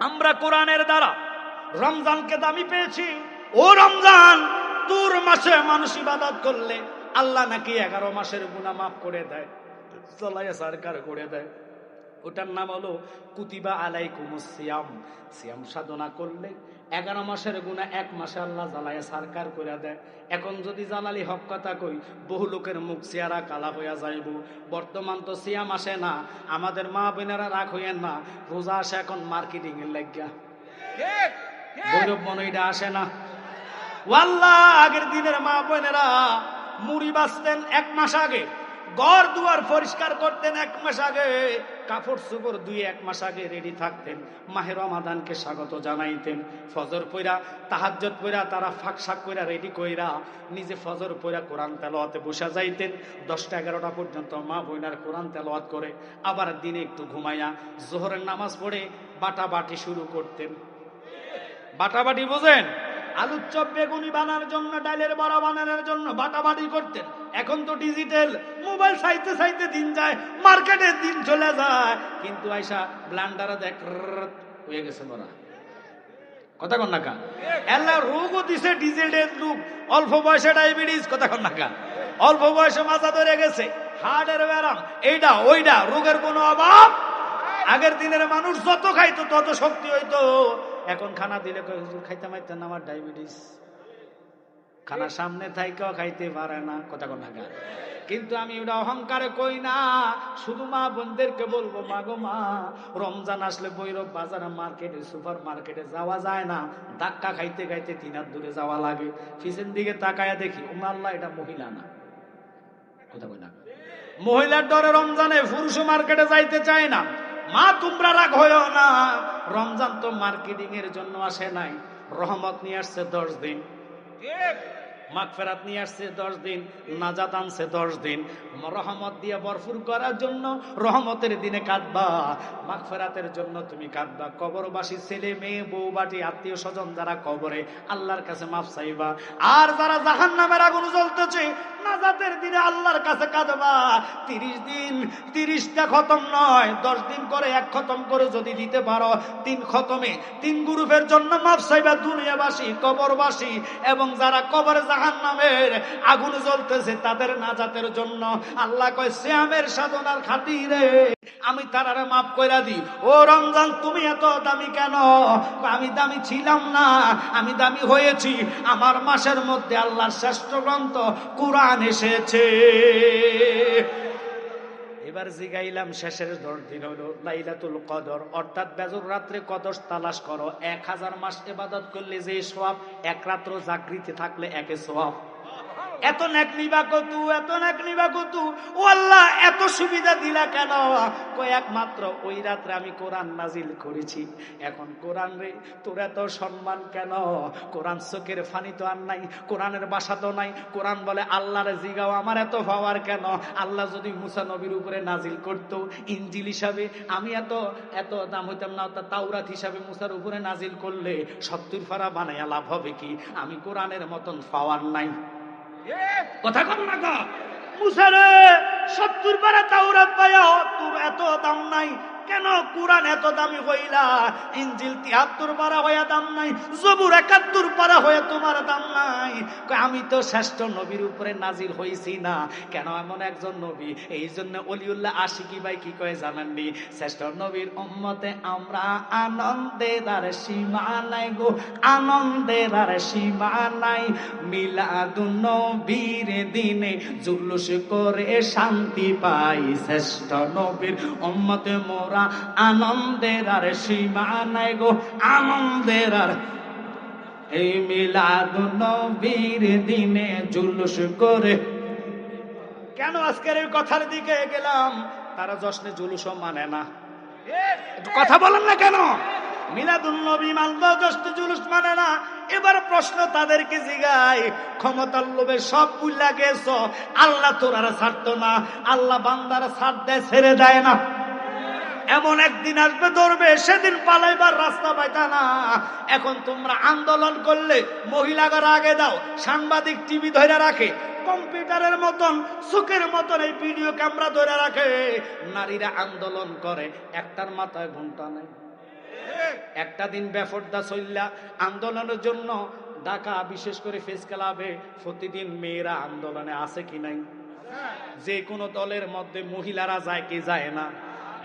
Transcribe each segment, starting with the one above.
আমরা কোরআনের দ্বারা রমজানকে দামি পেয়েছি। ও রমজান, তোর মাসে মানুষ ইবাদত করলে আল্লাহ নাকি 11 মাসের গুনাহ মাফ করে দেয়, চলাইয়া সরকার করে দেয়। ওটার নাম হলো কুতিবা আলাইকুমুস সিয়াম। সিয়াম সাধনা করলে 11 মাসের গুনাহ 1 মাসে আল্লাহ জ্বালাইয়া সরকার করে দেয়। এখন যদি জালালি হক কথা কই, বহু লোকের মুখ চেহারা কালা হইয়া যাইব। বর্তমান তো সিয়াম আসে না, আমাদের মা বোনেরা রাগ হইয়েন না, রোজা আসে এখন মার্কেটিং এর লাগিয়া, গৌরব মনোইটা আসে না। ওয়াল্লাহ, আগের দিনের মা বোনেরা মুড়ি বাঁচতেন 1 মাস আগে, ঘর দুয়ার পরিষ্কার করতেন 1 মাস আগে, কাপড় চোপড় 2-1 মাস আগে রেডি থাকতেন, মাহে রমাদানকে স্বাগত জানাইতেন। ফজর পইরা তাহাজ্জুদ পইরা তারা ফাঁকশাক কইরা রেডি কইরা নিজে ফজর পইরা কোরআন তেলাওয়াতে বসা যাইতেন। 10টা-11টা পর্যন্ত মা বোনার কোরআন তেলাওয়াত করে আবার দিনে একটু ঘুমাইয়া জোহরের নামাজ পড়ে বাটাবাটি শুরু করতেন। বাটাবাটি বোঝেন? আলুর চপ বেগুনি বানানোর জন্য, ডালের বড়া বানানোর জন্য বাটাবাটি করতেন। এখন তো ডিজিটাল, মোবাইল চাইতে চাইতে দিন যায়, মার্কেটের দিন চলে যায়, কিন্তু আইসা ব্লান্ডারে দেখ হয়ে গেছে বড়া। কথা কন না কা? আল্লাহ রোগও দিছে ডিজিটাল রোগ, অল্প বয়সে ডায়াবেটিস, কথা কন না কা? অল্প বয়সে মাথা ধরে গেছে, হার্টের ব্যারাম, এইটা ওইটা, রোগের কোনো অভাব। আগের দিনের মানুষ যত খাইতো তত শক্তি হইতো, এখন খানা দিলে খাইতে মাইতেন না, আমার ডায়াবেটিস, খানা সামনে থাইকেও খাইতে পারে না, কথা কন না। কিন্তু আমি ওটা অহংকারে কই না, শুধু মা বোনদেরকে বলবো, মা গো মা, রমজান আসলে ভৈরব বাজারে মার্কেটে সুপার মার্কেটে যাওয়া যায় না, ধাক্কা খাইতে খাইতে 3 হাত দূরে যাওয়া লাগে। পিছন দিকে তাকায়া দেখি, ও আল্লাহ, এটা মহিলা না, কথা কই না। মহিলার ডরে রমজানে পুরুষ মার্কেটে যাইতে চায় না। মা তোমরা রাগ হইও না, রমজান তো মার্কেটিং এর জন্য আসে নাই, রহমত নিয়ে আসছে 10 দিন, মাগফিরাত নিয়ে আসছে 10 দিন, নাজাত আনছে 10 দিন। রহমত দিয়ে ভরপুর করার জন্য রহমতের দিনে কাঁদবা, মাগফিরাতের জন্য তুমি কাঁদবা। কবরবাসী ছেলে মেয়ে বউ বাটি আত্মীয় স্বজন যারা কবরে, আল্লাহর কাছে মাফ চাইবা। আর যারা জাহান্নামের আগুন জ্বলতেছে, নাজাতের দিনে আল্লাহর কাছে কাঁদবা। 30 দিন 30টা খতম নয়, 10 দিন করে 1 খতম করে যদি দিতে পারো, 3 খতমে 3 গ্রুপের জন্য মাফ চাইবা, দুনিয়াবাসী, কবরবাসী এবং যারা কবরে জাহান্নামের আগুন জ্বলতেছে তাদের নাজাতের জন্য। আল্লাহ কয়, সিয়ামের সাধনার খাতিরে আমি তারারে মাফ কইরা দিই। ও রমজান, তুমি এত দামি কেন? আমি দামি ছিলাম না, আমি দামি হয়েছি। আমার মাসের মধ্যে আল্লাহর শ্রেষ্ঠ গ্রন্থ কুরআন এসেছে। এবার জিগাইলাম, শেষের 10 দিন হলো লাইলাতুল কদর, অর্থাৎ বেজর রাত্রে কদর তালাশ করো। 1000 মাস ইবাদত করলে যে সওয়াব, 1 রাত্র জাগৃতি থাকলে 1 সওয়াব। এত নেক নিবা কত, এত নেক নিবা কত। ও আল্লাহ, এত সুবিধা দিলা কেন? কই, একমাত্র ওই রাত্রে আমি কোরআন নাজিল করেছি। এখন কোরআন রে তোর এত সম্মান কেন? কোরআন চোখের ফানি তো আর নাই, কোরআনের বাসা তো নাই। কোরআন বলে আল্লাহরে জিগাও, আমার এত পাওয়ার কেন? আল্লাহ যদি মুসা নবীর উপরে নাজিল করতো ইনজিল হিসাবে, আমি এত দাম হইতাম না। তাওরাত হিসাবে মুসার উপরে নাজিল করলে 70 পারা বানাইয়া লাভ হবে কি? আমি কোরআনের মতন পাওয়ার নাই, কথা কন না গো। মুসারে 70 পারা তাওরাত পায়া তোর এত দাম নাই কেন? কোরআন এত দামি হইলা, ইনজিল 73 পারা হইয়া দাম নাই, জবুর 71 পারা হইয়া তোমার দাম নাই। আমি তো শ্রেষ্ঠ নবীর উপরে নাজিল হইছি না কেন? এমন একজন নবী। এই জন্য অলিউল্লাহ আশিকি ভাই কি কয় জানেননি? শ্রেষ্ঠ নবীর উম্মতে আমরা আনন্দের আর সীমা নাই গো, আনন্দের আর সীমা নাই। মিলাদুন নবীর দিনে জুলুস করে শান্তি পাই, শ্রেষ্ঠ নবীর উম্মতে মোরা আনন্দের আর সীমা নাই গো, আনন্দের আর। এই মিলাদুন নবীর দিনে জুলুস করে। কেন আজকের এই কথার দিকে গেলাম? তারা জশ্নে জুলুস মানে না, একটু কথা বলেন না কেন? মিলাদুন নবী মানলো, জশ্নে জুলুস মানে না। এবার প্রশ্ন তাদেরকে জিগাই, ক্ষমতার লোভে সব ভুইলা গেছো, আল্লাহ তোরা ছাড়তো না, আল্লাহ বান্দারা ছাড় দেয়, ছেড়ে দেয় না। এমন একদিন আসবে, ধরবে, সেদিন পালাইবার রাস্তা পাইতা না। এখন তোমরা আন্দোলন করলে মহিলাদের আগে দাও, সাংবাদিক টিভি ধরে রাখে, কম্পিউটারের মতন চোখের মতন এই ভিডিও ক্যামেরা ধরে রাখে। নারীরা আন্দোলন করে, একটার মাথায় ঘুমটা নাই, একটা দিন বেফরদা চল্লা আন্দোলনের জন্য ঢাকা বিশেষ করে ফেস ক্লাবে প্রতিদিন মেয়েরা আন্দোলনে আছে কি নাই? যে কোনো দলের মধ্যে মহিলারা যায় কি যায় না?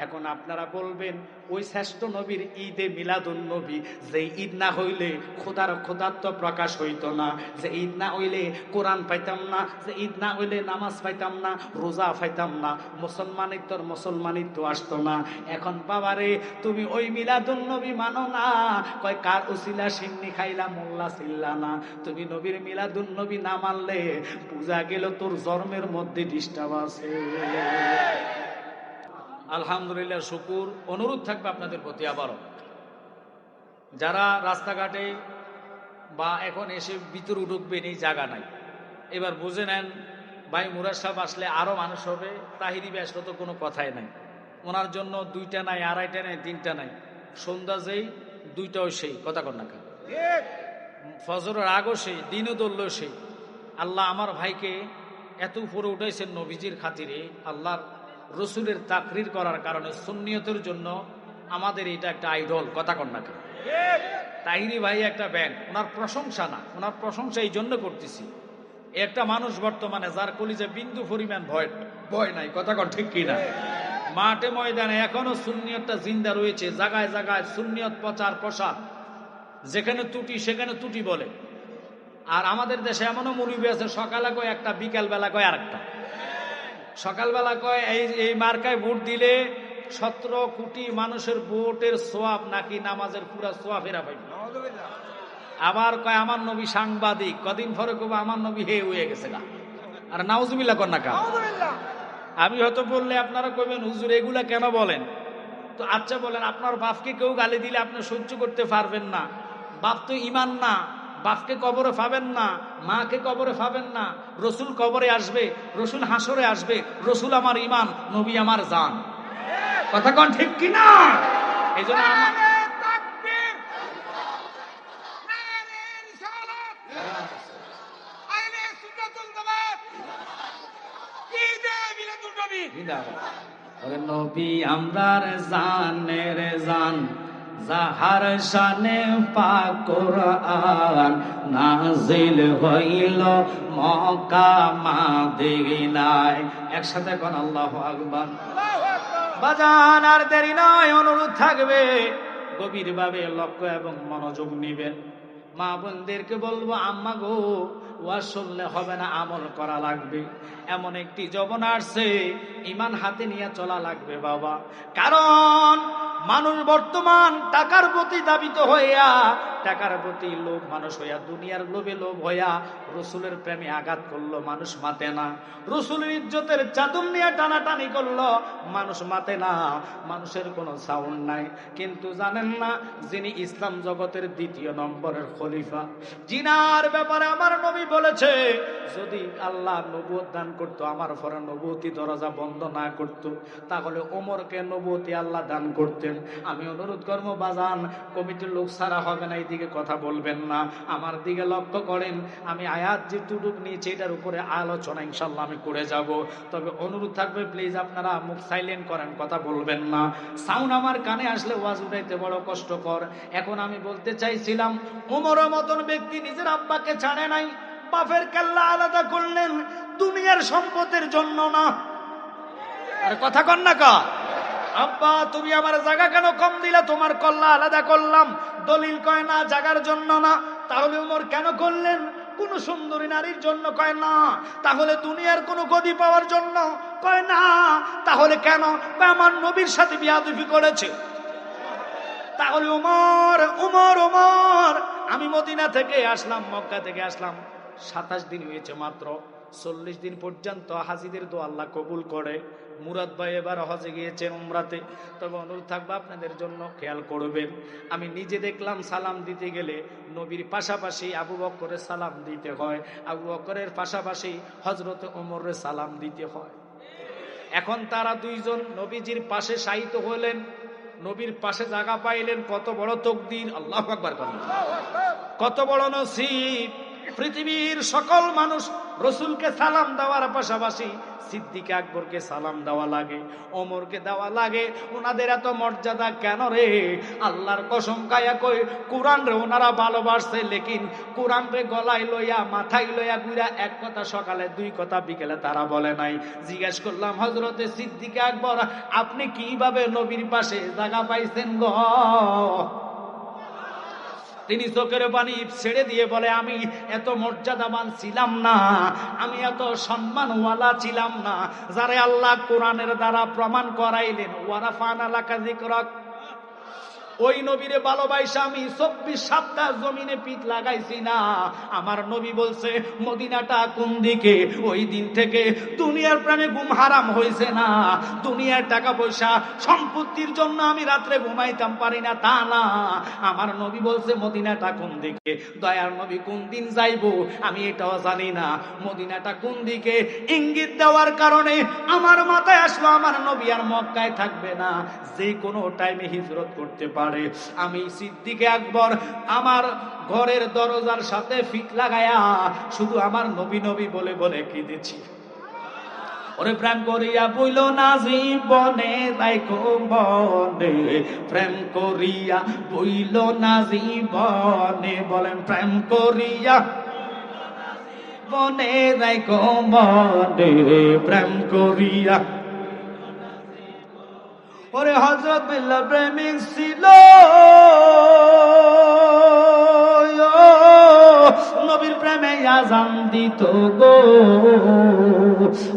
এখন আপনারা বলবেন ওই শ্রেষ্ঠ নবীর ঈদে মিলাদুন নবী, যে ঈদ না হইলে খোদাত্ব প্রকাশ হইতো না, যে ঈদ না হইলে কোরআন পাইতাম না, যে ঈদ না হইলে নামাজ পাইতাম না, রোজা পাইতাম না, মুসলমানিত্ব আসতো না। এখন বাবারে তুমি ওই মিলাদুন নবী মানো না, কয় কার উসিলা সিন্নি খাইলা মোল্লা ছিল্লা না। তুমি নবীর মিলাদুন নবী না মানলে বুঝা গেল তোর জন্মের মধ্যে ডিস্টার্ব আছে। আলহামদুলিল্লাহ, শুকুর। অনুরোধ থাকবে আপনাদের প্রতি আবারও, যারা রাস্তাঘাটে বা এখন এসে ভিতরে ঢুকবেন এই জায়গা নাই, এবার বুঝে নেন ভাই মুরাদ সাহেব আসলে আরো মানুষ হবে, তাহিরি ব্যস্ত তো কোনো কথাই নাই। ওনার জন্য 2টা নাই, 2.5টা নাই, 3টা নাই, সন্ধ্যা যেই 2টাও সেই, কথা কর না, ফজরের আগও সেই, দিনও দললেও সেই। আল্লাহ আমার ভাইকে এত উপরে উঠাইছেন নবীজির খাতিরে, আল্লাহর রসুলের তাকরির করার কারণে, সুন্নিয়তের জন্য আমাদের এটা একটা আইডল, কথা কর না। তাহিরি ভাই একটা ব্যান্ড, ওনার প্রশংসা না, ওনার প্রশংসা এই জন্য করতেছি, একটা মানুষ বর্তমানে যার কলিজে বিন্দু পরিমাণ ভয় নাই, কথা কর ঠিক কিনা? মাঠে ময়দানে এখনো সুন্নিয়তটা জিন্দা রয়েছে, জায়গায় জায়গায় সুন্নিয়ত প্রচার প্রসার, যেখানে ত্রুটি সেখানে ত্রুটি বলে। আর আমাদের দেশে এমনও মুরব্বি আছে, সকালে কয় একটা, বিকাল বেলা কয় আরেকটা। সকালবেলা কয় এই মার্কায় ভোট দিলে 17 কোটি মানুষের ভোটের সোয়াব নাকি নামাজের পুরা সোয়াব ফেরা পাইবে। আবার কয় আমার নবী সাংবাদিক, কদিন পরে কব আমার নবী হে হয়ে গেছে গা। আর নাউজুবিল্লাহ কর না কা। আমি হয়তো বললে আপনারা কইবেন হুজুর এগুলা কেন বলেন? তো আচ্ছা বলেন, আপনার বাপকে কেউ গালি দিলে আপনি সহ্য করতে পারবেন না? বাপ তো ঈমান না, বাপকে কবরে পাবেন না, মাকে কবরে পাবেন না, রসুল কবরে আসবে, রসুল হাসরে আসবে, রসুল আমার ঈমান, নবী আমার জান, কথা কোন ঠিক কিনা? এই জন্য নবী আমরার জানের জান, যাহার শানে পাক কোরআন নাজিল হইল মক্কা মদিনায়। একসাথে কোন আল্লাহু আকবার। বাজান আর দেরি নয়, অনুরোধ থাকবে গভীরভাবে লক্ষ্য এবং মনোযোগ নিবেন। মা বোনদেরকে বলবো, আম্মা গো, ওয়াজ শুনলে হবে না, আমল করা লাগবে। এমন একটি যৌবন আসছে, ঈমান হাতে নিয়ে চলা লাগবে বাবা। কারণ মানুষ বর্তমান টাকার প্রতি দাবিত হইয়া, টাকার প্রতি লোভ মানুষ হইয়া, দুনিয়ার লোভে লোভ হইয়া রসুলের প্রেমে আঘাত করলো, মানুষ মাতে না। রসুলের ইজ্জতের চাদর নিয়ে টানাটানি করলো, মানুষ মাতে না। মানুষের কোনো সাউন্ড নাই। কিন্তু জানেন না, যিনি ইসলাম জগতের 2 নম্বরের খলিফা, জিনার ব্যাপারে আমার নবী বলেছে, যদি আল্লাহ নবুয়ত দান করতো, আমার পরে নবুয়তি দরজা বন্ধ না করতো, তাহলে ওমরকে নবুয়তি আল্লাহ দান করতেন। আমি অনুরোধ করবো বাজান, কমিটির লোক ছাড়া হবে না, এইদিকে কথা বলবেন না, আমার দিকে লক্ষ্য করেন। আমি আয়াত যে টুটুক নিয়েছি এটার উপরে আলোচনা ইনশাল্লাহ আমি করে যাব। তবে অনুরোধ থাকবে প্লিজ আপনারা মুখ সাইলেন্ট করেন, কথা বলবেন না। সাউন্ড আমার কানে আসলে ওয়াজ উঠাইতে বড় কষ্টকর। এখন আমি বলতে চাইছিলাম, ওমরের মতন ব্যক্তি নিজের আব্বাকে ছাড়ে নাই, বাপের কেল্লা আলাদা করলেন দুনিয়ার সম্পদের জন্য না। আর কথা কন না কা, আব্বা তুমি আমার জায়গা কেন কম দিলা, তোমার কল্লা আলাদা করলাম, দলিল কয় না, জায়গার জন্য না। তাহলে ওমর কেন করলেন? কোন সুন্দরী নারীর জন্য? কয় না। তাহলে দুনিয়ার কোন গদি পাওয়ার জন্য? কয় না। তাহলে কেন? আমার নবীর সাথে বিয়াদবি করেছে। তাহলে ওমর ওমর ওমর, আমি মদিনা থেকে আসলাম, মক্কা থেকে আসলাম, 27 দিন হয়েছে মাত্র। 40 দিন পর্যন্ত হাজিদের দোয়া আল্লাহ কবুল করে। মুরাদ ভাই এবার হজে গিয়েছেন উমরাতে। তবে অনুরোধ থাকবে আপনাদের জন্য, খেয়াল করবেন। আমি নিজে দেখলাম, সালাম দিতে গেলে নবীর পাশাপাশি আবু বকরের সালাম দিতে হয়, আবু বকরের পাশাপাশি হযরত ওমরের সালাম দিতে হয়। এখন তারা 2 জন নবীজির পাশে শায়িত হলেন, নবীর পাশে জায়গা পাইলেন, কত বড় তাকদীর, আল্লাহু আকবার। কত বড় নসিব। পৃথিবীর সকল মানুষ রসুলকে সালাম দেওয়ার পাশাপাশি সিদ্দিক আকবরকে সালাম দেওয়া লাগে, ওমরকে দেওয়া লাগে। ওনাদের এত মর্যাদা কেন রে? আল্লাহর কসম কায়া কই, কোরআন রে ওনারা ভালোবাসছে, লেকিন কোরআন রে গলায় লইয়া মাথায় লইয়া গুইরা এক কথা সকালে, দুই কথা বিকেলে তারা বলে নাই। জিজ্ঞেস করলাম, হযরতে সিদ্দিক আকবর, আপনি কিভাবে নবীর পাশে জায়গা পাইছেন গো? তিনি চোখের পানি ছেড়ে দিয়ে বলে, আমি এত মর্যাদাবান ছিলাম না, আমি এত সম্মানওয়ালা ছিলাম না, যারে আল্লাহ কোরআনের দ্বারা প্রমাণ করাইলেন, ওয়ারাফানা লাকা যিকরাক, ওই নবীরে ভালোবাসা আমি 24 সপ্তাহ জমিনে পিঠ লাগাইছি না। আমার নবী বলছে মদিনাটা কোন দিকে, ওই দিন থেকে দুনিয়ার প্রেমে ঘুম হারাম হয়েছে না। দুনিয়ার টাকা পয়সা সম্পত্তির জন্য আমি রাত্রে ঘুমাইতাম পারি না, তা না। আমার নবী বলছে মদিনাটা কোন দিকে। দয়ার নবী কোন দিন যাইবো আমি এটাও জানি না, মদিনাটা কোন দিকে ইঙ্গিত দেওয়ার কারণে আমার মাথায় আসলো আমার নবী আর মক্কায় থাকবে না, যে কোনো টাইমে হিজরত করতে পারে। আমি সিদ্দিক আকবর আমার ঘরের দরজার সাথে ফিট লাগায়া শুধু আমার নবী নবী বলে বলে কেঁদেছি। ওরে প্রেম করিয়া বইল না জীবনে রাইখো মনে, প্রেম করিয়া বইল না জীবনে, বলেন প্রেম করিয়া বনে রাইখো মনে, প্রেম করিয়া। ওরে হযরত বিল্লাল প্রেমিক ছিল, নবীর প্রেমে আজান দিত গো।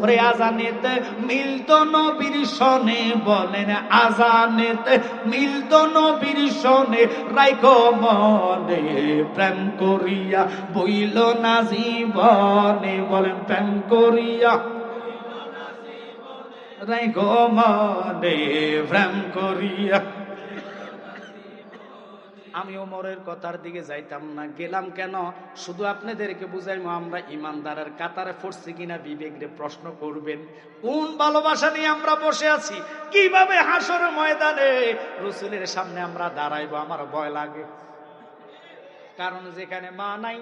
ওরে আজানেতে মিলত নবীর সনে, বলেন আজানেতে মিলত নবীর সনে, রাইখো মনে প্রেম করিয়া বইল না জীবনে, বলেন প্রেম করিয়া রাইখো মনে প্রেম করিয়া। আমি ওমরের কথার দিকে যাইতাম না, গেলাম কেন? শুধু আপনাদেরকে বুঝাইমো আমরা ইমানদারের কাতারে পড়ছি কিনা বিবেক রে প্রশ্ন করবেন। কোন ভালোবাসা নিয়ে আমরা বসে আছি? কিভাবে হাসরের ময়দানে রাসূলের সামনে আমরা দাঁড়াইবো? আমার ভয় লাগে, কারণ যেখানে মা নাই,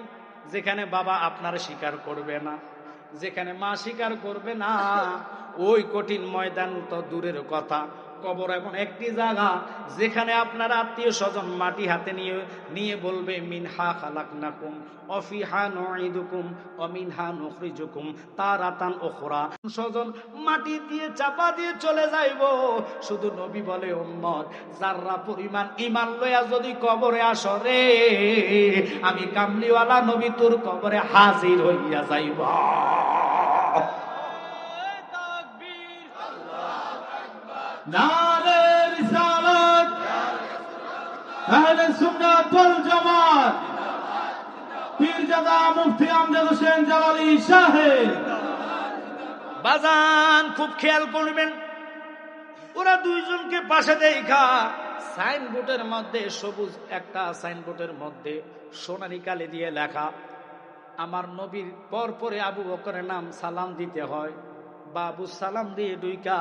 যেখানে বাবা আপনার স্বীকার করবে না, যেখানে মা স্বীকার করবে না, ওই কঠিন ময়দান তো দূরের কথা, কবর এমন একটি জায়গা যেখানে আপনার আত্মীয় স্বজন মাটি হাতে নিয়ে বলবে মিনহা খালাকনাকুম ওয়া ফিহা নুঈদুকুম ওয়া মিনহা নুখরিজুকুম তারাতান উখরা। স্বজন মাটি দিয়ে চাপা দিয়ে চলে যাইবো। শুধু নবী বলে, উম্মত যাররা পরিমাণ ঈমান লইয়া যদি কবরে আসো রে, আমি কামলিওয়ালা নবী তোর কবরে হাজির হইয়া যাইব। নারে রিসালাত, আহলে সুন্নাত ওয়াল জামাত, পীরজাদা মুফতি আমজাদ হোসেন জালালী সাহেব। বাজান খুব খেয়াল করবেন, ওরা দুইজনকে পাশে দেখা সাইনবোর্ডের মধ্যে, সবুজ একটা সাইনবোর্ডের মধ্যে সোনালী কালি দিয়ে লেখা, আমার নবীর পর পরে আবু বকরের নাম সালাম দিতে হয়। বাবু সালাম দিয়ে দুইকা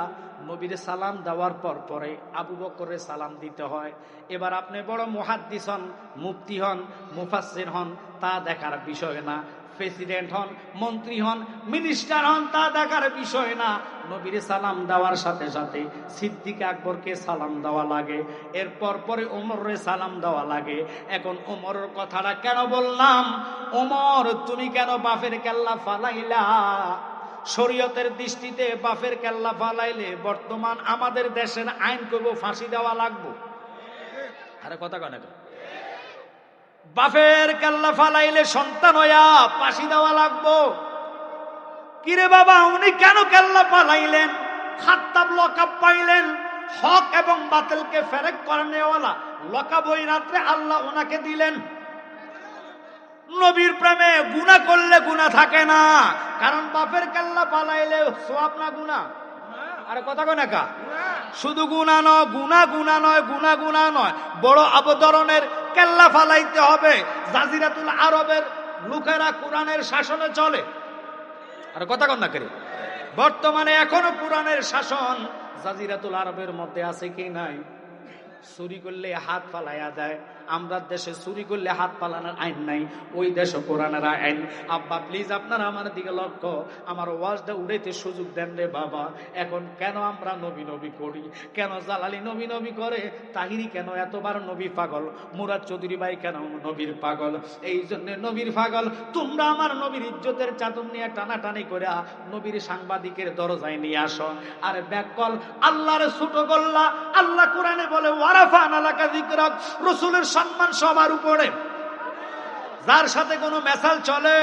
নবীর সালাম দেওয়ার পর পরে আবু বকরের সালাম দিতে হয়। এবার আপনি বড় মুহাদ্দিস হন, মুফতি হন, মুফাসসির হন, তা দেখার বিষয় না। প্রেসিডেন্ট হন, মন্ত্রী হন, মিনিস্টার হন, তা দেখার বিষয় না। নবীর সালাম দেওয়ার সাথে সাথে সিদ্দিক আকবরকে সালাম দেওয়া লাগে, এরপর পরে ওমরের সালাম দেওয়া লাগে। এখন ওমরের কথাটা কেন বললাম? ওমর, তুমি কেন বাপের কেল্লা ফালাইলা? শরীয়তের দৃষ্টিতে বাপের কেল্লা ফালাইলে বর্তমান আমাদের দেশের আইন করব ফাঁসি দেওয়া লাগবো। আরে কথা কয় না, বাপের কেল্লা ফালাইলে সন্তান হইয়া ফাঁসি দেওয়া লাগবো। কিরে বাবা, উনি কেন কেল্লা ফালাইলেন? খাত্তাব লকাব পাইলেন, হক এবং বাতিলকে ফেরেক করানেওয়ালা লকাব ওই রাত্রে আল্লাহ ওনাকে দিলেন। নবীর প্রেমে গুনাহ করলে গুনাহ থাকে না, কারণ বাপের কেল্লা পালাইলে সওয়াব না গুনাহ? আরে কথা কয় না কা? শুধু গুনাহ নয়, গুনাহ নয়, বড় আবদরণের কেল্লা ফালাইতে হবে। জাজিরাতুল আরবের লোকেরা কোরআনের শাসনে চলে। আর কথা কন না করে, বর্তমানে এখনো কোরআনের শাসন জাজিরাতুল আরবের মধ্যে আছে কি নাই? চুরি করলে হাত ফালাইয়া দেয়, আমরা দেশে চুরি করলে হাত পালানোর আইন নাই, ওই দেশে কোরআনের আইন। আব্বা প্লিজ আপনারা আমার দিকে লক্ষ্য, আমার ওয়াজটা উড়াইতে সুযোগ দেন রে বাবা। এখন কেন আমরা নবী নবী করি, কেন জালালি নবী নবী করে, তাহিরি কেন এতবার নবী পাগল, মুরাদ চৌধুরী ভাই কেন নবীর পাগল, এই জন্য নবীর পাগল। তোমরা আমার নবীর ইজ্জতের চাদর নিয়ে টানাটানি করে নবীর সাংবাদিকের দরজায় নিয়ে আসো। আর ব্যাকল আল্লাহর ছোট গল্লা। আল্লাহ কোরআনে বলে ওয়ারাফানা লাকা যিকরাক, রাসূলের সম্মান সবার উপরে, যার সাথে কোনো মেসাল চলে।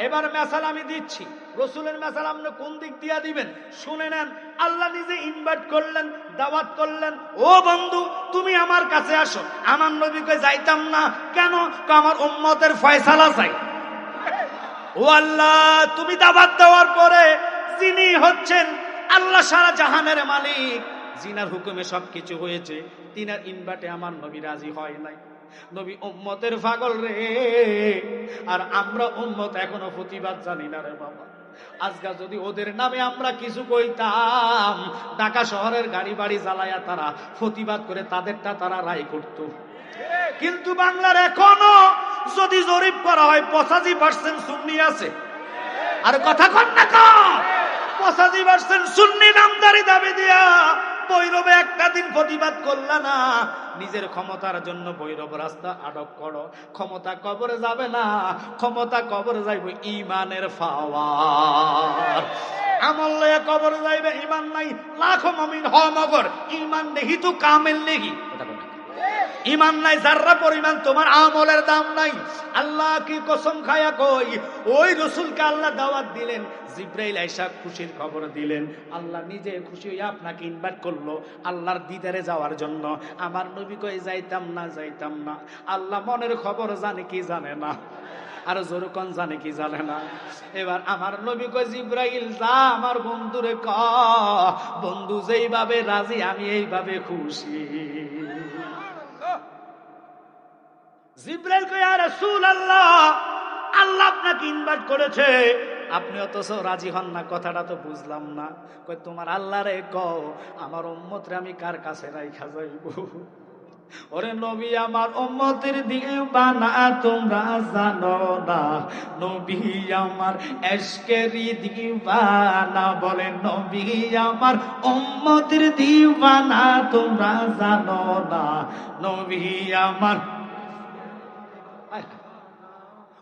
এবার মেসাল আমি দিচ্ছি, রাসূলের মেসাল আপনি কোন দিক দিয়া দিবেন শুনে নেন। আল্লাহ নিজে ইনভাইট করলেন, দাওয়াত করলেন, ও বন্ধু তুমি আমার কাছে আসো। আমার নবীকে যাইতাম না কেন, আমার উম্মতের ফয়সালা চাই। ও আল্লাহ, তুমি দাওয়াত দেওয়ার পরে যিনি হচ্ছেন আল্লাহ সারা জাহানের মালিক, জিনার হুকুমে সবকিছু হয়েছে, তিনার ইনভাইটে আমার নবী রাজি হয় নাই। নবী উম্মতের পাগল রে, আর আমরা উম্মত এখনো প্রতিবাদ জানি না রে বাবা। আজকে যদি ওদের নামে আমরা কিছু কইতাম, ঢাকা শহরের গাড়ি বাড়ি জ্বালায়া তারা প্রতিবাদ করে তাদেরটা তারা রায় করত। কিন্তু বাংলার এখনো যদি জরিপ করা হয় 85% সুন্নি আছে। আর কথা কন না কন, 85% সুন্নি নামদারি দাবি দিয়া বৈরবে একটা দিন প্রতিবাদ করলা না, নিজের ক্ষমতার জন্য বৈরব রাস্তা আটক করো। ক্ষমতা কবরে যাবে না, ক্ষমতা কবরে যাইব ইমানের পাওয়ার। আমল লয়ে কবরে যাইবে, ইমান নাই লাখো মুমিন হ মগর, ইমান নেহি তো কামেল নেহি। ইমান নাই যাররা পরিমাণ, তোমার আমলের দাম নাই। আল্লাহ কি কসম খায়া কই, ওই রাসূলকে আল্লাহ দাওয়াত দিলেন, জিব্রাইল আয়েশা খুশির খবর দিলেন, আল্লাহ নিজে খুশি হয়ে আপনাকে ইনভাইট করলো আল্লাহর দিদারে যাওয়ার জন্য। আমার নবী কই যাইতাম না, যাইতাম না। আল্লাহ মনের খবর জানে কি জানে না, আর জোরকন জানে কি জানে না। এবার আমার নবী কই জিব্রাইল যা আমার বন্ধুরে ক, বন্ধু যেইভাবে রাজি আমি এইভাবে খুশি। জিব্রাইল কয় ইয়া রাসূলুল্লাহ, আল্লাহ আপনাকে ইনভাইট করেছে, আপনি অথচ রাজি হন না, কথাটা তো বুঝলাম না। কয় তোমার আল্লাহ রে কও আমার উম্মতরে আমি কার কাছে রাইখা যাইব। ওরে নবী আমার উম্মতের দিওয়ানা তোমরা জানো না, নবী আমার এশকেরি দিওয়ানা, বলে নবী আমার উম্মতের দিওয়ানা তোমরা জানো না, নবী আমার।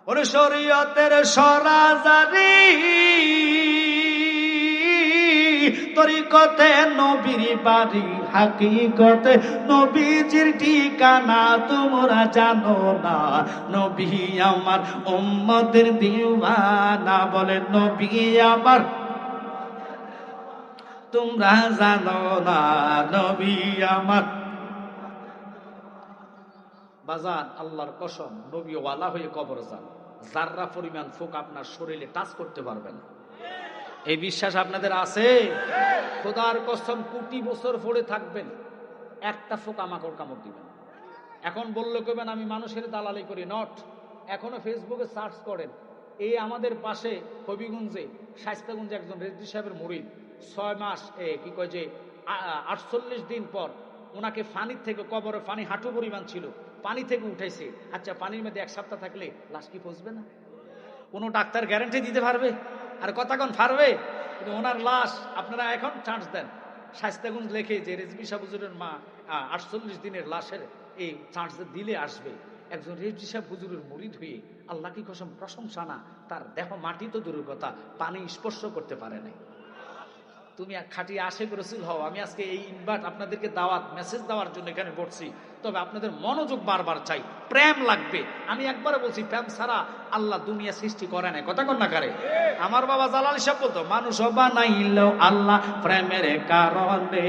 ওরে শরীয়তের সরাজারি তরিকতে নবীর বাড়ি, হাকিকতে নবীজির ঠিকানা তোমরা জানো না, নবী আমার উম্মতের দিওয়ানা, বলে নবী আমার তোমরা জানো না, নবী আমার। বাজান আল্লাহর কসম, নবী ওয়ালা হয়ে কবর যান, যাররা পরিমাণ ফুক আপনার শরীরে টাচ করতে পারবেন। এই বিশ্বাস আপনাদের আছে? খোদার কসম কোটি বছর পড়ে থাকবেন, একটা ফুক আমাকে কামড় দিবেন। এখন বললে কইবেন আমি মানুষের দালালি করি, নট। এখনো ফেসবুকে সার্চ করেন, এই আমাদের পাশে হবিগঞ্জে শায়েস্তাগঞ্জে একজন রেজবি সাহেবের মুরিদ 6 মাস কি কয় যে 48 দিন পর ওনাকে পানির থেকে, কবরে পানি হাঁটু পরিমাণ ছিল, পানি থেকে উঠাইছে। আচ্ছা পানির মধ্যে 1 সপ্তাহ থাকলে লাশ কি পচবে না? কোনো ডাক্তার গ্যারান্টি দিতে পারবে? আর কতক্ষণ পারবে? কিন্তু ওনার লাশ আপনারা এখন চান্স দেন, শায়েস্তাগঞ্জ লেখে যে রেজবি সাহেব হুজুরের মা 48 দিনের লাশের এই চান্স দিলে আসবে। একজন রেজবি সাহেব হুজুরের মুরিদ হয়ে আল্লাহ কি কসম প্রশংসা না, তার দেহ মাটি তো দূরের কথা পানি স্পর্শ করতে পারে নাই। তুমি খাঁটি আশেক রাসূল হও। আমি আজকে এই ইনভাইট আপনাদেরকে দাওয়াত মেসেজ দেওয়ার জন্য এখানে বসছি, তবে আপনাদের মনোযোগ বারবার চাই, প্রেম লাগবে। আমি একবারে বলছি, প্রেম ছাড়া আল্লাহ দুনিয়া সৃষ্টি করে নাই। কথা কন না কারে? আমার বাবা জালালি সাহেব বলতো, মানুষ বানাইল আল্লাহ প্রেমের কারণে,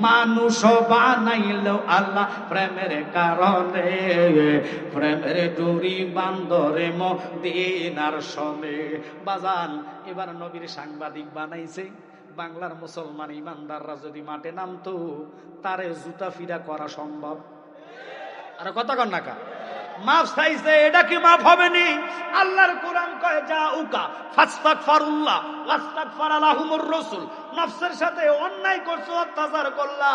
মানুষ বানাইল আল্লাহ প্রেমের কারণে, প্রেমের ডুরি বান্দরে মদিনার সনে। বাজান এবার নবীর সাংবাদিক বানাইছে, বাংলার মুসলমান ইমানদাররা যদি মাঠে নামতো তারে জুতা ফিরা করা সম্ভব। আর কথা কন না কা? মাফ চাইছে, এটা কি মাফ হবে নি? আল্লাহর কোরআন কয় যা উকা ফাস্তাগফিরুল্লাহ ওয়াস্তাগফারা লাহুমুর রাসূল, নফসের সাথে অন্যায় করছো, অত্যাচার করলা,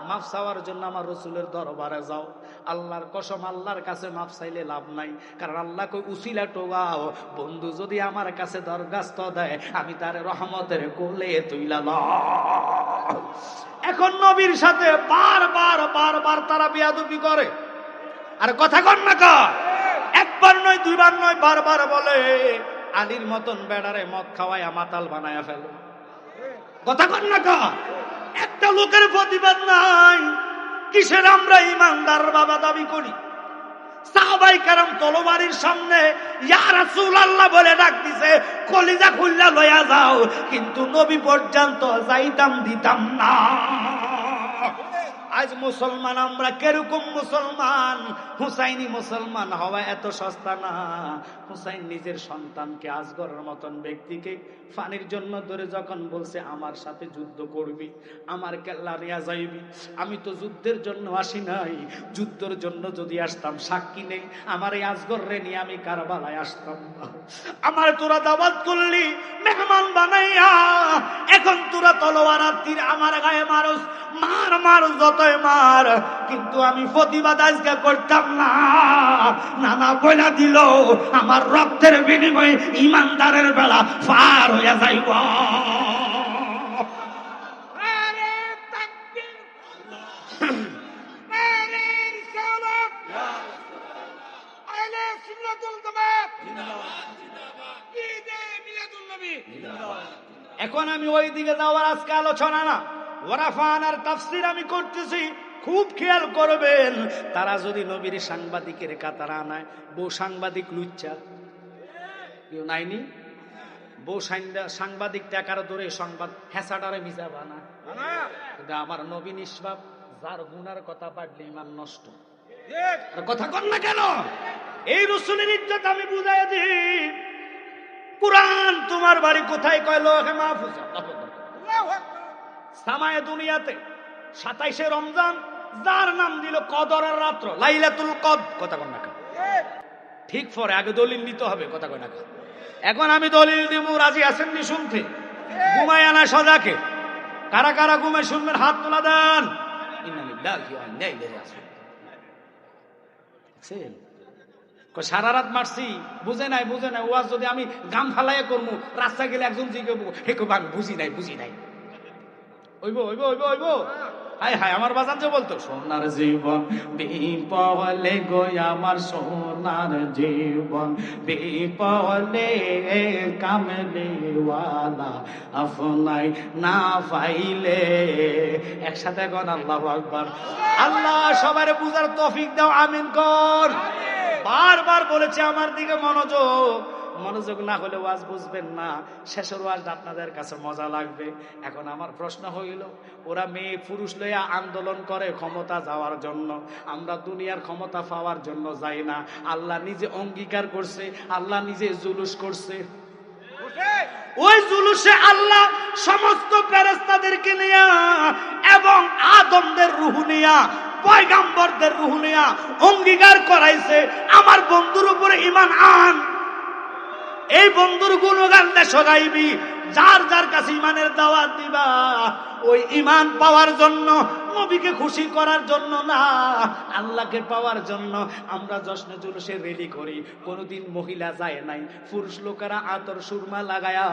মাফ চাওয়ার জন্য আমার রাসূলের দরবারে যাও। আল্লাহর কসম, আল্লাহর কাছে মাপ চাইলে লাভ নাই, কারণ আল্লাহ কই উসিলা টোগাও, বন্ধু যদি আমার কাছে দরখাস্ত দেয় আমি তার রহমতের কোলে তুইলা লই। এখন নবীর সাথে বারবার বারবার তারা বেয়াদবি করে। আর কথা কন না কা, একবার নয় দুইবার নয়, বারবার বলে আলীর মতন বেড়ারে মদ খাওয়ায় মাতাল বানায়া ফেলো। কথা কন না কা, একটা লোকের প্রতিবাদ নাই। কিসের আমরা ইমানদার বাবা দাবি করি? সাহাবাই কেরাম তলোয়ারের সামনে ইয়া রাসূলুল্লাহ বলে ডাক দিছে, কলিজা খুললা লইয়া যাও, কিন্তু নবী পর্যন্ত যাইতাম দিতাম না। আজ মুসলমান আমরা কিরকম মুসলমান? হুসাইনি মুসলমান হওয়া এত সস্তা না। হুসাইন নিজের সন্তানকে আজগরের মতন ব্যক্তিকে ফানির জন্য ধরে যখন বলছে আমার সাথে যুদ্ধ করবি, আমার কেল্লা নিয়ে যাইবি, আমি তো যুদ্ধের জন্য আসি নাই, যুদ্ধের জন্য যদি আসতাম সাক্ষী নেই আমার এই আজগর রে নিয়ে আমি কারবালায় আসতাম না। আমার তোরা দাওয়াত করলি মেহমান বানাইয়া, এখন তোরা তলোয়ার আর তীর আমার গায়ে মারস, মার মার যতই মার, কিন্তু আমি প্রতিবাদ আজকে করতাম না। নানা বইলা দিল আমার রক্তের বিনিময়ে ইমানদারের বেলা পার হইয়া যাইব। এখন আমি ওই দিকে যাওয়ার আজকে আলোচনা না, ওয়ারাফান আর তাফসীর আমি করতেছি, খুব খেয়াল করবেন। তারা যদি নবীর সাংবাদিকের কাতার আনায়, বউ সাংবাদিক লুচ্চা কেউ নাইনি, বউ সাংবাদিক টাকার ধরে সংবাদ হেসাডারে মিশা বানা। কিন্তু আমার নবী নিষ্পাপ, যার গুনার কথা পাঠলে ইমান নষ্ট। আর কথা কন না কেন? এই রাসূলের ইজ্জত আমি বুঝাই দিই। কুরআন তোমার বাড়ি কোথায় কয় লোহে মাহফুজ সামায়ে দুনিয়াতে 27শে রমজান, যার নাম দিল কদরের রাত্র, লাইলাতুল কদর। কথা কন না কেন? ঠিক পরে আগে দলিল নিতে হবে। কথা কয় না কেন? এখন আমি দলিল দিব, রাজি আছেন নি শুনতে? ঘুমায় আনা সজাকে, কারা কারা ঘুমায় শুনবেন হাত তোলা দেন। ইন্না লিল্লাহি ওয়া ইন্না ইলাইহি রাজিউন। সারা রাত মারছি, বুঝে নাই বুঝে নাই, ওয়াজ যদি আমি গাম ফালাইয়া করবো, রাস্তা গেলে একজন জিজ্ঞাসা হেকো বাং বুঝি নাই বুঝি নাই, ওইব ওইব ওইব ওইব। হায় হায়, আমার বাজান যে বলতো সোনার জীবন বিপলে গো, আমার সোনার জীবন বিপলে কামলিওয়ালা আপনাই না পাইলে। একসাথে কোন আল্লাহু আকবার। আল্লাহ সবার বুঝার তৌফিক দাও, আমিন কর। বারবার বলেছে আমার দিকে মনোযোগ, মনোযোগ না হলে ওয়াজ বুঝবেন না, শেষের ওয়াজ আপনাদের কাছে মজা লাগবে। এখন আমার প্রশ্ন হইল, ওরা মেয়ে পুরুষ লইয়া আন্দোলন করে ক্ষমতা যাওয়ার জন্য, আমরা দুনিয়ার ক্ষমতা পাওয়ার জন্য যাই না। আল্লাহ নিজে অঙ্গীকার করছে, আল্লাহ নিজে জুলুস করছে। ওই জুলুসে আল্লাহ সমস্ত ফেরেশতাদেরকে নিয়া এবং আদমদের রূহ নিয়া, পয়গাম্বরদের রূহ নিয়া অঙ্গীকার করাইছে, আমার বন্ধুর উপরে ঈমান আন, এই বন্ধুর গুণগান দেশ গাইবি, যার যার কাছে ঈমানের দাওয়াত দিবা, ওই ঈমান পাওয়ার জন্য, নবীকে খুশি করার জন্য না, আল্লাহকে পাওয়ার জন্য। আমরা জশ্নে জুলুসে রেলি করি, কোনদিন মহিলা যায় নাই, পুরুষ লোকেরা আতর সুরমা লাগায়া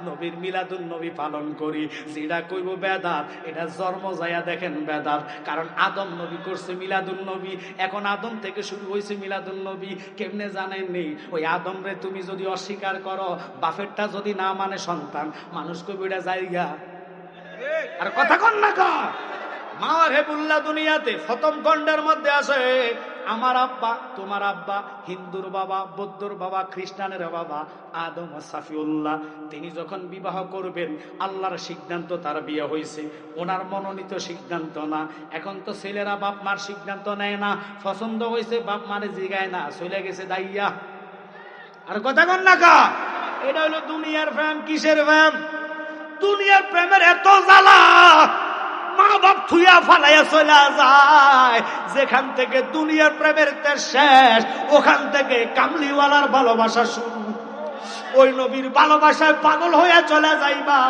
নবীর মিলাদুন নবী পালন করি। যেটা কইব বেদাত, এটা জন্ম যায়া দেখেন বেদাত। কারণ আদম নবী করছে মিলাদুন নবী, এখন আদম থেকে শুরু হয়েছে মিলাদুন নবী। কেমনে জানেন নেই? ওই আদম রে তুমি যদি অস্বীকার করো, বাপেরটা যদি না মানে সন্তান, মানুষ কইব এটা জায়গা। আর কথা কন না কা, মাওয়া হেবুল্লাহ দুনিয়াতে প্রথম খণ্ডের মধ্যে আছে, আমার আব্বা তোমার আব্বা, হিন্দুর বাবা, বৌদ্ধর বাবা, খ্রিস্টানের বাবা আদম সাফিউল্লাহ। তিনি যখন বিবাহ করবেন, আল্লাহর সিদ্ধান্ত তার বিয়ে হয়েছে, ওনার মনোনীত সিদ্ধান্ত না। এখন তো ছেলেরা বাপ মার সিদ্ধান্ত নেয় না, পছন্দ হয়েছে বাপ মারে জিগায় না, চলে গেছে দাইয়া। আর কথা কন না কা, এটা হলো দুনিয়ার প্রেম। কিসের প্রেম? দুনিয়ার প্রেমের এত জ্বালা, মা বাপ থুইয়া ফালাইয়া চলে যায়। যেখান থেকে দুনিয়ার প্রেমের তেজ শেষ, ওখান থেকে কামলিওয়ালার ভালোবাসা শুরু। ওই নবীর ভালোবাসায় পাগল হয়ে চলে যাইবা।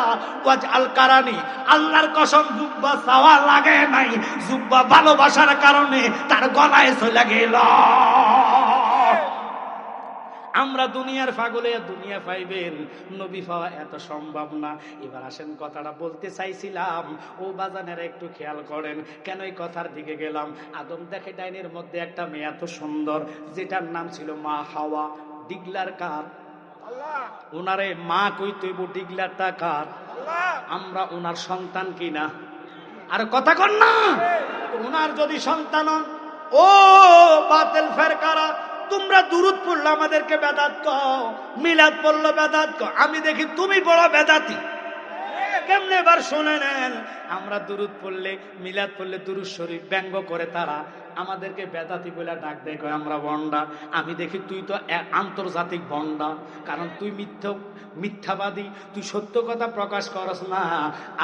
ওয়াজ আল কারানি, আল্লাহর কসম জুব্বা চাওয়া লাগে নাই, জুব্বা ভালোবাসার কারণে তার গলায় চলে গেল। আমরা দুনিয়ার পাগলে দুনিয়া পাইবেন, নবী পাওয়া এত সম্ভব না। এবার আসেন কথাটা বলতে চাইছিলাম, ও বাজানেরা একটু খেয়াল করেন কেন এই কথার দিকে গেলাম। আদম দেখে ডাইনের মধ্যে একটা মেয়ে এত সুন্দর, যেটার নাম ছিল মা হাওয়া। ডিগলার কার? ওনারে মা কইতেইব, ডিগলারটা কার? আমরা ওনার সন্তান কিনা? আর কথা কন না। ওনার যদি সন্তান হন, ও বাতিল ফেরকারা, তোমরা দুরূদ পড়লে আমাদেরকে বেদাত কও, মিলাদ পড়লো বেদাত কও। আমি দেখি তুমি বড় বেদাতি। কেমনে এবার শুনে নেন, আমরা দুরূদ পড়লে মিলাদ পড়লে দুরূদ শরীফ ব্যঙ্গ করে তারা আমাদেরকে বেদাতি বলে ডাক দেয়, কয় আমরা বন্ডা। আমি দেখি তুই তো আন্তর্জাতিক বন্ডা, কারণ তুই মিথ্যাবাদী, তুই সত্য কথা প্রকাশ করস না।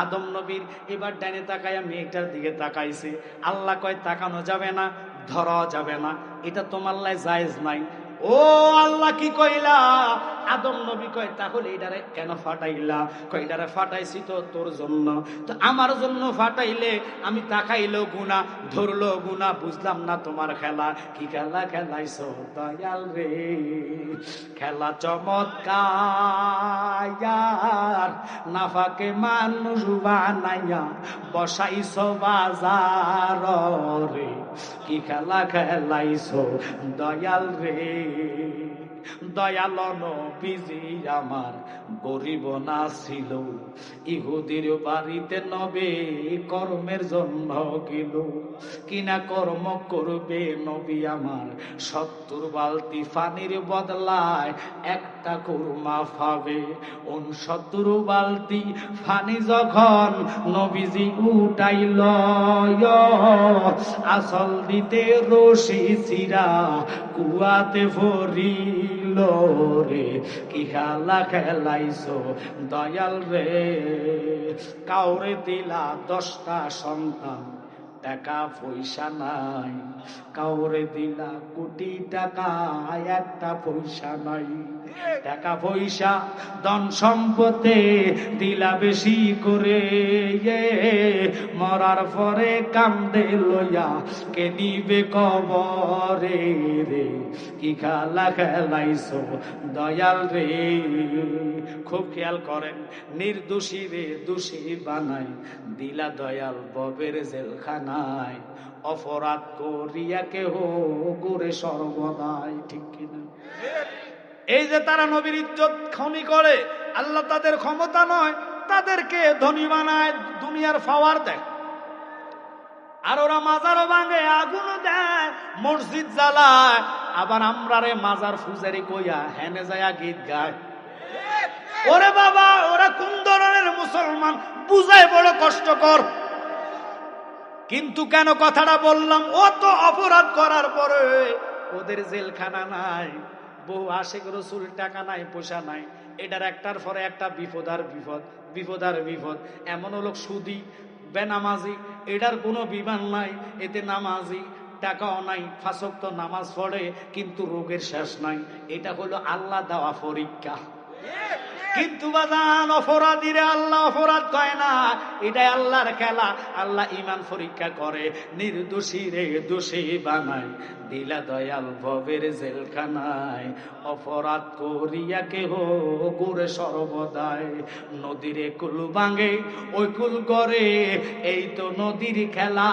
আদম নবীর এবার ডাইনে তাকাইয়া মেয়েটার দিকে তাকাইছে। আল্লাহ কয় তাকানো যাবে না, ধরা যাবে না, এটা তোমার লাই জায়েজ নাই। ও আল্লাহ কি কইলা? আদম নবী কয় তাহলে এটারে কেন ফাটাইলা? কয় এটারে ফাটাইছি তো তোর জন্য, তো আমার জন্য ফাটাইলে আমি তাকাইলো গুনাহ, ধরলো গুনাহ, বুঝলাম না তোমার খেলা। কি খেলা খেলাইছো দয়াল রে? খেলা চমৎকার, নাফাকে মানুষ বানাইয়া বসাইছো বাজার রে। কি খেলা খেলাইছো দয়াল রে? দয়াল নবীজি আমার গরিব না ছিল, ইহুদির বাড়িতে নবী কর্মের জন্য গেল। কিনা কর্ম করবে নবী আমার? 70 বালতি পানির বদলায় একটা কুরমা পাবে। 69 বালতি পানি যখন নবীজি উঠাইল, আসল দিতে রশি চিরা কুয়াতে ভরিল রে। কি খেলা খেলাইছো দয়াল রে? কাউরে দিলা 10টা সন্তান, টাকা পয়সা নাই। কাউরে দিলা কোটি টাকা, একটা পয়সা নাই। টাকা পয়সা ধন সম্পদে দিলা বেশি করে, মরার পরে কান্দে লইয়া কে নিবে কবরে রে। কি খেলা খেলাইছো দয়াল রে? খুব খেয়াল করেন, নির্দোষী রে দোষী বানাই দিলা দয়াল ববের জেলখানায়। অপরাধ করিয়া কেহ গোরে সর্বদাই, ঠিক কিনা? এই যে তারা নবীর ইজ্জত খনি করে, আল্লাহ তাদের ক্ষমতা নয়, তাদেরকে ধনী বানায়, দুনিয়ার পাওয়ার দেয়। আর ওরা মাজারও ভাঙে, আগুনও দেয়, মসজিদ জ্বালায়। আবার আমরা রে মাজার ফুজারি কইয়া হেনে যায়া গীত গায়। ওরে বাবা, ওরা কোন ধরনের মুসলমান বুঝায় বড় কষ্টকর। কিন্তু কেন কথাটা বললাম? ও তো অপরাধ করার পরে ওদের জেলখানা নাই, বহু আশেক রসুল টাকা নাই, পয়সা নাই। এটার একটার পরে একটা বিপদ আর বিপদ, বিপদ আর বিপদ। এমন লোক সুদি, বেনামাজি, এটার কোনো বিমান নাই। এতে নামাজি, টাকাও নাই, 5 ওয়াক্ত নামাজ পড়ে, কিন্তু রোগের শেষ নাই। এটা হলো আল্লাহ দেওয়া পরীক্ষা। কিন্তু বাজান, অপরাধীরা আল্লাহ অপরাধ কয় না, এটাই আল্লাহর খেলা। আল্লাহ ইমান পরীক্ষা করে, নির্দোষী রে দোষী বানায় দিলা দয়াল ভবের জেলখানায়। অপরাধ করিয়া কেহ গোরে সর্বদাই। নদীরে কুল ভাঙে ওই কুল গড়ে, এই তো নদীর খেলা।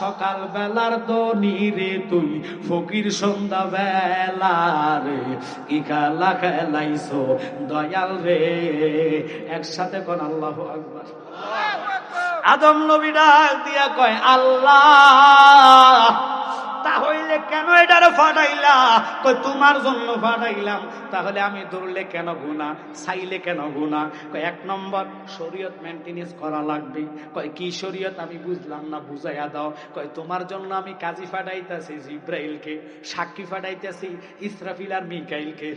সকাল বেলার দনি রে তুই ফকির, সন্ধ্যা বেলা রে কি খেলা খেলাইছো দয়াল রে? একসাথে কোন আল্লাহু আকবার। আদম নবী ডাক দিয়া কয় আল্লাহ, তাহলে কেন এটারে ফাটাইলা? কই তোমার জন্য ফাটাইলাম। তাহলে আমি ধরলে কেন গুনাহ, চাইলে কেন গুনাহ? কয় 1 নম্বর শরীয়ত মেইনটেনেন্স করা লাগবে। কয় কি শরীয়ত? আমি বুঝলাম না, বুঝাইয়া দাও। কয় তোমার জন্য আমি কাজী ফাটাইতেছি জিব্রাইলকে, সাক্ষী ফাটাইতেছি ইসরাফিল আর মিকাইলকে।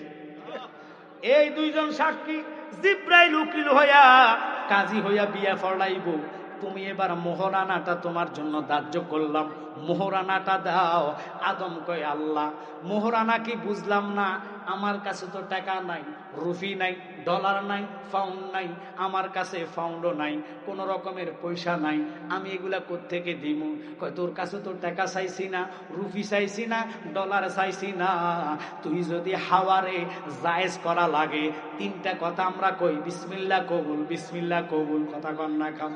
এই 2 জন সাক্ষী, জিব্রাইল উকিল হইয়া কাজী হইয়া বিয়া ফড়াইব, তুমি এবার মোহরানাটা তোমার জন্য ধার্য করলাম, মোহরানাটা দাও। আদম কয় আল্লাহ মোহরানা কি বুঝলাম না, আমার কাছে তো টাকা নাই, রুপি নাই, ডলার নাই, পাউন্ড নাই, আমার কাছে পাউন্ডও নাই, কোন রকমের পয়সা নাই, আমি এগুলা কোত্থেকে দিব? কয় তোর কাছে তো টাকা চাইছি না, রুপি চাইছি না, ডলার চাইছি না, তুই যদি হাওয়ারে জায়েজ করা লাগে তিনটা কথা আমরা কই, বিসমিল্লাহ কবুল, বিসমিল্লাহ কবুল, কথা কন না খাম।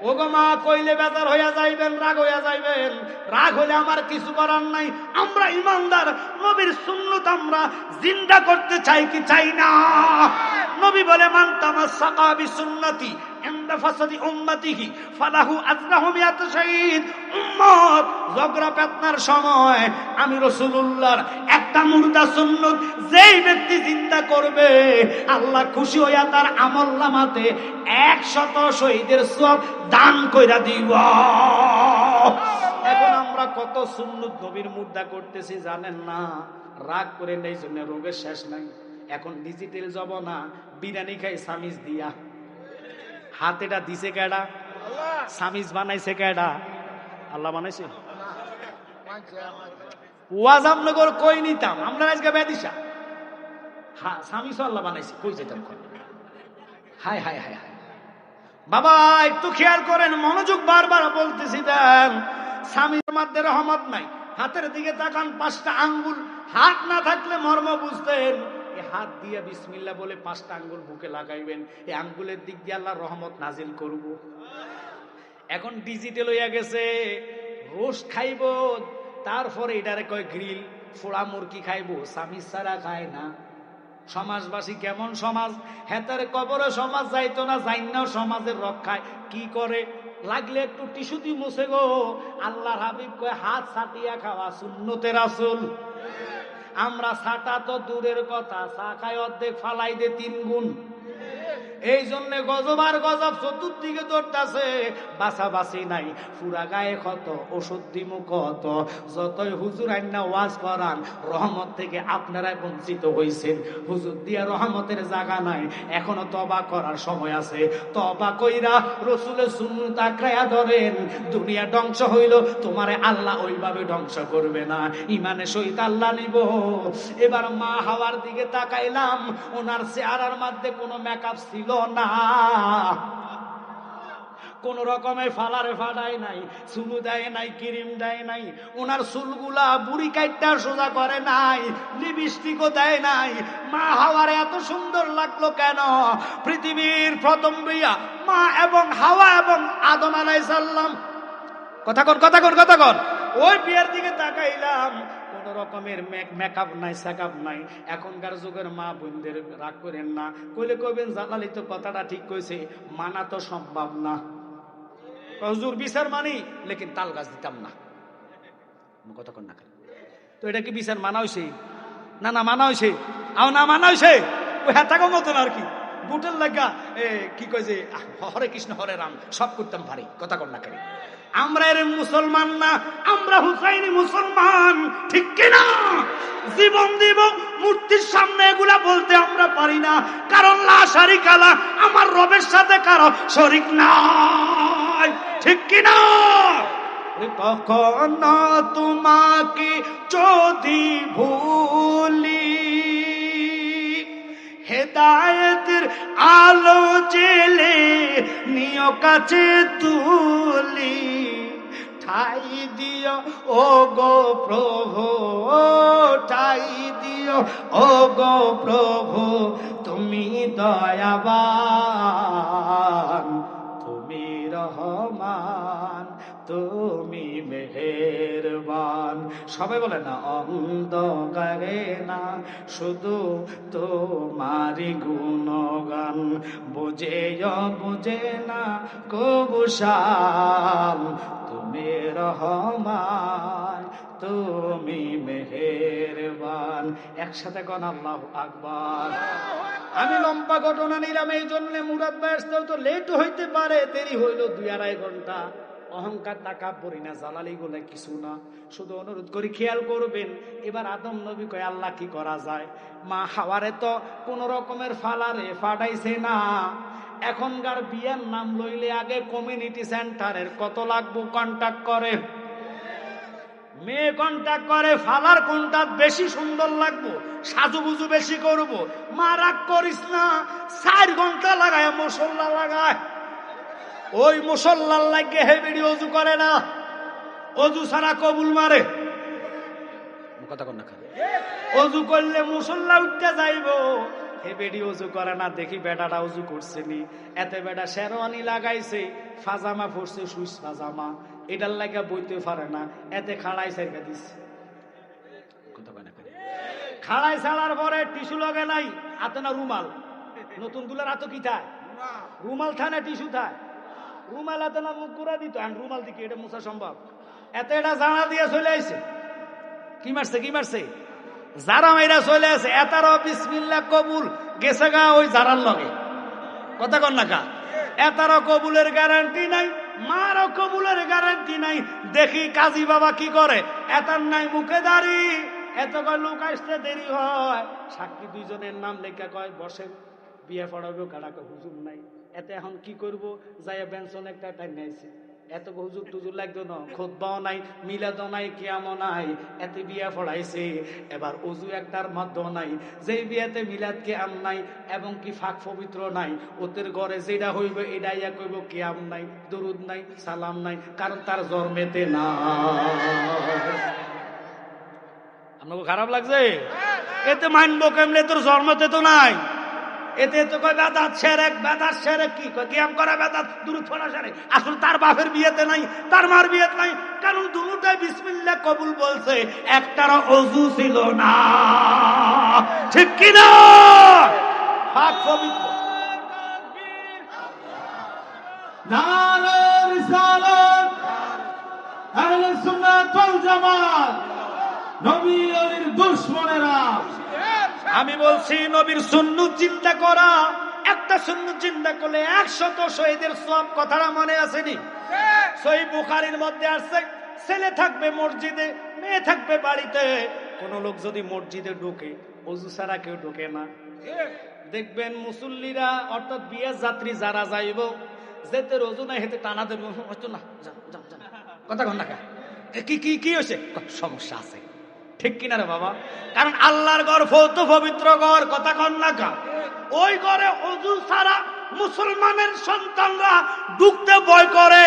ও গো মা, কইলে বেজার হইয়া যাইবেন, রাগ হইয়া যাইবেন, রাগ হইলে আমার কিছু করার নাই। আমরা ইমানদার, নবীর সুন্নাত আমরা জিন্দা করতে চাই কি চাই না? নবী বলে মান তামাসসাকা বিসুন্নতি ইনদা ফাসাদি উম্মতিহি ফালাহু আজরাহু মিয়াত শাহীদ। উম্মত ঝগড়া পেতনার সময় আমি রাসূলুল্লাহর একটা মুর্দা সুন্নাত যেই ব্যক্তি জিন্দা করবে, আল্লাহ খুশি হইয়া তার আমলনামাতে 100 শহীদের সওয়াব দান কইরা দিব। এখন আমরা কত সুন্নাত নবীর মুর্দা করতেছি জানেন না? রাগ করে নেই জন্য রোগের শেষ নাই। এখন ডিজিটাল জমানা, বিরিয়ানি খাই সামিজ দিয়া, হাতেটা দিছে কেডা? সামিজ বানাইছে কেডা? আল্লাহ বানাইছে। ওয়াজ আমনগর কই নিতাম আমরা আজকে বেদিশা, হ্যাঁ সামিজ আল্লাহ বানাইছে, কই যেতাম? হায় হায় হায় হায় বাবা, একটু খেয়াল করেন, মনোযোগ বারবার বলতেছি দেন। স্বামীর মধ্যে রহমত নাই। হাতের দিকে তাকান, 5টা আঙ্গুল, হাত না থাকলে মর্ম বুঝতেন। এই হাত দিয়ে বিসমিল্লাহ বলে 5টা আঙ্গুল বুকে লাগাইবেন, এই আঙ্গুলের দিক দিয়ে আল্লাহ রহমত নাজিল করব। এখন ডিজিটাল হইয়া গেছে, রোস্ট খাইব, তারপরে এটারে কয় গ্রিল, ফোড়া মুরগি খাইব, স্বামী ছাড়া খায় না। সমাজবাসী কেমন সমাজ, হেতারে কবরে সমাজ যাইতো না, যাইনাও সমাজের রক্ষায় কি করে? লাগলে একটু টিস্যু দিয়ে মুছে গো। আল্লাহর হাবিব কয় হাত ছাটিয়া খাওয়া সুন্নতে রাসূল। আমরা ছাটা তো দূরের কথা, চা খায় অর্ধেক ফালাই দে 3 গুণ। এই জন্য গজব আর গজব চতুর্দিকে দৌড়তাছে, বাছাবাছি নাই, পুরা গায়ে ক্ষত, ওষুধ দিমু কত। যতই হুজুর আইনা ওয়াজ করান, রহমত থেকে আপনারা বঞ্চিত হইছেন। হুজুর দিয়া রহমতের জায়গা নাই, এখনো তওবা করার সময় আছে। তওবা কইরা রাসূলের সুন্নাত আঁকড়ায়া ধরেন। দুনিয়া ধ্বংস হইল, তোমারে আল্লাহ ওইভাবে ধ্বংস করবে না, ইমানের সহিত আল্লাহ নিব। এবার মা হাওয়ার দিকে তাকাইলাম, ওনার চেহারার মধ্যে কোনো মেকআপ ছিল না, কোন রকমের ফালারে ফাটায় নাই, চুলু দেয় নাই, ক্রিম দেয় নাই, ওনার চুলগুলা বুড়ি কাইটটা সোজা করে নাই, লিপস্টিকও দেয় নাই। মা হাওয়ারে এত সুন্দর লাগলো কেন? পৃথিবীর প্রথম বিয়া মা এবং হাওয়া এবং আদম আলাইহিস সালাম। কথা কর। ওই বিয়ের দিকে তাকাইলাম, কোন রকমের মেকআপ নাই, সেকআপ নাই। এখনকার যুগের মা বোনদের রাগ করেন না, কইলে কইবেন জালালি তো কথাটা ঠিক কইছে, মানা তো সম্ভব না। হুজুর বিচার মানি, লেকিন তাল গাছ দিতাম না। কথা কর না, তো এটা কি বিচার মানা হইছে? না না মানা হইছে, আও না মানা হইছে, ওই হাতাগো মতন আর কি। বুটের লাগা কি কয় যে হরে কৃষ্ণ হরে রাম সব করতাম পারি। কথা কর না, আমরা এর মুসলমান না, আমরা হুসাইনি মুসলমান, ঠিক কিনা? জীবন দিব মূর্তির সামনে, এগুলা বলতে আমরা পারি না, কারণ লা শারিকা লা, আমার রবের সাথে কারো শরীক নাই, ঠিক কিনা? কখনো তোমাকে যদি ভুলি, হেদায়েতের আলো জেলে নিয় কাছে তুলি, ঠাই দিও ও গো প্রভু, ঠাই দিও ও গো প্রভু, তুমি দয়াবান, তুমি রহমান, তুমি মেহেরবান। সবাই বলে না, অন্ধকারে না শুধু তোমারি গুণগান, বুঝে বুঝে না কবুশাল, তুমি রহমান, তুমি মেহেরবান। একসাথে গণ আল্লাহু আকবার। আমি লম্বা ঘটনা নিলাম এই জন্য, মুরাদ ভাই আসতেও তো লেট হইতে পারে, দেরি হইল 2-2.5 ঘন্টা। অহংকার টাকা পড়ি না, জালালি গুলো কিছু না, শুধু অনুরোধ করি খেয়াল করবেন। এবার আদম নবী কয় আল্লাহ কি করা যায়? মা হাওয়ারে তো কোন রকমের ফালারে ফাটাইছে না, এখনকার বিয়ের নাম লইলে আগে কমিউনিটি সেন্টারের কত লাগবো কন্টাক্ট করে, মেয়ে কন্টাক্ট করে ফালার কোনটা বেশি সুন্দর লাগবো, সাজুগুজু বেশি করব। মা রাগ করিস না, 4 ঘন্টা লাগায় মুসল্লা লাগায়, ওই মুসল্লার লাগে হেবিডি অজু করে না, অজু ছাড়া কবুল মারে। কথা কন না, অজু করলে মুসল্লা উঠতে যাইব, হেবিডি অজু করে না। দেখি বেটাটা অজু করছে নি, এতে বেটা শেরওয়ানি লাগাইছে, ফাজামা পরছে, সুইস ফাজামা, এটার লাগা বইতে পারে না, এতে খাড়াই সাইকা দিচ্ছে। খাড়াই ছাড়ার পরে টিস্যু লগে নাই, হাতে না রুমাল, নতুন দুলার হাতে কি থায়, রুমাল থায় না টিস্যু থায়, রুমাল হাতে না মুখ ঘুরা দিত, রুমাল দিকে এটা মোছা সম্ভব, এতে এটা জানা দিয়ে চলে আসে। কি মারছে, কি মারছে, যারা মাইরা চলে আসে, এতারও বিসমিল্লাহ কবুল গেছে গা ওই যারার লগে। কথা কন না কা, এতারও কবুলের গ্যারান্টি নাই, মারও কবুলের গ্যারান্টি নাই। দেখি কাজী বাবা কি করে, এতার নাই মুখে দাড়ি, এত কয় লোক আসতে দেরি হয়, সাক্ষী 2 জনের নাম লেখা কয় বসেন, বিয়ে পড়াবে, কাটাকে হুজুর নাই। এতে এখন কি করব, যাইয়া বেঞ্চন একটা টাইম নাইছে, এত হুজুর টুজুর লাগতো না, খুতবাও নাই, মিলাদও নাই, কিয়ামও নাই, এতে বিয়া পড়াইছে। এবার অজু একটার মধ্যে নাই, যেই বিয়াতে মিলাদ কিয়াম নাই এবং কি ফাঁক পবিত্র নাই, ওদের ঘরে যেটা হইবে এটাই কইব, কিয়াম নাই, দুরুদ নাই, সালাম নাই, কারণ তার জন্মেতে না। আপনাকে খারাপ লাগছে? এতে মানবো কেমনে, তোর জন্মতে তো নাই। এতে তো কয় বেদাত সেরেক, বেদাত সেরেক কি কয়, কিয়াম করা বেদাত, দুরূদ পড়া সেরেক। আসলে তার বাপের বিয়েতে নাই, তার মার বিয়েতে নাই, কারণ দুটোটাই বিসমিল্লাহ কবুল বলছে, একটারও ওযু ছিল না। ঠিক কি না? পাক পবিত্র। নারে রিসালাত, আহলে সুন্নাত ওয়াল জামাত, নবী ওলির দুশমনেরা। আমি বলছি নবীর সুন্নত চিন্তা করা, একটা সুন্নত চিন্তা করলে 100 শহীদের সব। কথাটা মনে আসেনি? সহিহ বুখারীর মধ্যে আছে, ছেলে থাকবে মসজিদে, মেয়ে থাকবে বাড়িতে। কোন লোক যদি মসজিদে ঢোকে, ওযু ছাড়া কেউ ঢোকে না। দেখবেন মুসল্লিরা, অর্থাৎ বিয়ের যাত্রী যারা যাইব, যেতে ওযু নাই, হেতে টানা দেব, হয়তো না, কথা কন না, কি কি কি হয়েছে, সমস্যা আছে। ঠিক কিনা রে বাবা? কারণ আল্লাহর ঘর ফৌত পবিত্র ঘর। কথা কন না কা, ওই ঘরে ওযু ছাড়া মুসলমানের সন্তানরা ঢুকতে ভয় করে।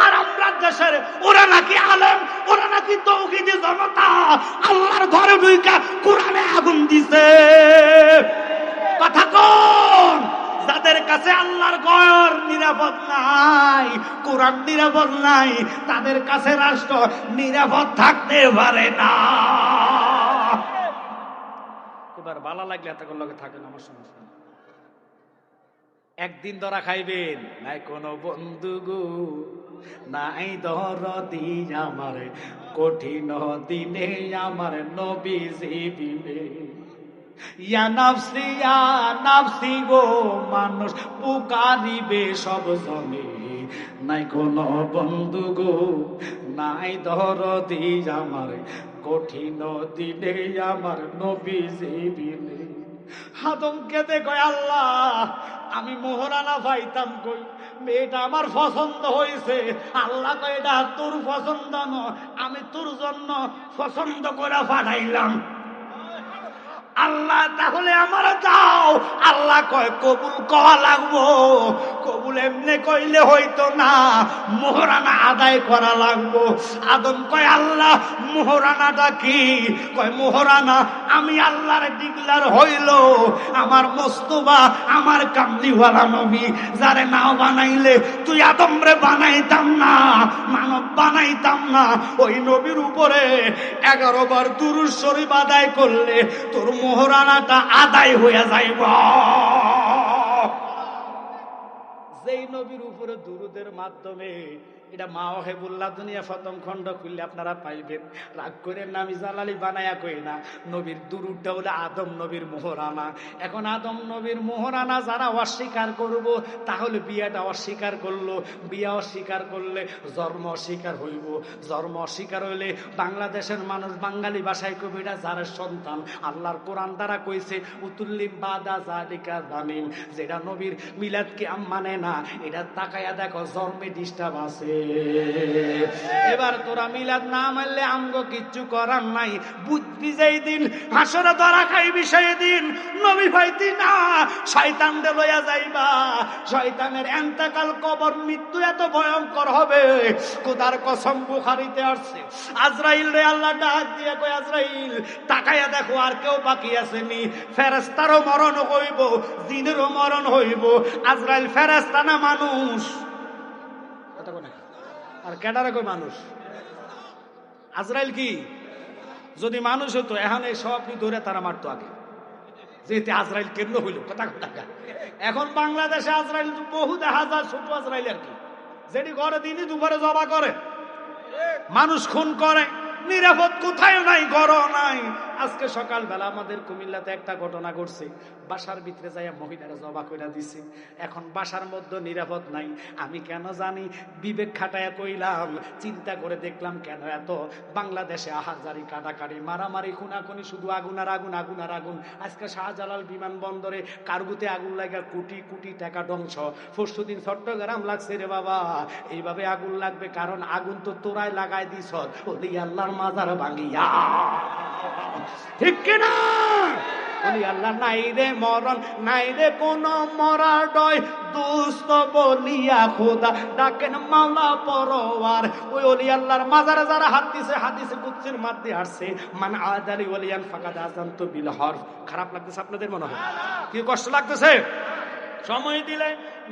আর আমরা দেশের, ওরা নাকি আলেম, ওরা নাকি তৌহিদি জনতা, আল্লাহর ঘরে ঢুইকা কোরআনে আগুন দিছে। কথা কোন? যাদের কাছে আল্লাহর ঘর নিরাপদ নাই, কোরআন নিরাপদ নাই, তাদের কাছে রাষ্ট্র নিরাপদ থাকতে পারে না। এবার ভালো লাগলে এত লগে থাকেন, আমার সমস্যা। একদিন ধরা খাইবেন, নাই কোনো বন্ধু গো, নাই দরদি আমার, কঠিন দিনে আমার নবীজি বিনে। ইয়া নাফসি গো, মানুষ পুকারিবে সব জনে, নাই কোনো বন্ধু গো, নাই দরদি আমার, কঠিন দিনে আমার নবীজি বিনে। আদমকে দেখো, আল্লাহ আমি মোহরানা পাইতাম কই, মেয়েটা আমার পছন্দ হয়েছে। আল্লাহ কয় এটা তোর পছন্দ নয়, আমি তোর জন্য পছন্দ করে পাঠাইলাম। আল্লাহ তাহলে আমার দাও। আল্লাহ কয় কবুল কওয়া লাগবো, কবুল এমনি কইলে হইতো না, মোহরানা আদায় করা লাগবো। আদম কয় আল্লাহ মোহরানাটা কি? কয় মোহরানা আমি আল্লাহর ডিগলার হইল, আমার মোস্তফা, আমার কামলিওয়ালা নবী, যারে নাও বানাইলে তুই আদমরে বানাইতাম না, মানব বানাইতাম না। ওই নবীর উপরে 11 বার দুরূদ শরীফ আদায় করলে তোর মোহরানাটা আদায় হয়ে যাইব। যেই নবীর উপরে দুরূদের মাধ্যমে এটা মা হেবুল্লাহ দুনিয়া প্রথম খণ্ড খুললে আপনারা পাইবেন। রাগ করে নামি জালালি বানায়া কই না, নবীর দুরুদটা হলো আদম নবীর মোহরানা। এখন আদম নবীর মোহরানা যারা অস্বীকার করব, তাহলে বিয়াটা অস্বীকার করলো, বিয়া অস্বীকার করলে জন্ম অস্বীকার হইব, জন্ম অস্বীকার হইলে বাংলাদেশের মানুষ বাঙালি ভাষায় কবি এটা যারের সন্তান। আল্লাহর কোরআন দ্বারা কইছে উতুল্লিম বাদা জালিকা জানিম, যেটা নবীর মিলাদকে মানে না, এটা তাকায়া দেখো জন্মে ডিস্টার্ব আছে। এবার তোরা মিলাদ না মানলে আমগো কিচ্ছু করার নাই, বুঝবি যেই দিন হাসরে ধরা খাইবি সেই দিন নবী ভাইতি না শয়তান দে লইয়া যাইবা। শয়তানের এন্তেকাল কবর মৃত্যু এত ভয়ঙ্কর হবে, খোদার কসম বুখারীতে আসছে আজরাইল রে আল্লাহ ডাক দিয়ে কই আজরাইল তাকায়া দেখো আর কেউ বাকি আসেনি, ফেরেশতারও মরণ হইব, জিনেরও মরণ হইব। আজরাইল ফেরেশতা না মানুষ? আর কেডারে কই মানুষ? আজরাইল কি যদি মানুষ হতো এখন এই সব ধরে তারা মারতো আগে, যেহেতু আজরাইল কেন্দ্র হইল কথা কথা। এখন বাংলাদেশে আজরাইল বহু দেখা যায় ছোট আজরাইল আর কি, যেটি ঘরে দিনই দুপুরে জবা করে, মানুষ খুন করে, নিরাপদ কোথায় নাই, ঘরও নাই। আজকে সকালবেলা আমাদের কুমিল্লাতে একটা ঘটনা ঘটছে, বাসার ভিতরে যাইয়া মহিলারা জবা কইরা দিছে। এখন বাসার মধ্যে নিরাপদ নাই। আমি কেন জানি বিবেক খাটায়া কইলাম, চিন্তা করে দেখলাম কেন এত বাংলাদেশে আহাজারি কাটাকাটি মারামারি খুনাখুনি, শুধু আগুন আর আগুন, আগুন আর আগুন। আজকে শাহজালাল বিমানবন্দরে কার্গোতে আগুন লাগা কোটি কোটি টাকা ধ্বংস। পরশুদিন চট্টগ্রাম লাগছে রে বাবা, এইভাবে আগুন লাগবে কারণ আগুন তো তোরাই লাগাই দিছ, ওলি আল্লাহর মাজার ভাঙিয়া, ঠিক কিনা? ওলি আল্লাহ নাই রে মরণ, নাই রে কোন মরার ডয়, দুস্থ বলিয়া খোদা ডাকেন মাওলা পরওয়ার। ওই ওলি আল্লাহর মাজারে যারা হাত দিছে, হাদিসে কুদসির মধ্যে আসছে মান আদালি ওলিয়ান ফাকাদ আযানতু বিল হরফ। খারাপ লাগতেছে আপনাদের মনে হয়? কি কষ্ট লাগতেছে? সময় দিলে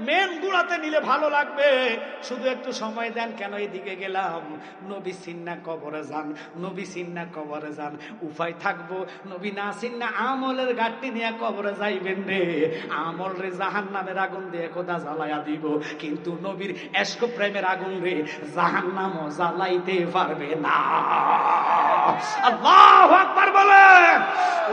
মেন গুড়াতে নিলে ভালো লাগবে, শুধু একটু সময় দেন। কেন এদিকে গেলাম? নবী সিন্না কবরে যান, নবী সিন্না কবরে যান, উপায় থাকবো। নবী না সিন্না আমলের গাড়ি নিয়ে কবরে যাইবেন রে, আমল রে জাহান্নামের আগুন দিয়ে খোদা জ্বালাইয়া দিব, কিন্তু নবীর এশক প্রেমের আগুন রে জাহান্নামও জ্বালাইতে পারবে না। আল্লাহু আকবার বলেন।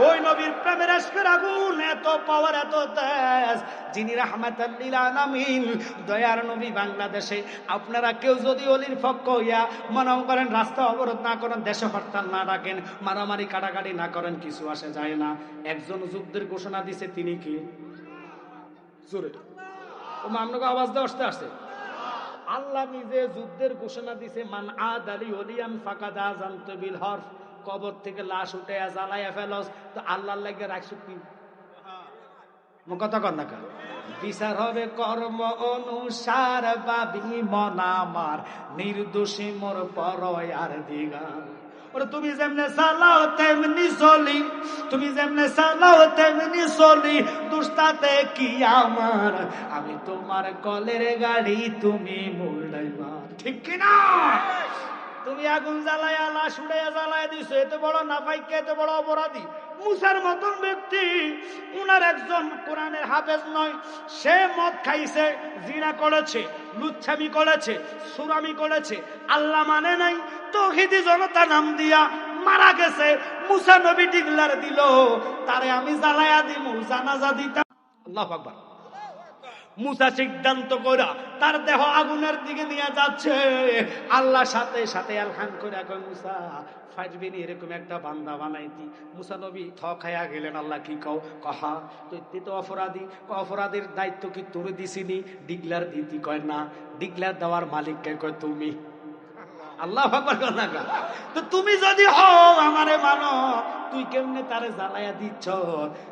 ওই নবীর প্রেমের এশকের আগুন এত পাওয়ার, এত তেজ, যিনি রাহমাতাল লিল আলামিন, দয়ার নবী। বাংলাদেশে আপনারা কেউ যদি অলির পক্ষ হইয়া মনে করেন, রাস্তা অবরোধ না করেন, দেশে হরতাল না ডাকেন, মারামারি কাটাকাটি না করেন, কিছু আসে যায় না। একজন যুদ্ধের ঘোষণা দিছে, তিনি কি? জোরে ও আপনাকে আওয়াজ দেওয়া আসতে আসে। আল্লাহ নিজে যুদ্ধের ঘোষণা দিছে, মান আদালি ওলিয়ান ফাকাদ আযানতু বিল হরফ। কবর থেকে লাশ উঠে জ্বালাইয়া ফেলস, তো আল্লাহর লাগে রাখছ কি? কথা কর না কেন? বিচার হবে কর্ম অনুসার, বাবি মনামার নির্দোষী মোর পরয়ার দিগা। ওরে তুমি যেমনে চালাও তেমনি চলি, তুমি যেমনে চালাও তেমনি চলি, দুষ্টাতে কি আমার, আমি তোমার কলের গাড়ি, তুমি মূল ড্রাইভার, ঠিক কিনা? তুমি আগুন জ্বালায়া লাশ উড়াইয়া জ্বালায়া দিছো, এত বড় নাপাইকে, এত বড় অপরাধী। মুসার মতন ব্যক্তি, উনার একজন কোরআনের হাফেজ নয়, সে মদ খাইছে, জিনা করেছে, লুচ্ছামি করেছে, সুরামি করেছে, আল্লাহ মানে নাই, তৌহিদি জনতা নাম দিয়া মারা গেছে। মুসা নবী ডিগলার দিল, তারে আমি জ্বালায়া দিমু, জানাজা দিতাম। আল্লাহু আকবার। মুসা সিদ্ধান্ত কইরা তার দেহ আগুনের দিকে নিয়ে যাচ্ছে, আল্লাহ সাথে সাথে আলহান করে কয়, মুসা ফাজবিনি এরকম একটা বান্দা বানাইতি। মুসা নবী খায়া গেলেন, আল্লাহ কি কও? কহা তুই তো অপরাধী, অপরাধীর দায়িত্ব কি তোর দিছিনি? ডিগলার দিতি? কয় না। ডিগলার দেওয়ার মালিককে কয় তুমি। আল্লাহ আকবার। তো তুমি যদি হও আমারে মানো, তুই কেমনে তারে জ্বালাইয়া দিচ্ছ?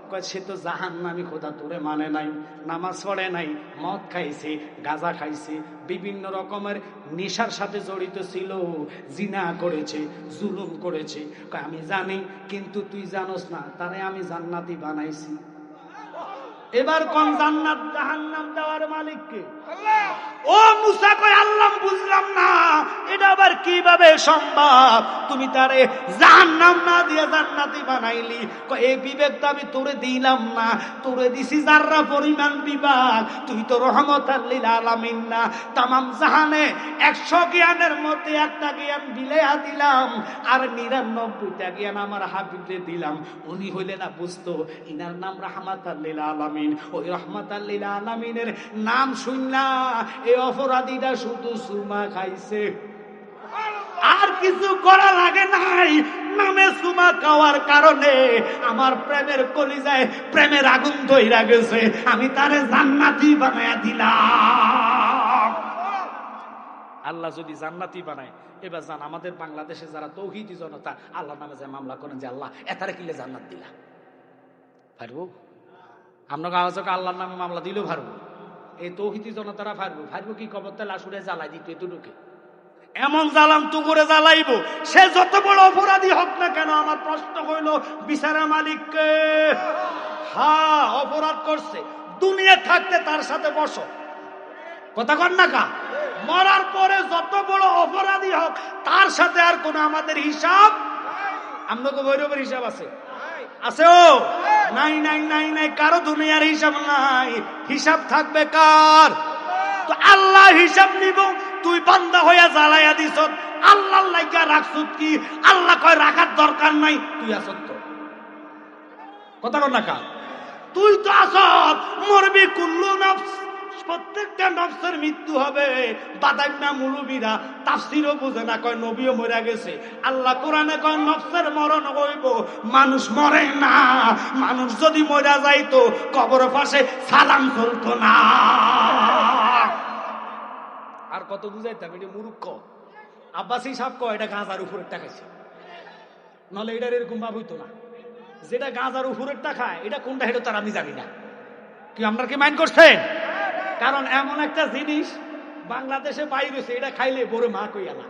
কয় সে তো জাহান্নামী, খোদা তোরে মানে নাই, নামাজ পড়ে নাই, মদ খাইছে, গাঁজা খাইছে, বিভিন্ন রকমের নেশার সাথে জড়িত ছিল, জিনা করেছে, জুলুম করেছে। কয় আমি জানি, কিন্তু তুই জানোস না, তারে আমি জান্নাতি বানাইছি। এবার কোন জান্নাত জাহান্নাম দেওয়ার মালিক কে? ও মুসা কয় আল্লাহ বুঝলাম না এটা আবার কিভাবে সম্ভব, তুমি তারে জাহান্নাম না দিয়ে জান্নাতি বানাইলি। কয় এই বিবেক তো আমি তোরে দিলাম না, তোরে দিছি যাররা পরিমাণ বিভাগ, তুই তো রহমতাল লিল আলামিন না। তামাম জাহানে 100 জ্ঞানের মধ্যে একটা জ্ঞান বিলাইয়া দিলাম, আর 99টা জ্ঞান আমার হাবিবকে দিলাম। উনি হইলে না বুঝতো ইনার নাম রহমাতাল লিল আলামিন। ওই রহমাতাল লিল আলামিনের নাম শুনলা এই অপরাধীটা শুধু সুমা খাইছে, আর কিছু করা লাগে নাই। নামে সুমা খাওয়ার কারণে আমার প্রেমের কলিজায় প্রেমের আগুন ধইরা গেছে, আমি তারে জান্নাতি বানায়া দিলাম। আল্লাহ যদি জান্নাতি বানায়, এবার জান আমাদের বাংলাদেশে যারা তৌহিদি জনতা আল্লাহ নামে যে মামলা করেন যে আল্লাহ এতারে কিলে জান্নাত দিলা, পারবো? আমরা আওয়াজকে আল্লাহর নামে মামলা দিলেও পারবো? এই তৌহিদি জনতারা পারবো কি? কবরতে লাশুরে জ্বালাই দিত এতটুকু, এমন জ্বালাম তু করে জ্বালাইবো। সে যত বড় অপরাধী হোক না কেন, আমার প্রশ্ন হইল বিচারের মালিককে। হ্যাঁ, অপরাধ করছে, দুনিয়া থাকতে তার সাথে বসো, কথা কর না কা? মরার পরে যত বড় অপরাধী হোক তার সাথে আর কোন আমাদের হিসাব, আমাদের ভৈরবের হিসাব আছে? আছে ও নাই নাই নাই নাই, কারো দুনিয়ার হিসাব নাই। হিসাব থাকবে কার? তো আল্লাহ হিসাব নিব। তুই বান্দা হইয়া জ্বালাইয়া দিস, আল্লাহ লাইগা রাখছুত কি? আল্লাহ কয় রাখার দরকার নাই, তুই আসত তো, কথা কর না কা? তুই তো আসত, মরবি কুল্লু নফস, প্রত্যেকটা নফসের মৃত্যু হবে। বাদাইনা মুলুবিরা তাফসীরও বুঝে না, কয় নবীও মরে গেছে। আল্লাহ কোরআনে কয় নফসের মরণ হইব, মানুষ মরে না। মানুষ যদি মরে যাইতো কবর পাশে সালাম চলতো না। আর কত বুঝাইতাম, এটা মূর্খ। আব্বাসী সাহেব কয় এটা গাঁজার উপরের টাকাইছে, নাহলে এটার এরকম ভাব হইতো না। যেটা গাঁজার উপরের টাকায় এটা কোনটা হেঁটে তার আমি জানি না। কি আমরা কি মাইন্ড করছেন? কারণ এমন একটা জিনিস বাংলাদেশে বাইরে, এটা খাইলে বড় মা কইয়া না।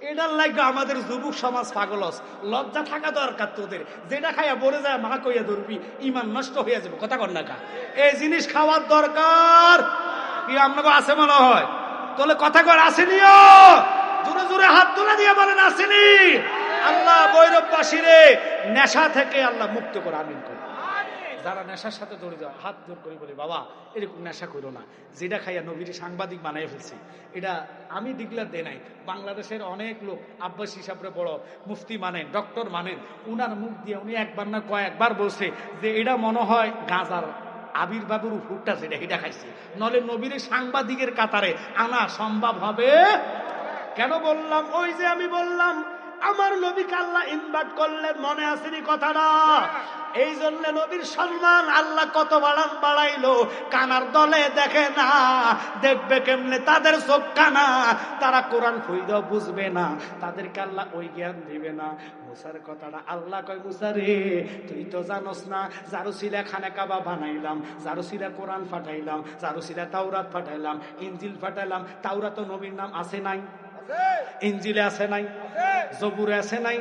এটার লাগে আমাদের যুবক সমাজ পাগল। লজ্জা থাকা দরকার তোদের, যেটা খাইয়া বলে যায় মা কইয়া ধরবি, ইমান নষ্ট হইয়া যাবে, কথা কর না কা? এই জিনিস খাওয়ার দরকার। কি আপনাকে আছে মনে হয়? তাহলে কথা কর, আসেনিও? জোরে জোরে হাত তুলে দিয়ে বলেন আসেনি। আল্লাহ ভৈরববাসীরে নেশা থেকে আল্লাহ মুক্ত করে, আমিন করে। যারা নেশার সাথে জড়িত হাত জোর করে বলি বাবা এরকম নেশা করো না। যেটা খাইয়া নবীর সাংবাদিক বানাই ফেলছে, এটা আমি ডিক্লেয়ার দেয় নাই। বাংলাদেশের অনেক লোক আব্বাস হিসাবে বড় মুফতি মানেন, ডক্টর মানেন, উনার মুখ দিয়ে উনি একবার না কয়েকবার বলছে যে এটা মনে হয় গাঁজার আবির্ভাবের উপরটা যেটা এটা খাইছে, নলে নবীর সাংবাদিকের কাতারে আনা সম্ভব হবে? কেন বললাম? ওই যে আমি বললাম আমার নবীকে আল্লাহ ইনভাইট করলেন, মনে আসেনি কথাটা? এই জন্য নবীর সম্মান আল্লাহ কত বাড়াইলো। কানার দলে দেখে না, দেখবে কেমনে? তাদের চোখ কানা, তারা কোরআন খুইদা বুঝবে না, তাদেরকে আল্লাহ ওই জ্ঞান দিবে না। মুসার কথাটা আল্লাহ কয়, মুসা রে তুই তো জানোস না, জারুসিলা খানে কাবা বানাইলাম, জারুসিলা কোরআন ফাটাইলাম, জারুসিলা তাওরাত ফাটাইলাম, ইনজিল ফাটাইলাম। তাওরাত তো নবীর নাম আছে নাই? ইনজিলে আছে নাই? জবুরে আছে নাই?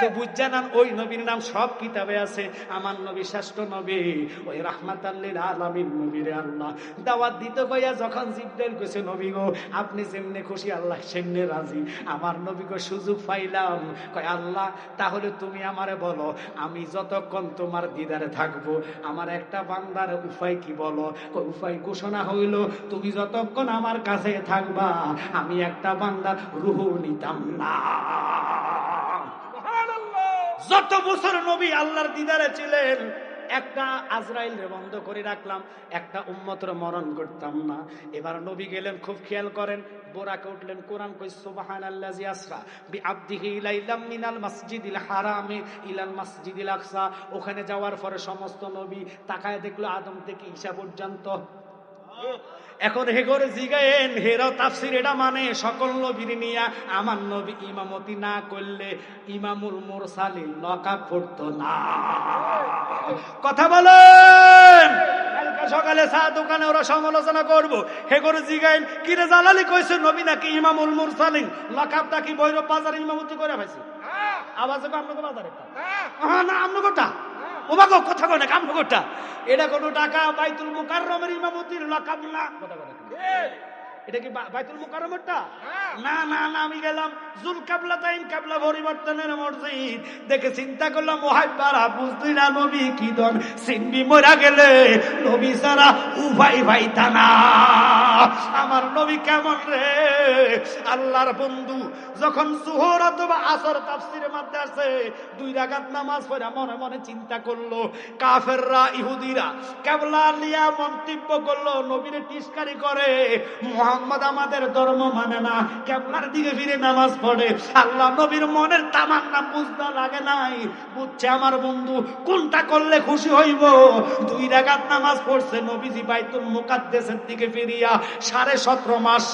তো বুঝজানান ওই নবীর নাম সব কিতাবে আছে। আমার নবী শ্রেষ্ঠ নবী, ওই রাহমাতাল লিল আলামিন নবীরে আল্লাহ দাওয়াত দিতে গিয়া যখন জিবরাইল কইছে নবী গো আপনি যেমনে খুশি আল্লাহ সেমনে রাজি। আমার নবী গো সুযোগ পাইলাম, কয় আল্লাহ তাহলে তুমি আমারে বলো আমি যতক্ষণ তোমার দিদারে থাকবো আমার একটা বান্দার উপায় কি বলো? কয় উপায় ঘোষণা হইল তুমি যতক্ষণ আমার কাছে থাকবা আমি একটা বান্দার রূহ নিতাম না। যত বছর নবী আল্লাহর দিদারে ছিলেন একটা আজরাইল রে বন্ধ করে রাখলাম, একটা উম্মতের মরণ করতাম না। এবার নবী গেলেন, খুব খেয়াল করেন, বোরাকে উঠলেন, কোরআন কই সুবহানাল্লাযী আসরা বিআবদিহি লাইলাম মিনাল মাসজিদিল হারামি ইলাল মাসজিদিল আকসা। ওখানে যাওয়ার পরে সমস্ত নবী তাকায় দেখলো আদম থেকে ঈসা পর্যন্ত। এখন হে করে জিগায়েন, হেরাও তাফসীর এটা মানে সকল নবীর নিয়া আমার নবী ইমামতি না করলে ইমামুল মুরসালিন লকাব পড়তো না। কথা বলেন। কালকে সকালে চা দোকানে ওরা সমালোচনা করবো। হে করে জিগায়েন, কিরে জালালি কইছে নবী নাকি ইমামুল মুরসালিন, লকাবটা কি ভৈরব বাজারে ইমামতি করে পাইছে? আওয়াজ হবে আপনাকে বাজারে না আমনগোটা ওবাগো কথা কয় না কামনগোটা। এটা কোনো টাকা বাইতুল মুকাররমের ইমামতির লকাব না, কথা কয় না। এটা কি বাইতুল মুকাররমটা? না না না, আমি গেলাম জুল কাবলাতাইন, কাবলা পরিবর্তনের মসজিদ। দেখে চিন্তা করলাম মুহাব্বারা বুঝলি না নবী কি দন, সিনবি মরা গেলে নবী সারা উভাই ভাই তানা। আমার নবী কেমন রে আল্লাহর বন্ধু, যখন জোহর অথবা আসর তাফসীরের মধ্যে আছে 2 রাকাত নামাজ পড়া মনে মনে চিন্তা করলো কাফেররা ইহুদিরা কেবলা লিয়া মন্তব্য করলো, নবীরে টিস্কারি করে, মুহাম্মদ আমাদের ধর্ম মানে না, কেবলার দিকে ফিরে নামাজ পড়ে। আল্লাহ নবীর মনের তামান্না বুঝতে লাগে নাই, বুঝছে আমার বন্ধু কোনটা করলে খুশি হইব। 2 রাকাত নামাজ পড়ছে নবীজি বাইতুল মুকাদ্দাসের দিকে ফিরিয়া 17.5 মাস।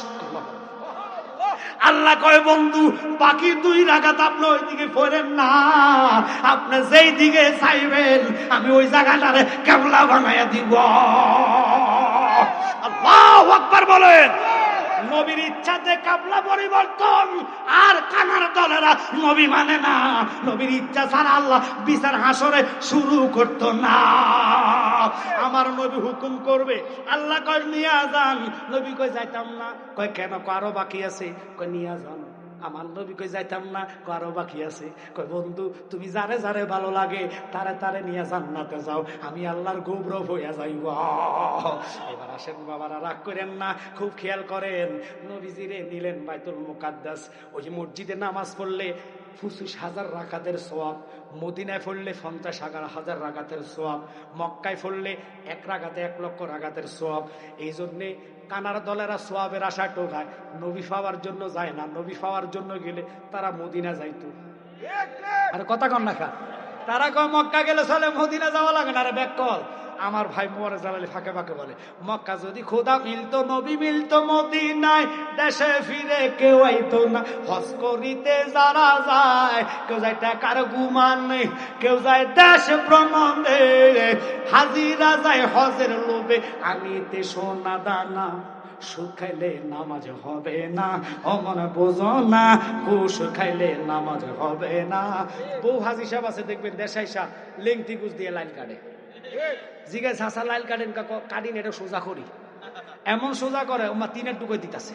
আল্লাহ কয় বন্ধু বাকি 2 রাকাত আপনি ওই দিকে পড়েন না, আপনি যেই দিকে চাইবেন আমি ওই জায়গাটারে কিবলা বানায়া দিব। আল্লাহু আকবার বলেন। নবীর ইচ্ছাতে কিবলা পরিবর্তন, আর কানার দলেরা নবী মানে না, নবীর ইচ্ছা ছাড়া আল্লাহ বিচার হাসরে শুরু করত না। আমার নবী হুকুম করবে, আল্লাহ কয় নিয়ে যান, নবী কয় যাইতাম না, কয় কেন, আরো বাকি আছে, কয় নিয়ে যান। আমার নবী কই যাইতাম না, আরো বাকি আছে। কয় বন্ধু তুমি যারে যারে ভালো লাগে তারে তারে নিয়ে জান্নাতে যাও, আমি আল্লাহর গৌরব হইয়া যাইব। এবার আসেন বাবারা, রাগ করেন না, খুব খেয়াল করেন। নবীজিরে নিলেন বাইতুল মুকাদ্দাস। ওই যে মসজিদে নামাজ পড়লে 25,000 রাকাতের সওয়াব, মদিনায় পড়লে 50,000 রাকাতের সওয়াব, মক্কায় পড়লে 1 রাকাতে 1 লক্ষ রাকাতের সওয়াব। এই জন্যে কানার দলেরা সোয়াবের আশা টোকায়, নবী পাওয়ার জন্য যায় না। নবী পাওয়ার জন্য গেলে তারা মদিনা যাইতো। আর কথা কন না খা, তারা কয় মক্কা গেলে চলে, মদিনা যাওয়া লাগে না। আরে ব্যাক কল, আমার ভাই মোয়ারে জালালি ফাঁকে ফাঁকে বলে মক্কা যদি খোদা মিলতো, নবী মিলতো মদিনায়, দেশে ফিরে কেউ আইতো না। হজ করিতে যারা যায়, কেউ যায় টাকার গুমান নেই, কেউ যায় দেশ ভ্রমণে, হাজিরা যায় হজের লোভে আনিতে সোনা দানা। সুদ খাইলে নামাজ হবে না, অমন বোঝো না, ঘুষ খাইলে নামাজ হবে না। বউ হাজি সাহেব আছে দেখবেন দেশাইসা লেংটি গুছ দিয়ে লাইন কাটে, জিগায় ঝাঁসা লাইল কাটেন কাটিন, এটা সোজা করি, এমন সোজা করে ওমা 3 টুকই দিতেছে।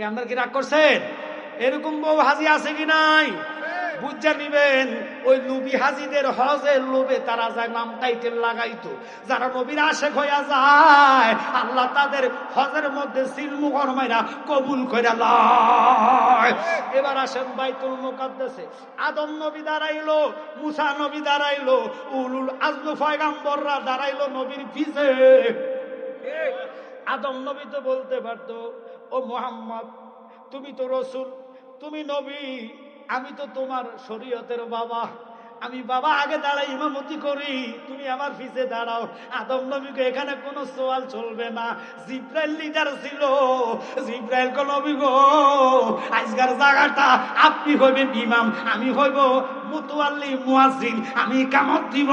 আপনার কি রাগ করছেন? এরকম বউ হাজি আছে কি নাই? বুঝা নিবেন, ওই নবী হাজিদের হজের লোভে তারা যায় নাম টাইটেল লাগাইতো। যারা নবীর আশেক হইয়া যায়, আল্লাহ তাদের হজের মধ্যে সিল মুহর মাইরা কবুল কইরা লয়। এবার আসেন বাইতুল মুকাদ্দাসে, আদম নবী দাঁড়াইলো, মুসা নবী দাঁড়াইলো, উলুল আজম পয়গাম্বররা দাঁড়াইলো নবীর পিছে। আদম নবী তো বলতে পারতো, ও মুহাম্মদ তুমি তো রসুল, তুমি নবী, আমি তো তোমার শরীয়তের বাবা, আমি বাবা আগে দাঁড়াই ইমামতি করি, তুমি আমার পিছে দাঁড়াও। আদম নবীকে এখানে কোনো সওয়াল চলবে না। জিব্রাইল লিডার ছিল, জিব্রাইল কো নবী গো আজকের জায়গাটা আপনি হইবেন ইমাম, আমি হইব মুতাওয়াল্লি মুয়াজ্জিন, আমি ইকামত দিব,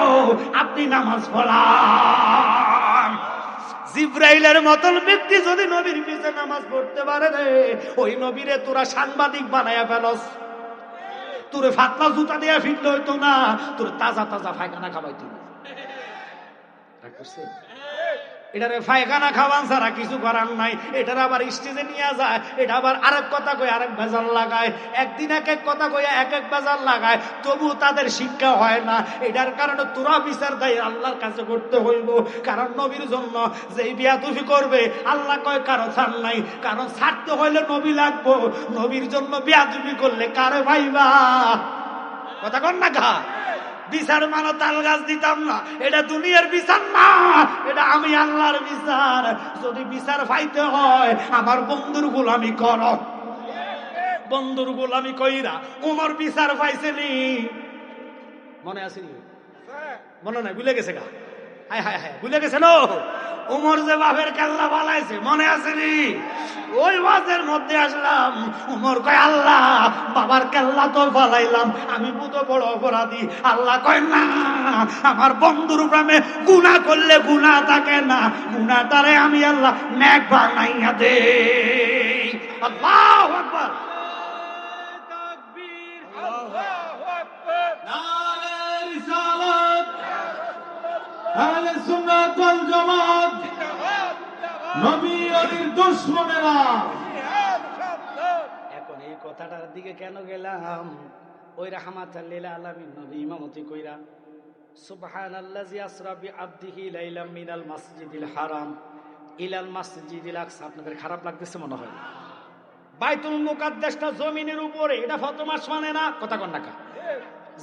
আপনি নামাজ পড়ান। জিব্রাইলের মতন ব্যক্তি যদি নবীর পিছে নামাজ পড়তে পারে রে, ওই নবীরে তোরা সাংবাদিক বানায়া ফেলস। তোরে ফাতলা জুতা দিয়া ফিরলে হইতো না, তোর তাজা তাজা পায়খানা খাওয়াইতো। এটারে পায়খানা খাওয়ান ছাড়া কিছু করার নাই। এটার আবার স্টেজে নিয়ে যায়, এটা আবার আরেক কথা কই আরেক ভেজাল লাগায়, একদিন এক এক কথা কই এক এক ভেজাল লাগায়, তবু তাদের শিক্ষা হয় না। এটার কারণে তোরা বিচার দেয় আল্লাহর কাছে করতে হইব। কারণ নবীর জন্য যেই বিয়াদবি করবে, আল্লাহ কয় কারো ছাড় নাই, কারণ ছাড়তে হইলে নবী লাগবো। নবীর জন্য বিয়াদবি করলে কারে ভাইবা? কথা কন না গা। বিচার মানো তাল গাছ দিতাম না, এটা দুনিয়ার বিচার না, এটা আমি আল্লাহর বিচার। যদি বিচার পাইতে হয় আমার বন্ধুর গোলামি কর, বন্ধুর গোলামি কইরা উমর বিচার পাইছেনি, মনে আসেনি? মনে নাই, ভুলে গেছে গা। হায় হায় হায়, ভুলে গেছে নো? উমর যে বাপের কাল্লা বালাইছে, মনে আসেনি? ওই ওয়াজের মধ্যে আসলাম, উমর কয় আল্লাহ বাবার কাল্লা তো বালাইলাম, আমি বুঝো বড় অপরাধী। আল্লাহ কয় না, আমার বন্ধুর প্রেমে গুনাহ করলে গুনাহ থাকে না, গুনাহটারে আমি আল্লাহ নেক বানাইয়া দেই। আল্লাহু আকবার, তাকবীর, আল্লাহু আকবার, নারে রিসালাত, আহলে সুন্নাত ওয়াল জামাত, নবী অলির দুশ্মনেরা। এখন এই কথাটার দিকে কেন গেলাম? ওই রাহমাতাল লিল আলামিন নবী ইমামতি কইরা সুবহানাল্লাযী আসরা বিআবদিহি লাইলাম মিনাল মাসজিদিল হারাম ইলাল মাসজিদিল আকসা। আপনাদের খারাপ লাগতেছে মনে হয়? বাইতুল মুকাদ্দাসটা জমিনের উপরে, এটা ফতমাস মানে না? কথা কন না কা?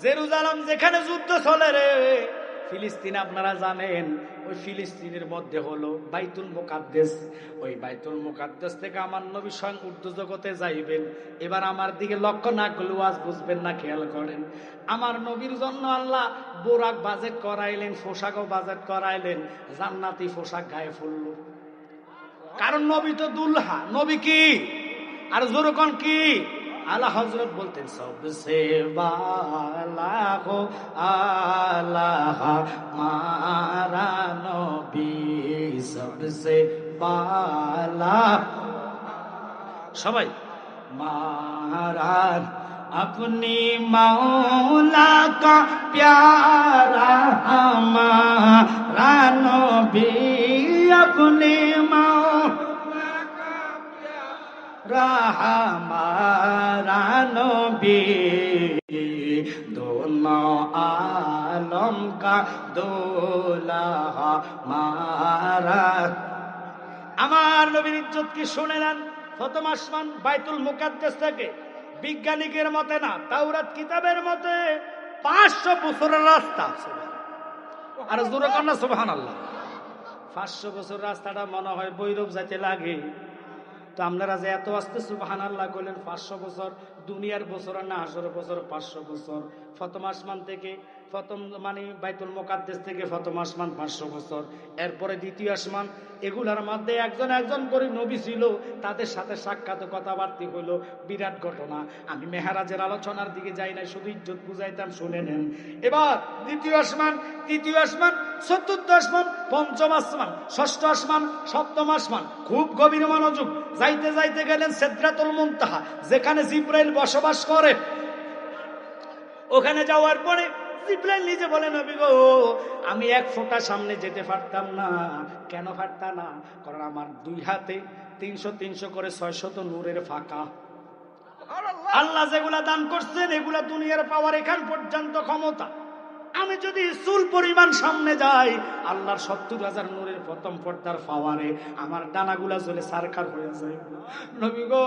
জেরুজালেম যেখানে যুদ্ধ চলে রে, ফিলিস্তিন আপনারা জানেন, ওই ফিলিস্তিনের মধ্যে হলো বাইতুল মুকাদ্দাস। ওই বাইতুল মুকাদ্দাস থেকে আমার নবী স্বয়ং ঊর্ধ্ব জগতে যাইবেন। এবার আমার দিকে লক্ষ্য না করলে ওয়াজ বুঝবেন না, খেয়াল করেন। আমার নবীর জন্য আল্লাহ বোরাক বাজেট করাইলেন, পোশাকও বাজেট করাইলেন, জান্নাতি পোশাক গায়ে ফুলল। কারণ নবী তো দুলহা, নবী কি আর জোরকন কি? আলা হযরত বলতেন সবসে বালা হো আল্লাহ মারা নবী, সবসে বালা। সবাই মারা अपनी मौला का प्यारा हमारा नबी, अपनी मौला का प्यारा हमारा नबी, दोनों आलम का दूल्हा हमारा। আমার নবীর ইজ্জত কি শুনে নেন। প্রথম আসমান বাইতুল মুকাদ্দাস থেকে বিজ্ঞানিকের মতে না, তাওরাত কিতাবের মতে 500 বছরের রাস্তা। আর জোরে কর না সুবহানাল্লাহ। 500 বছর রাস্তাটা মনে হয় বৈরব যাইতে লাগে। তো আপনারা যে এত আস্তে সুবহানাল্লাহ কইলেন, 500 বছর দুনিয়ার বছর না হাসরের বছর 500 বছর। প্রথম আসমান থেকে প্রথম মানে বাইতুল মুকাদ্দাস থেকে প্রথম আসমান 500 বছর, এরপরে দ্বিতীয় আসমান। এগুলার মধ্যে একজন একজন করে নবী ছিল, তাদের সাথে সাক্ষাৎ কথাবার্তা হইলো, বিরাট ঘটনা। আমি মেহরাজের আলোচনার দিকে যাই না, শুধু ইজ্জত বুঝাইতাম, শুনে নেন। এবার দ্বিতীয় আসমান, তৃতীয় আসমান, চতুর্থ আসমান, পঞ্চম আসমান, ষষ্ঠ আসমান, সপ্তম আসমান। খুব গভীর মনোযোগ। যাইতে যাইতে গেলেন সিদরাতুল মুনতাহা, যেখানে জিবরাইল বসবাস করে। ওখানে যাওয়ার পরে জিবরাইল নিজে বলে, নবী গো, আমি এক ফোঁটা সামনে যেতে পারতাম না। কেন পারতাম না? কারণ আমার দুই হাতে 300 করে 600 নূরের ফাঁকা। আল্লাহ যেগুলা দান করছেন এগুলা দুনিয়ার পাওয়ার এখান পর্যন্ত ক্ষমতা। আমি যদি চুল পরিমাণ সামনে যাই, আল্লাহর 70,000 নূরের প্রথম পর্দার পাওয়ারে আমার ডানাগুলা চলে সারকার হয়ে যায়। নবী গো,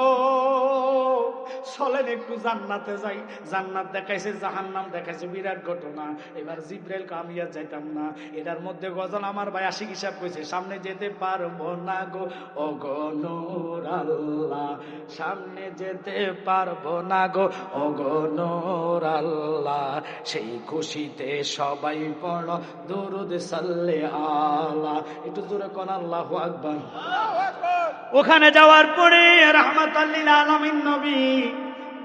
চলেন একটু জান্নাতে যাই। জান্নাত দেখাইছে, জাহান্নাম দেখাইছে, বিরাট ঘটনা। এবার জিবরাইল কামিয়া যাইতাম না। এটার মধ্যে গজল আমার ভাই আশিক হিসাব কইছে, সামনে যেতে পারবো না গো ও গো নূর আল্লাহ, সামনে যেতে পারবো না গো ও গো নূর আল্লাহ। সেই খুশিতে সবাই পড়ো দুরুদ সাল্লে আলা। একটু জোরে কোন আল্লাহু আকবার। ওখানে যাওয়ার পরে রাহমাতাল লিল আলামিন নবী,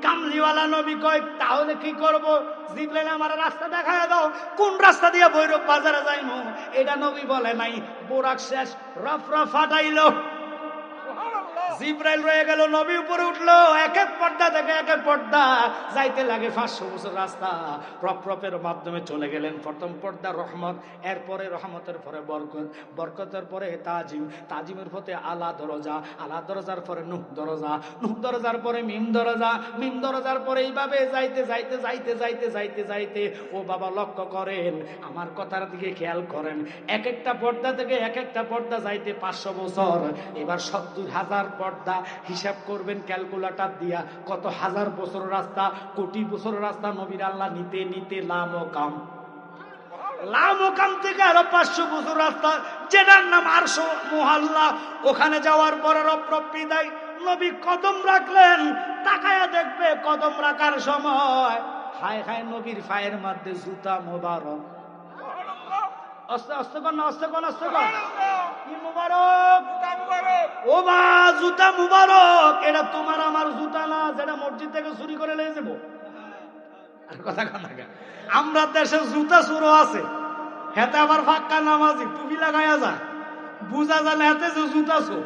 কামলিওয়ালা নবী কয়, তাহলে কি করব? জিবরাইল আমার রাস্তা দেখায় দাও, কোন রাস্তা দিয়ে ভৈরব বাজারে যাইমু? এটা নবী বলে নাই। বোরাক শেষ, রফরা ফাটাইলো। জিবরাইল রয়ে গেল, নবী উপরে উঠলো। এক এক পর্দা থেকে এক এক পর্দা যাইতে লাগে 500 বছর রাস্তা। রফরফের মাধ্যমে চলে গেলেন। প্রথম পর্দা রহমত, এরপরে রহমতের পরে বরকত, বরকতের পরে তাজিম, তাজিমের পরে আলা দরজা, আলা দরজার পরে নূহ দরজা, নূহ দরজার পরে মিম দরজা, মিম দরজার পরে এইভাবে যাইতে যাইতে যাইতে যাইতে যাইতে যাইতে ও বাবা লক্ষ্য করেন, আমার কথার দিকে খেয়াল করেন। এক একটা পর্দা থেকে এক একটা পর্দা যাইতে 500 বছর। এবার 70,000 পর্দা হিসাব করবেন ক্যালকুলেটর দিয়া, কত হাজার বছর রাস্তা, কোটি বছর রাস্তা নবীর আল্লাহ নিতে নিতে লামকাম, লামকাম থেকে আরো 500 বছর রাস্তা, যেটার নাম আরশ মুহাল্লা। ওখানে যাওয়ার পরে রব বিদায়, নবী কদম রাখলেন। তাকায়া দেখবে কদম রাখার সময় হায় হায় নবীর পায়ের মধ্যে জুতা মোবারক। আস্তে আস্তে কর না, আস্তে কর, আস্তে কর। কি মুবারক? ও মা, জুতা মুবারক। এটা তোমার আমার জুতা না, যেটা মসজিদ থেকে চুরি করে নিয়ে যাবো। কথা কন না, আমরা দেশে জুতা চুরো আছে, হেতে আবার ফাঁকা নামাজি টুপি লাগাইয়া যায়, বুঝা যায় না হেতে যে জুতা চোর।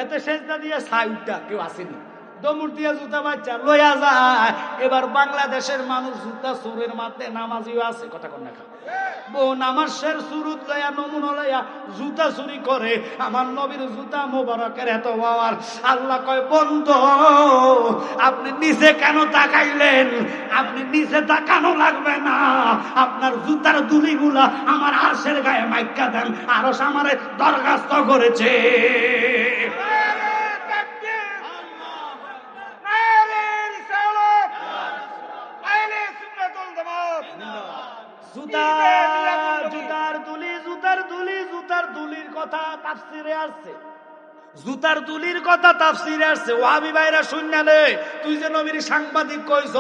এতে সেজদা দিয়ে সাইডটা কেউ আসেনি, দমুর দিয়ে জুতা বাচ্চা লইয়া যায়। এবার বাংলাদেশের মানুষ জুতা চোরের মাঝে নামাজিও আছে। কথা কন না। বোন আমার শের সুরুত লয়া নমুনা লয়া জুতা চুরি করে, আমার নবীর জুতা মোবারকের এত পাওয়ার। আল্লাহ কয় বন্ধু আপনি নিচে কেন তাকাইলেন? আপনি নিচে তাকানো লাগবে না, আপনার জুতার দুলিগুলা আমার আরশের গায়ে মাইকা দেন, আরশ আমারে দরখাস্ত করেছে। জুতার দুলির কথা তাফসিরে আসছে, জুতার দুলির কথা তাফসিরে আসছে। ওয়াহাবি ভাইরা শুননা রে, তুই যে নবীর সাংবাদিক কইছ,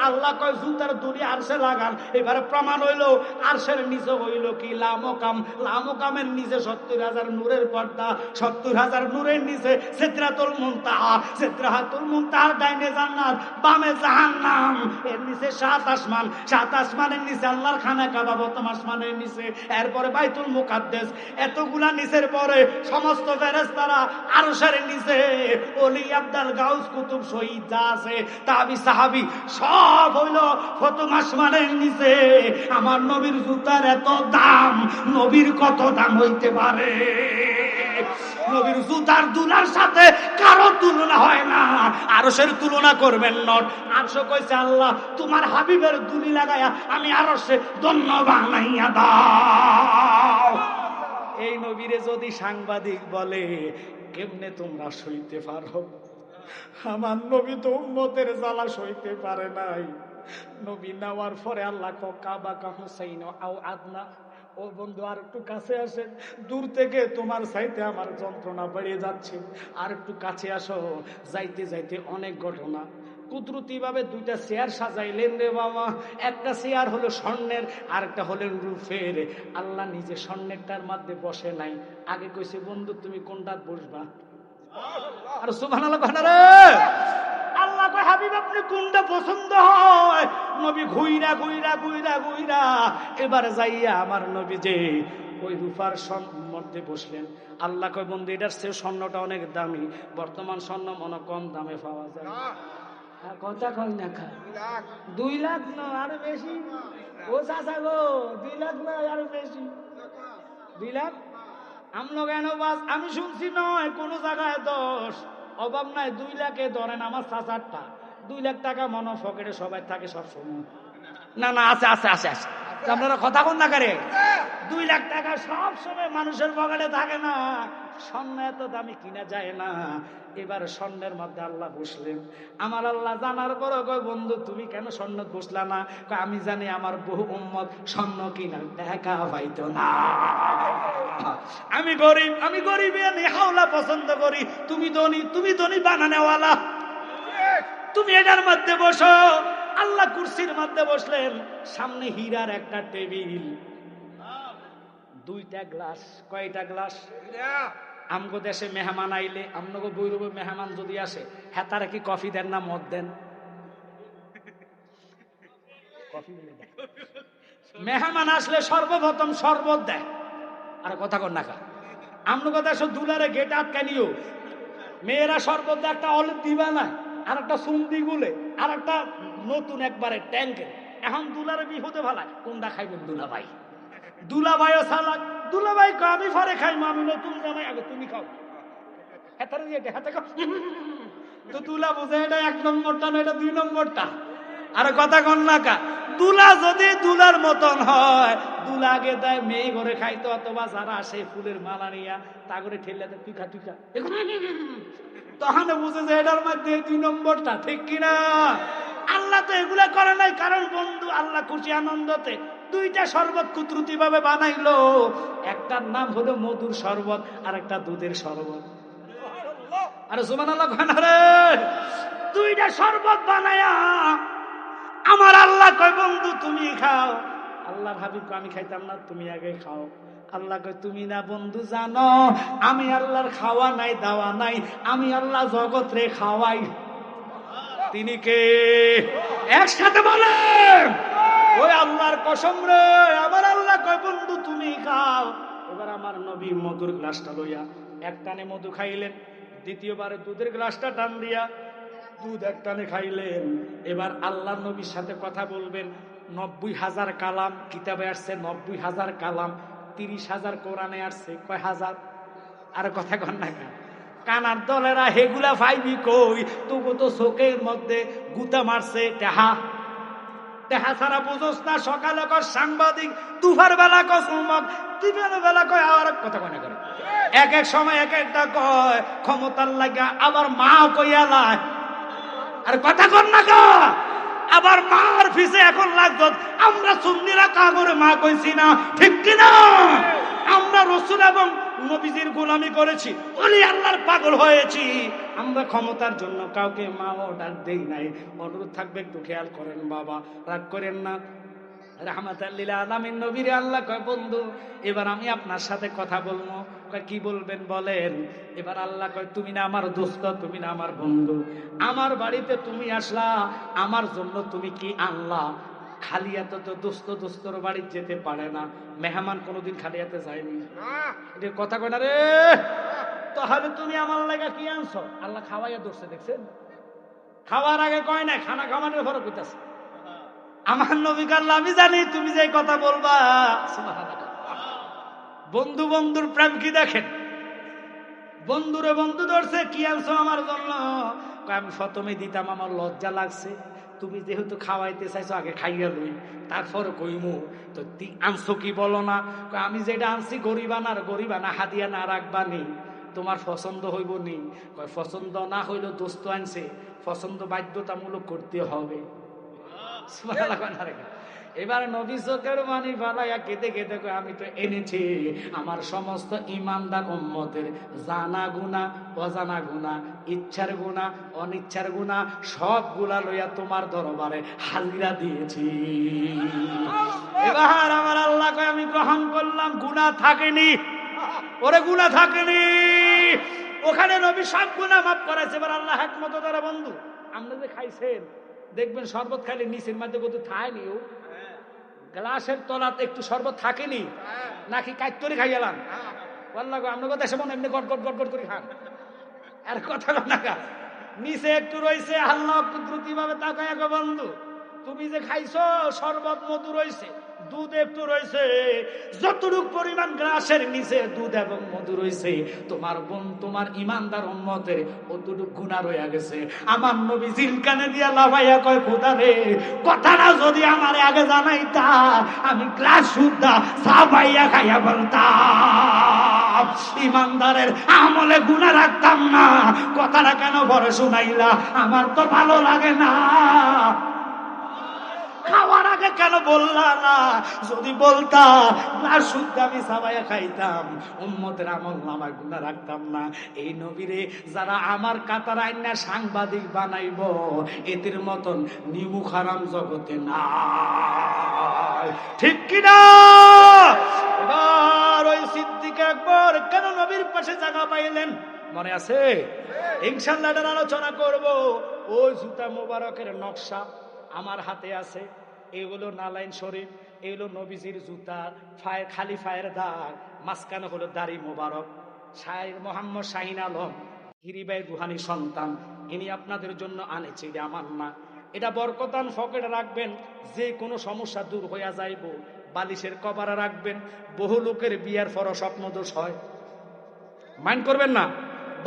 আল্লাহ কয় জুতার দুলি আরশে লাগান। এবারে প্রমাণ হইল আরশের নিচে হইল কি লামকাম, লামকামের নিচে ৭০,০০০ নূরের পর্দা, ৭০,০০০ নূরের নিচে সিদরাতুল মুনতাহা, সিদরাতুল মুনতাহার ডাইনে জান্নাত, বামে জাহান্নাম, এর নিচে ৭ আসমান, ৭ আসমানের নিচে আল্লাহর খানা কাবা, প্রথম আসমানের নিচে, এরপরে বাইতুল মুকাদ্দাস, এতগুলা নিচের পরে সমস্ত ফেরেশতারা আরশের নিচে, ওলি আব্দাল গাউস কুতুব শহীদ যা আছে তাবি সাহাবী সব হইল প্রথম আসমানের নিচে। আমার নবীর জুতার এত দাম, নবীর কত দাম হইতে পারে? নবীর জুতার দুলার সাথে কারো তুলনা হয় না, আরশের তুলনা করবেন নট। আরশ কইছে আল্লাহ তোমার হাবিবের দুলি লাগায়া আমি আরশে ধন্য বানাইয়া দাও। এই নবীরে যদি সাংবাদিক বলে কেমনে তোমরা সইতে পারো? আমার নবী তো উম্মতের জ্বালা সইতে পারে নাই। নবী নেওয়ার পরে আল্লাহ কাবা কা হুসাইন আও আদনা, ও বন্ধু আর একটু কাছে আসেন, দূর থেকে তোমার চাইতে আমার যন্ত্রণা বেড়ে যাচ্ছে, আর একটু কাছে আসো। যাইতে যাইতে অনেক ঘটনা, কুদরতি ভাবে দুইটা চেয়ার সাজাইলেন রে বাবা। একটা চেয়ার হলো স্বর্ণের, আর একটা হলেন রূপের। আল্লাহ নিজে স্বর্ণেরটার মধ্যে বসে নাই, আগে কইছে বন্ধু তুমি কোনটা বসবা? আর সুবহানাল্লাহ রে, আল্লাহ কয় হাবিব আপনি কোনটা পছন্দ হয়? নবী ঘুইরা ঘুইরা ঘুইরা ঘুইরা এবার যাইয়া আমার নবী যে ওই রূপার মধ্যে বসলেন। আল্লাহ কয় বন্ধু এটার চেয়ে স্বর্ণটা অনেক দামি, বর্তমান স্বর্ণ মনে কম দামে পাওয়া যায়। কথা কয় না খা, 2 লাখ না আরো বেশি। ও চাচা গো 2 লাখ না আরো বেশি, 2 লাখ আমলো কেন বাস? আমি শুনছি নয় কোন জায়গায় 10, অভাব নাই 2 লাখে ধরেন আমার চাচারটা 2 লাখ টাকা মনে পকেটে সবাই থাকে সব সময়। না না আছে আছে আছে আছে, আপনারা কথা কোন না করে? 2 লাখ টাকা সব সময় মানুষের পকেটে থাকে না, স্বর্ণ এত দামি কিনা যায় না। এবার স্বর্ণের মধ্যে আল্লাহ বসলেন। আমার আল্লাহ জানার পর কয় বন্ধু তুমি কেন স্বর্ণ বসলা না? আমি জানি আমার বহু উম্মত স্বর্ণ কিনার টাকা পাইতো না। আমি গরিব, আমি গরিবে হাওলা পছন্দ করি, তুমি ধনী, তুমি ধনী বানানেওয়ালা, তুমি এটার মধ্যে বসো। আল্লাহ কুরসির মধ্যে বসলেন, সামনে হীরার একটা টেবিল, 2টা গ্লাস। কয়টা গ্লাস? আমগো দেশে মেহমান আইলে, আমগো বৈরবে মেহমান যদি আসে, হ্যাঁ তারা কি কফি দেন না মদ দেন? কফি দেন। মেহমান আসলে সর্বপ্রথম শরবত দেয়। আর কথা কর না কা, আমগো দেশে দুলারে গেট আটকা নিও, মেয়েরা শরবত দেয়, একটা অলিভ দিবা না, আর একটা সুন্দি গুলে, আর একটা নতুন একবারে ট্যাঙ্কে। এখন দুলারে বিহুতে ভালায় কোনটা খাইবেন? দুলাভাই, দুলাভাইও সালাক। দুলাভাই কয় আমি পরে খাইবো, আমি নতুন জামাই, আগে তুমি খাও। তো দুলা বুঝে এটা 1 নম্বরটা না, এটা 2 নম্বরটা। আর কথা কন না কা, দুলা যদি দুলার মতন হয়, দুলা আগে দেয় মেয়ে ঘরে খাইতো, অথবা যারা আসে ফুলের মালা নিয়া তা করে ঠেলে দেয় তুই খা তুই খা, তখন বুঝে যে এটার মধ্যে 2 নম্বরটা, ঠিক কিনা? আল্লাহ তো এগুলা করে নাই, কারণ বন্ধু আল্লাহ খুশি আনন্দতে 2টা শরবত কুদরতি ভাবে বানাইলো। একটার নাম হলো মধুর শরবত, আর একটা দুধের শরবত। আরে সুবহানাল্লাহ রে, 2টা শরবত বানায়া আমার আল্লাহ কয় বন্ধু তুমি খাও। আল্লাহর হাবিব কয় আমি খাইতাম না, তুমি আগে খাও। আল্লাহ কয় তুমি না বন্ধু জানো আমি আল্লাহর খাওয়া নাই দাওয়া নাই, আমি আল্লাহ জগৎ রে খাওয়াই। তিনি কে? একসাথে বলে ওই আল্লাহর কসম রে, আমার আল্লাহ কয় বন্ধু তুমি খাও। এবার আমার নবী মধুর গ্লাসটা লইয়া এক টানে মধু খাইলেন, দ্বিতীয়বারে দুধের গ্লাসটা টান দিয়া দুধ এক টানে খাইলেন। এবার আল্লাহ নবীর সাথে কথা বলবেন, 90,000 কালাম কিতাবে আসছে, 90,000 কালাম, 30,000 কোরআনে আসছে, কয় হাজার? আর কথা কন না কেন? কানার দলেরা হেগুলা ফাইবি কই? তবু তো চোখের মধ্যে গুতা মারছে টেহা টেহা ছাড়া বুঝোস না। সকালে কর সাংবাদিক, দুপুর বেলা কয় চুমক, দিনের বেলা কয় আর কথা কয় না করে। এক এক সময় এক একটা কয় ক্ষমতার লাগা, আবার মা কইয়া লাই। আর কথা কন না কা, আবার মার ফিসে এখন লাগতো। আমরা সুন্নিরা কাগরে মা কইছি না, ঠিক কিনা? আমরা রসুল এবং নবীজির গোলামি করেছি, ওলি আল্লাহর পাগল হয়েছি। আমরা ক্ষমতার জন্য কাউকে মাও ডাক দেই নাই। অনুরোধ থাকবে একটু খেয়াল করেন বাবা, রাগ করেন না। রাহমাতাল লিল আলামিন নবীর আল্লাহ কয়, বন্ধু এবার আমি আপনার সাথে কথা বলবো। কয় কি বলবেন বলেন? এবার আল্লাহ কয়, তুমি না আমার দোস্ত, তুমি না আমার বন্ধু, আমার বাড়িতে তুমি আসলা, আমার জন্য তুমি কি আনলা? খালি হাতে তো দোস্তর বাড়ি যেতে পারে না। মেহমান কোনোদিন খালি হাতে যায়নি। এটা কথা কয় না রে। তাহলে তুমি আমার লাগা কি আনছো? আল্লাহ খাওয়াইয়া দোষে, দেখছেন? খাওয়ার আগে কয় না, খানা খাওয়ানোর ফরক হইতাছে। আমার নবী আল্লাহ, আমি জানি তুমি যে কথা বলবা। বন্ধু বন্ধুর প্রেম কি দেখেন? বন্ধুরে বন্ধু ধরছে, কি আনছো আমার জন্য? আমি প্রথমে দিতাম, আমার লজ্জা লাগছে। তুমি যেহেতু খাওয়াইতে চাইছো, আগে খাইয়া লই, তারপর কইমু। তো আনছো কি বলো না? আমি যেটা আনছি গরিবানা হাদিয়া না রাখবানি, তোমার পছন্দ হইব নি? পছন্দ না হইলো দোস্ত আনছে, পছন্দ বাধ্যতামূলক করতে হবে। এবার নবী চোখের পানি ফালাইয়া কেঁদে কেঁদে কয়, আমি তো এনেছি আমার সমস্ত ইমানদার উম্মতের জানা গুনাহ, অজানা গুনাহ, ইচ্ছার গুনাহ, অনিচ্ছার গুনাহ সবগুলা লইয়া তোমার দরবারে হাজিরা দিয়েছি। এবার আমার আল্লাহ কয়, আমি গ্রহণ করলাম। গুনাহ থাকেনি, ওরে গুনাহ থাকেনি। ওখানে নবী সব গুনাহ মাফ করেছে। এবার আল্লাহ হিকমত দ্বারা, বন্ধু আমরা যে খাইছেন, দেখবেন শরবত খাইলে নিচের মধ্যে কত থায়নি, ও গ্লাসের তলাতে একটু শরবত থাকেনি, নাকি কাইতরে খাই গেলাম? বললাম আপনাকে দেশে মনে এমনি গট গট গট গট করে খান। আর কথা না, নিচে একটু রয়েছে, আল্লাহ একটু দ্রুতি ভাবে তাকায়, বন্ধু তুমি যে খাইছো শরবত মধু রয়েছে, দুধ একটু রয়েছে, যতটুক পরিমাণ গ্লাসের নিচে দুধ এবং মধু রয়েছে, তোমার ইমানদার উম্মতের অতটুক গুনাহ রয়ে গেছে। আমার নবী জিলকানে দিয়া লাফাইয়া কয়, খোদা রে, কথাটা যদি আমার আগে জানাইতা, আমি গ্লাস সুদ্ধা সাবাইয়া খাইয়া বলতাম, ইমানদারের আমলে গুনাহ রাখতাম না। কথাটা কেন পরে শুনাইলা? আমার তো ভালো লাগে না। খাওয়ার আগে কেন বললা না? যদি বলতা, গ্লাস শুদ্ধ আমি সাবাইয়া খাইতাম, উম্মতের আমল নামায় গুনাহ রাখতাম না। এই নবীরে যারা আমার কাতার আইনা সাংবাদিক বানাইব, এদের মতন নিমুখ হারাম জগতে না, ঠিক কিনা? এবার ওই সিদ্দিক আকবর কেন নবীর পাশে জায়গা পাইলেন মনে আছে? ইনশাআল্লাহ এটার আলোচনা করব। ওই জুতা মোবারকের নকশা আমার হাতে আছে। এগুলো নালাইন শরীফ, এগুলো নবীজির জুতা, খালি ফায়ের দাগ, মাঝখানে হলো দাড়ি মোবারক। শাহের মোহাম্মদ শাহিন আলম গিরিবাই রুহানি সন্তান, ইনি আপনাদের জন্য আনেছে, এটা আমার না। এটা বরকতান পকেটে রাখবেন, যে কোনো সমস্যা দূর হইয়া যাইব। বালিশের কভারে রাখবেন। বহু লোকের বিয়ার পর স্বপ্ন দোষ হয়, মাইন্ড করবেন না।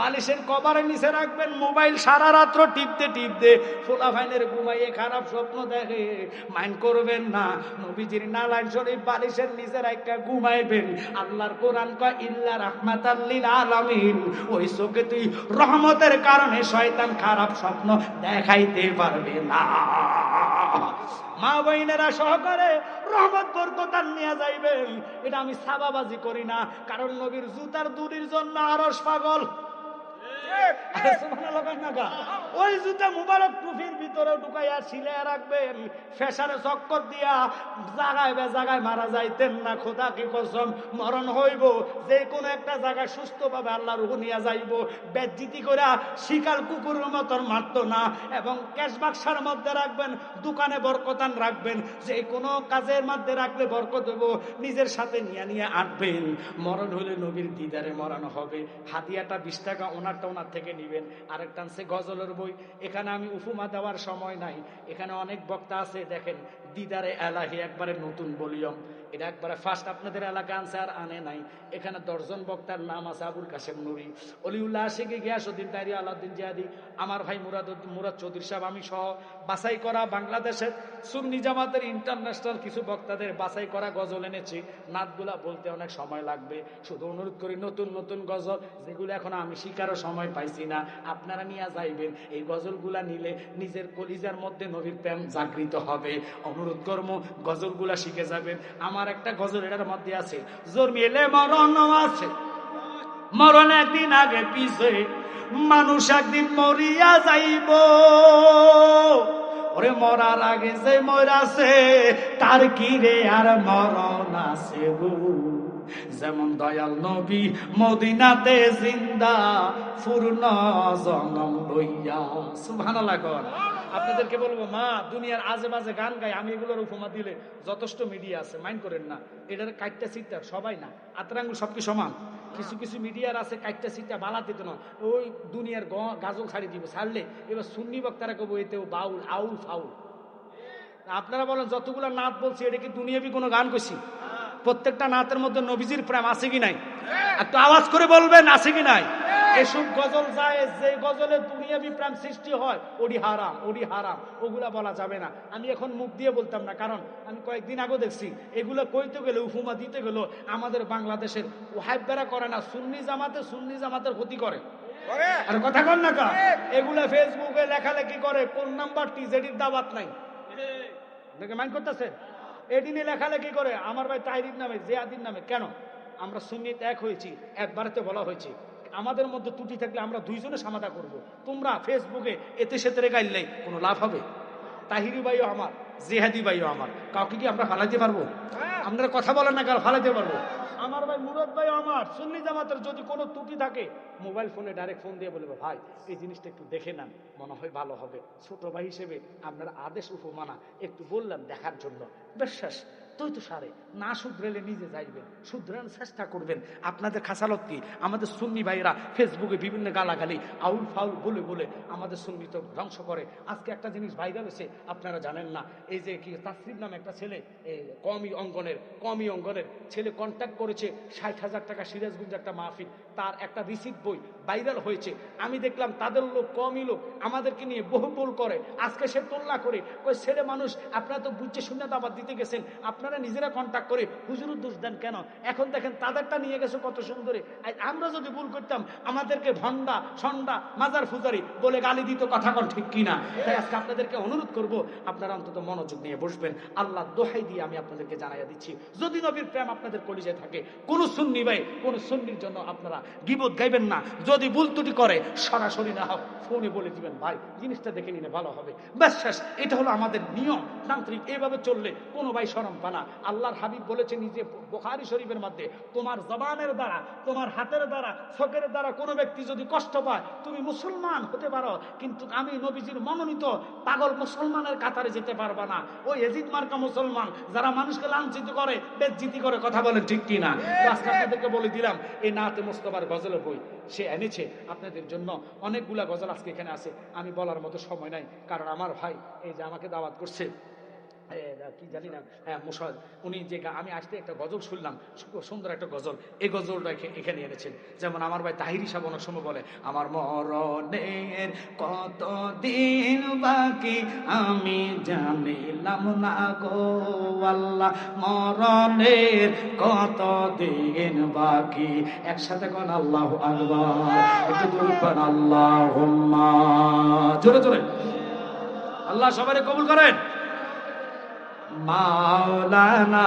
বালিশের কভারের নিচে রাখবেন। মোবাইল সারা রাত্র টিপতে ফোলা ভাইনের ঘুমাইয়ে খারাপ স্বপ্ন দেখে, মাইন্ড করবেন না। নবীজির নালাইন শরীফ বালিশের নিচে রাখা ঘুমাইবেন। আল্লাহর কোরআন কয়, ইল্লা রাহমাতাল লিল আলামিন, ওই চোখে তুই রহমতের কারণে শয়তান খারাপ স্বপ্ন দেখাইতে পারবে না। মা বইনেরা সহকারে রহমত বরকতান নিয়ে যাইবেন। এটা আমি সাবাবাজি করি না, কারণ নবীর জুতার দুরির জন্য আরশ পাগল। ওই জুতা মুবারক টুপির ভিতরে ঢুকাইয়া ছিলাইয়া রাখবেন। ফেসারে চক্কর দিয়া জায়গায় জায়গায় মারা যাইতেন না। খোদা কি কসম, মরণ হইব যে কোনো একটা জায়গায় সুস্থ ভাবে আল্লাহ রুহ নিয়ে যাইব। বেজ্জিতি করে শিকাল কুকুরের মতন মারতো না। এবং ক্যাশ বাক্সার মধ্যে রাখবেন, দোকানে বরকতান রাখবেন। যে কোনো কাজের মধ্যে রাখলে বরকত হইব, নিজের সাথে নিয়ে আনবেন। মরণ হইলে নবীর দিদারে মরণ হবে। হাদিয়াটা 20 টাকা, ওনারটা ওনার থেকে নিবেন। আরেকটা আছে গজলের বই, এখানে আমি উপমা দেওয়ার সময় নাই, এখানে অনেক বক্তা আছে, দেখেন দিদারে এলাহি একবারে নতুন ভলিউম, এটা একবারে ফার্স্ট আপনাদের এলাকা আনছে আর আনে নাই। এখানে 10 জন বক্তার নাম আছে, আবুল কাশেম নুরি, অলিউল্লাহ আশিকি, গিয়াসউদ্দিন তাইরি, আলাউদ্দিন জিহাদি, আমার ভাই মুরাদ চৌধুরী সাহেব, আমি সহ বাছাই করা বাংলাদেশের সুন্নি জামাতের ইন্টারন্যাশনাল কিছু বক্তাদের বাছাই করা গজল এনেছি। নাতগুলা বলতে অনেক সময় লাগবে, শুধু অনুরোধ করি নতুন নতুন গজল যেগুলো এখন আমি শিকারও সময় পাইছি না, আপনারা নিয়ে যাইবেন। এই গজলগুলা নিলে নিজের কলিজার মধ্যে নবীর প্রেম জাগৃত হবে। অনুরোধ কর্ম গজলগুলা শিখে যাবেন। আমার একটা গজল এটার মধ্যে আছে, জন্মিলে মরণ আছে, মরণ একদিন আগে পিছে, মানুষ একদিন মরিয়া যাইব, ওরে মরার আগে যে মরাছে তার কি রে আর মরণ আছে গো। যেমন দয়াল নবী মদিনাতে জিন্দা পূর্ণ জনম লইয়া। সুবহানাল্লাহ। আপনাদেরকে বলবো, মা দুনিয়ার আজে বাজে গান গায়, আমি এগুলোর উপমা দিলে যথেষ্ট মিডিয়া আছে, মাইন্ড করেন না। এটার কাটটা সিটটা সবাই না, আতরাঙ্গুল সব কি সমান? কিছু কিছু মিডিয়ার আছে কাটটা সিটটা বালা দিত না, ওই দুনিয়ার গাজল ছাড়ি দিব, ছাড়লে এবার সুন্নি বক্তারা কব এতেও বাউল আউল ফাউল। আপনারা বলেন যতগুলো নাত বলছি, এটা কি দুনিয়াবি কোনো গান করছি? প্রত্যেকটা নাতের মধ্যে নবীজির প্রেম আছে কি নাই? একটু আওয়াজ করে বলবেন আছে কি নাই? এসব গজল যায়, যে গজলে দুনিয়াবি প্রেম সৃষ্টি হয় ওডি হারাম, ওডি হারাম, ওগুলা বলা যাবে না। আমি এখন মুখ দিয়ে বলতাম না, কারণ আমি কয়েকদিন আগে দেখছি এগুলো কইতে গেলে, উপমা দিতে গেল, আমাদের বাংলাদেশের ওয়াহাবীরা করে না, সুন্নি জামাতের ক্ষতি করে। আর কথা কন না কা, এগুলা ফেসবুকে লেখালেখি করে, কোন নাম্বার টি জেডির দাওয়াত নাই, দেখে মাইন্ড করতেছে, এদিনে লেখালেখি করে আমার ভাই তাহিরির নামে, জিয়াদির নামে। কেন? আমরা সুন্নিত এক হয়েছি, একবারেতে বলা হয়েছে, আমাদের মধ্যে ত্রুটি থাকলে আমরা দুইজনে সমাধা করব। তোমরা ফেসবুকে এতে সেতে গাইলে কোনো লাভ হবে? তাহিরি ভাইও আমার, জিহাদি ভাইও আমার, কাউকে কি আমরা ফালাইতে পারবো? আপনারা কথা বলেন না, কার ফালাইতে পারবো? আমার ভাই মুরাদ ভাই আমার, সুন্নি জামাতের যদি কোনো ত্রুটি থাকে মোবাইল ফোনে ডাইরেক্ট ফোন দিয়ে বলবে, ভাই এই জিনিসটা একটু দেখে নেন, মনে হয় ভালো হবে। ছোট ভাই হিসেবে আপনার আদেশ উপমানা একটু বললাম দেখার জন্য, বিশ্বাস তুই তো সারে না শুধরেলে নিজে যাইবেন, শুধরানোর চেষ্টা করবেন। আপনাদের খাসালত কি? আমাদের সুন্নি ভাইরা ফেসবুকে বিভিন্ন গালাগালি আউল ফাউল বলে বলে আমাদের সুন্নি তো ধ্বংস করে। আজকে একটা জিনিস ভাইরাল হয়েছে, আপনারা জানেন না, এই যে কি তাসরিফ নামে একটা ছেলে, কমি অঙ্গনের ছেলে কন্ট্যাক্ট করেছে 60,000 টাকা, সিরাজগঞ্জ একটা মাহফিল, তার একটা রিসিপ্ট বই ভাইরাল হয়েছে। আমি দেখলাম তাদের লোক, কমই লোক আমাদেরকে নিয়ে বহু করে, আজকে সে তোল্লা করে ওই ছেলে মানুষ, আপনারা তো বুঝছে শূন্য দাবাত দিতে গেছেন, আপনারা নিজেরা কন্ট্যাক্ট করে হুজুরের দোষ দেন কেন? এখন দেখেন তাদেরটা নিয়ে গেছে কত সুন্দরে। আমরা যদি ভুল করতাম আমাদেরকে ভন্ডা সন্ডা মাজার ফুজারি বলে গালি দিত, কথা কন ঠিক কিনা? তাই আজকে আপনাদেরকে অনুরোধ করব, আপনারা অন্তত মনোযোগ নিয়ে বসবেন। আল্লাহ দোহাই দিয়ে আমি আপনাদেরকে জানাইয়া দিচ্ছি, যদি নবীর প্রেম আপনাদের কলিজায় থাকে, কোন সুন্নি ভাই কোন সুন্নির জন্য আপনারা গীবত গাইবেন না। যদি ভুল ত্রুটি করে সরাসরি না হোক ফোনে বলে দিবেন, ভাই জিনিসটা দেখে নিলে ভালো হবে, ব্যাস শেষ। এটা হলো আমাদের নিয়ম তান্ত্রিক, এভাবে চললে কোনো ভাই শরম পানা। আল্লাহর হাবিব বলেছে নিজে বুখারী শরীফের মধ্যে, তোমার জবানের দ্বারা, তোমার হাতের দ্বারা, চোখের দ্বারা কোনো ব্যক্তি যদি কষ্ট পায়, তুমি মুসলমান হতে পারো, কিন্তু আমি নবীজির মনোনীত পাগল মুসলমানের কাতারে যেতে পারবা না। ওই এজিদ মার্কা মুসলমান যারা মানুষকে লাঞ্ছিত করে, বেজ্জিতি করে, কথা বলেন ঠিক কিনা? আজকে আপনাদেরকে বলে দিলাম, এই নাতে মুস্তাফার গজলের বই সে এনেছে আপনাদের জন্য, অনেকগুলা গজল আজকে এখানে আছে, আমি বলার মতো সময় নাই, কারণ আমার ভাই এই যে আমাকে দাওয়াত করছে, কি জানি না, হ্যাঁ মুশাদ, উনি যে আমি আসতে একটা গজল শুনলাম, সুন্দর একটা গজল, এই গজলটা এখানে এনেছেন। যেমন আমার ভাই তাহিরি সাহেব অনেক সময় বলে, আমার মরণের কত দিন বাকি আমি জানিলাম না গো আল্লাহ, মরণের কত দিন বাকি। একসাথে কোন আল্লাহু আকবার, একটু দূর কোন আল্লাহুম্মা, জোরে জোরে। আল্লাহ সবাই কবুল করেন। মাওলানা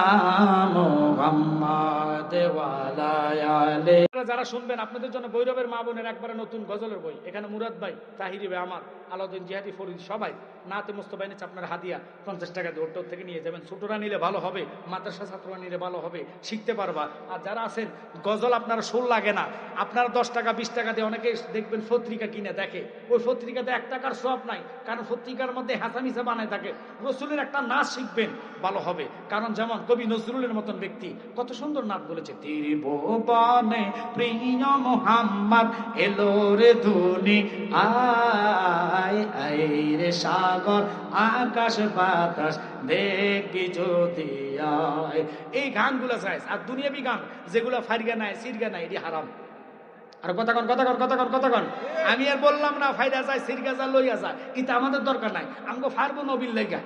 মুহাম্মদ ওয়ালা আলি। যারা শুনবেন আপনাদের জন্য ভৈরবের মা বোনের একবারে নতুন গজলের বই, এখানে মুরাদ ভাই, তাহিরি ভাই আমার, আলাউদ্দিন জিহাদি, ফরিদ সবাই নাতে মুস্তফা এনেছে। আপনার হাদিয়া 50 টাকা দিয়ে ওর থেকে নিয়ে যাবেন। ছোটরা নিলে ভালো হবে, মাদ্রাসা ছাত্ররা নিলে ভালো হবে, শিখতে পারবা। আর যারা আছেন গজল আপনারা সুর লাগে না, আপনারা 10 টাকা 20 টাকা দিয়ে অনেকে দেখবেন পত্রিকা কিনে দেখে, ওই পত্রিকাতে 1 টাকার সওয়াব নাই, কারণ পত্রিকার মধ্যে হাসামিসা বানায় থাকে। রসুলের একটা নাচ শিখবেন, ভালো হবে। কারণ যেমন কবি নজরুলের মতন ব্যক্তি কত সুন্দর নাচ বলেছে, ত্রিভুবনে প্রিয় মুহাম্মদ এলো রে ধুনি আয় আয় রে সাগর আকাশ বাতাস দেখবি যদি আয়। এই গানগুলো চাই। আর দুনিয়াবি গান যেগুলো ফাইরগা নাই সিরগা নাই এটি হারাম। আর কথাগণ আমি আর বললাম না ফাইদা যায় সিরগা যা লইয়া যায়, এটা আমাদের দরকার নাই। আমাকে ফারবো নবীর লেগা,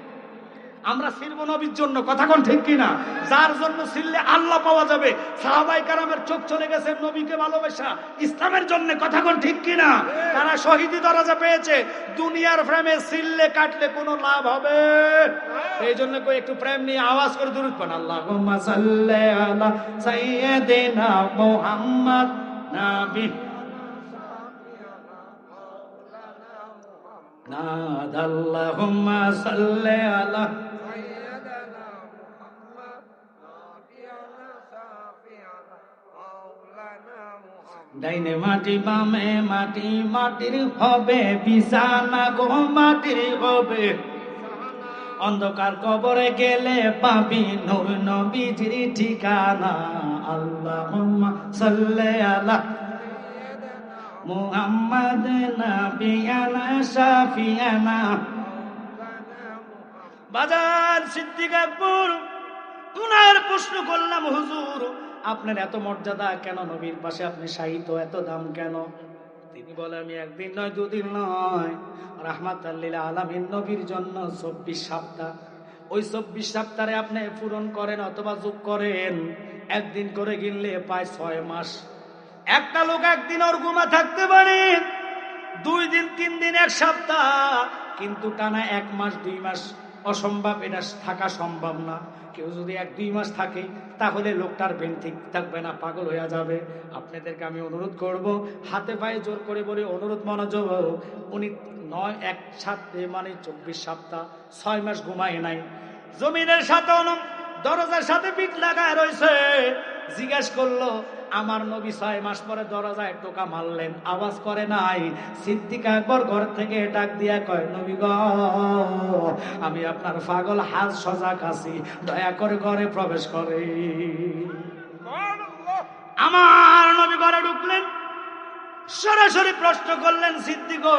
আমরা ফিরবো নবীর জন্য। কথাগণ ঠিক কিনা? যার জন্য ছিললে আল্লাহ পাওয়া যাবে। সাহাবায়ে কেরামের চোখ চলে গেছে নবীকে ভালোবাসা, ইসলামের জন্য। কথাগণ ঠিক কিনা? তারা শহীদি দরজা পেয়েছে। দুনিয়ার প্রেমে ছিললে কাটলে কোনো লাভ হবে? এই জন্য কই একটু প্রেম নিয়ে আওয়াজ করে দুরূদ পড়েন, আল্লাহুম্মা সাল্লি আলা সাইয়্যিদিনা মুহাম্মদ নাবি নাদাল্লাহুম্মা সাল্লি আলা ডাইনে মাটি বামে মাটি, মাটির হবে বিছানা গো মাটির হবে। অন্ধকার কবরে গেলে পাবি নূর নবীজির ঠিকানা। আল্লাহুম্মা সাল্লি আলা মুহাম্মাদ নাবিয়ানা শাফিয়ানা। বাজার সিদ্দিক আকবর উনার প্রশ্ন করলাম, হুজুর আপনার এত মর্যাদা কেন? নবীর পাশে আপনি শাহিত, এত দাম কেন? তিনি বলে, আমি একদিন নয় দুদিন নয়, রাহমাতাল লিল আলামিন নবীর জন্য 24 সপ্তাহ। ওই 24 সপ্তাহে আপনি পূরণ করেন অথবা যোগ করেন, একদিন করে গিনলে পায় 6 মাস। একটা লোক একদিন ওর ঘুমা থাকতে পারে, 2 দিন 3 দিন 1 সপ্তাহ, কিন্তু টানা 1 মাস 2 মাস অসম্ভব, এটা থাকা সম্ভব না। কেউ যদি 1-2 মাস থাকে তাহলে লোকটার ব্রেন ঠিক থাকবে না, পাগল হয়ে যাবে। আপনাদেরকে আমি অনুরোধ করব, হাতে পায়ে জোর করে বলে অনুরোধ, মনোযোগ। উনি 9-1 7 মানে 24 সপ্তাহ 6 মাস ঘুমায় নাই। জমিনের সাথে দরজার সাথে পিঠ লাগায় রয়েছে। জিজ্ঞেস করলো, আমার নবী 6 মাস পরে দরজায় টোকা মারলেন, আওয়াজ করে নাই। সিদ্দিক আকবর ঘর থেকে ডাক দিয়া কয়, নবী গো, আমি আপনার পাগল হাজ সজাগ আছি, দয়া করে ঘরে প্রবেশ করে। আমার নবী ঘরে ঢুকলেন, সরাসরি প্রশ্ন করলেন, সিদ্দিক গো,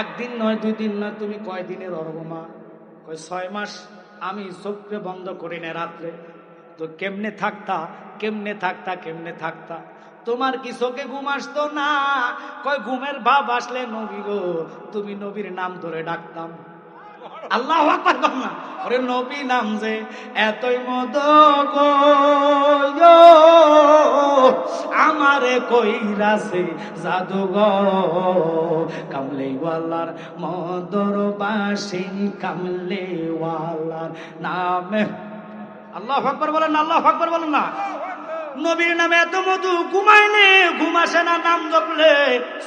একদিন নয় 2 দিন নয়, তুমি কয় দিনের অরমা? কয় 6 মাস আমি চোখকে বন্ধ করি না রাত্রে। তো কেমনে থাকতা? তোমার কি চোখে ঘুম আসতো না? কয় ঘুমের ভাব আসলে নবী গো, তুমি নবীর নাম ধরে ডাকতাম। আল্লাহু আকবার বল না। ওরে নবী নাম যে এতই মদ গো, আমারে কইরাছে জাদু গো, কামলিওয়ালার মদর বাসি, কামলিওয়ালার নামে। আল্লাহু আকবার বলেন না, আল্লাহু আকবার বলেন না। নবীর নামে এত মধু, ঘুমাইলে ঘুম আসে না, নাম জপলে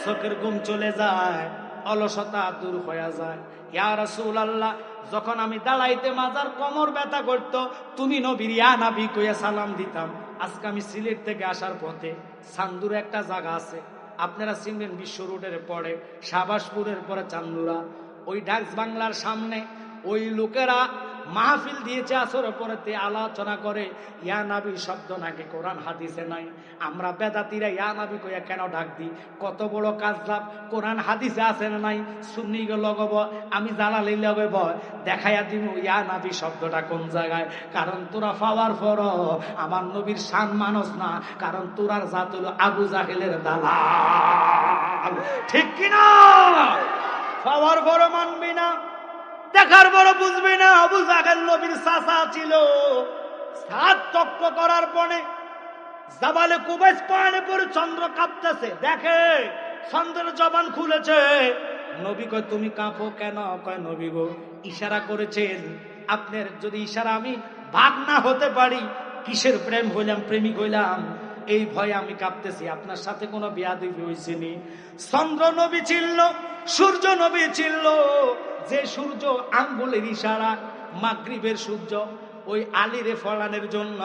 চোখের ঘুম চলে যায়, অলসতা দূর হয়ে যায়। ইয়া রাসূলুল্লাহ, যখন আমি দাঁড়াইতে মাজার কোমর ব্যথা করতো, তুমি নবীর ইয়া নবী কইয়া সালাম দিতাম। আজকে আমি সিলেট থেকে আসার পথে চান্দুরে একটা জায়গা আছে, আপনারা চিনবেন, বিশ্ব রোডের পরে শাহবাজপুরের পরে চান্দুরা, ওই ডাকস বাংলার সামনে ওই লোকেরা মাহফিল দিয়েছে, আসরের পরেতে আলোচনা করে ইয়া নবী শব্দ নাকি কোরআন হাদিসে নাই। আমরা বেদাতীরা ইয়া নবী কইয়া কেন ডাক দিই? কত বড় কাজলাভ, কোরআন হাদিসে আছে না নাই? সুন্নি গে লগব, আমি জালালি লগব, দেখাইয়া দিব ইয়া নবী শব্দটা কোন জায়গায়। কারণ তোরা পাওয়ার পর আমার নবীর শান মানুষ না, কারণ তোরার জাত হলো আবু জাহেলের দালাল। ঠিক কিনা? পাওয়ার পর মানবি না, দেখার বড় বুঝবি না। আবু জাহেল নবীর চাচা ছিল। 7 তক্ক করার পরে জাবালে কুবাইস পাহাড়ে পরে চন্দ্র কাঁপতেছে, দেখে চন্দ্রের জবান খুলেছে। নবী কয়, তুমি কাঁপো কেন? কয়, নবী গো, ইশারা করেছেন, আপনার যদি ইশারা আমি ভাগ না হতে পারি, কিসের প্রেম হইলাম, প্রেমিক হইলাম, এই ভয়ে আমি কাঁপতেছি। আপনার সাথে কোনো বেয়াদবি হইছেনি? চন্দ্র নবী ছিল, সূর্য নবী ছিল। যে সূর্য আঙ্গুলের ইশারা, মাগরিবের সূর্য ওই আলীরে ফলানোর জন্য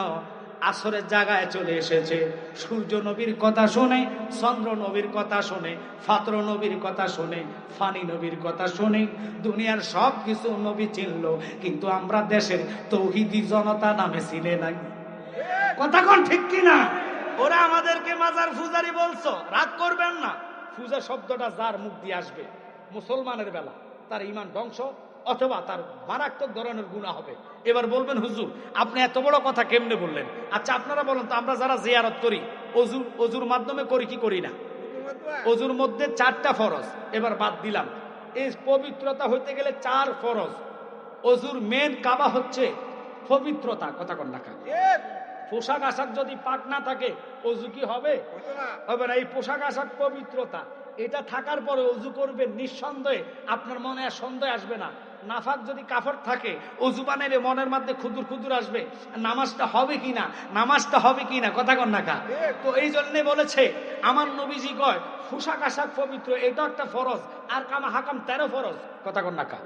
আসরের জায়গায় চলে এসেছে। সূর্য নবীর কথা শুনে, চন্দ্র নবীর কথা শুনে, ফাতর নবীর কথা শুনে, ফানি নবীর কথা শুনে, দুনিয়ার সব কিছু নবী চিনল, কিন্তু আমরা দেশের তৌহিদি জনতা নামে চিনে নাই। কথা কোন ঠিক কিনা? ওরা আমাদেরকে মাজার পূজারি বলছো, রাগ করবেন না। পূজা শব্দটা যার মুখ দিয়ে আসবে মুসলমানের বেলা তার ঈমান ধ্বংস অথবা তার মারাত্মক ধরনের গুনাহ হবে। এবার বলবেন হুজুর আপনি এত বড় কথা কেমনে বললেন? আচ্ছা আপনারা বলেন তো, আমরা যারা জিয়ারত করি অজুর মাধ্যমে করি কি করি না? অজুর মধ্যে 4টা ফরজ, এবার বাদ দিলাম। এই পবিত্রতা হইতে গেলে 4 ফরজ। অজুর মেন কাবা হচ্ছে পবিত্রতা, কথা কন না। পোশাক আশাক যদি পাক না থাকে অজু কি হবে? হবে না। এই পোশাক আশাক পবিত্রতা এটা থাকার পরে অজু করবেন, নিঃসন্দেহে আপনার মনে আর সন্দেহ আসবে না। নাফাক যদি কাপড় থাকে অজু বানাইলে মনের মধ্যে খুদুর খুদুর আসবে, নামাজটা হবে কিনা, নামাজটা হবে কিনা, কথা কন না কা। তো এই জন্যে বলেছে আমার নবীজি কয় পোশাক আশাক পবিত্র, এটা একটা ফরজ। আর কামা হাকাম 13 ফরজ, কথা কন না কা।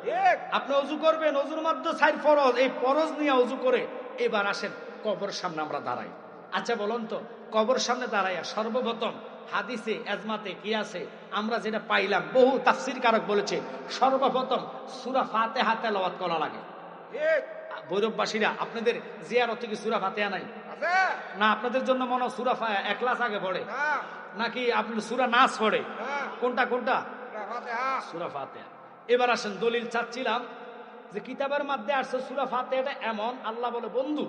আপনি অজু করবেন, অজুর মধ্যে 4 ফরজ, এই ফরজ নিয়ে অজু করে এবার আসেন কবর সামনে আমরা দাঁড়াই। আচ্ছা বলুন তো, কবর সামনে দাঁড়াইয়া সর্বপ্রথম হাদিসে এজমাতে কি আছে? আমরা যেটা পাইলাম, বহু তাফসীর কারক বলেছে সর্বপ্রথম সূরা ফাতিহা তেলাওয়াত করা লাগে। ভৈরববাসীরা আপনাদের জিয়ারত কি সূরা ফাতিহা নাই না? আপনাদের জন্য মনে হয় সূরা ইখলাস আগে পড়ে নাকি আপনি সূরা নাস পড়ে? কোনটা কোনটা? সূরা ফাতিহা। এবার আসেন দলিল চাচ্ছিলাম যে কিতাবের মধ্যে আসছে সূরা ফাতিহাটা এমন, আল্লাহ বলে বন্ধু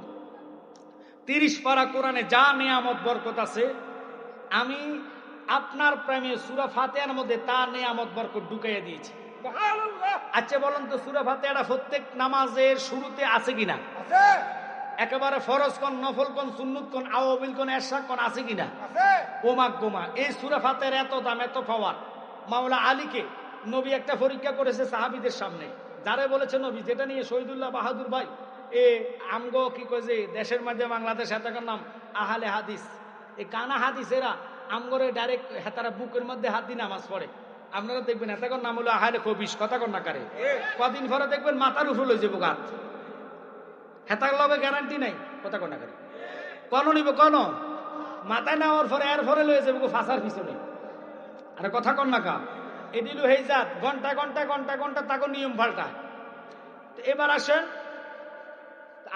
30 পারা কোরআনে যা নিয়ামত বরকত আছে আমি আপনার প্রেমে সূরা ফাতিহার মধ্যে তা নিয়ামত বরকত ঢুকাইয়া দিয়েছি। আচ্ছা বলুন তো, সূরা ফাতিহাটা প্রত্যেক নামাজের শুরুতে আছে কিনা? একেবারে ফরজ কোন, নফল কোন, সুন্নত কোন, আওয়াবিল কোন, এরশাদ কোন আছে কিনা? ওমা গোমা, এই সূরা ফাতিহার এত দাম, এত পাওয়ার। মাওলা আলীকে নবী একটা পরীক্ষা করেছে সাহাবীদের সামনে, যারে বলেছে নবী, যেটা নিয়ে শহীদুল্লাহ বাহাদুর ভাই আমগো কি কয় যে দেশের মধ্যে বাংলাদেশ হেতাকার নাম আহলে হাদিস, এই কানা হাদিসেরা আমগরে ডাইরেক্ট হেতারা বুকের মধ্যে হাত দিয়ে নামাজ পড়ে। আপনারা দেখবেন হেতাকর নাম হলো আহলে খবিস, কথা কন না কারে। কদিন পরে দেখবেন মাথার উপর লই যাবো গাত, হেতার লবে গ্যারান্টি নাই, কথা কন না কারে। কন নিব কন মাথায় নেওয়ার পরে এর পরে লয়ে যাবো ফাঁসার পিছনে, আরে কথা কন না কা। এদিল হয়ে যাত ঘন্টা ঘন্টা ঘন্টা ঘন্টা তাকে নিয়ম পাল্টা। এবার আসেন,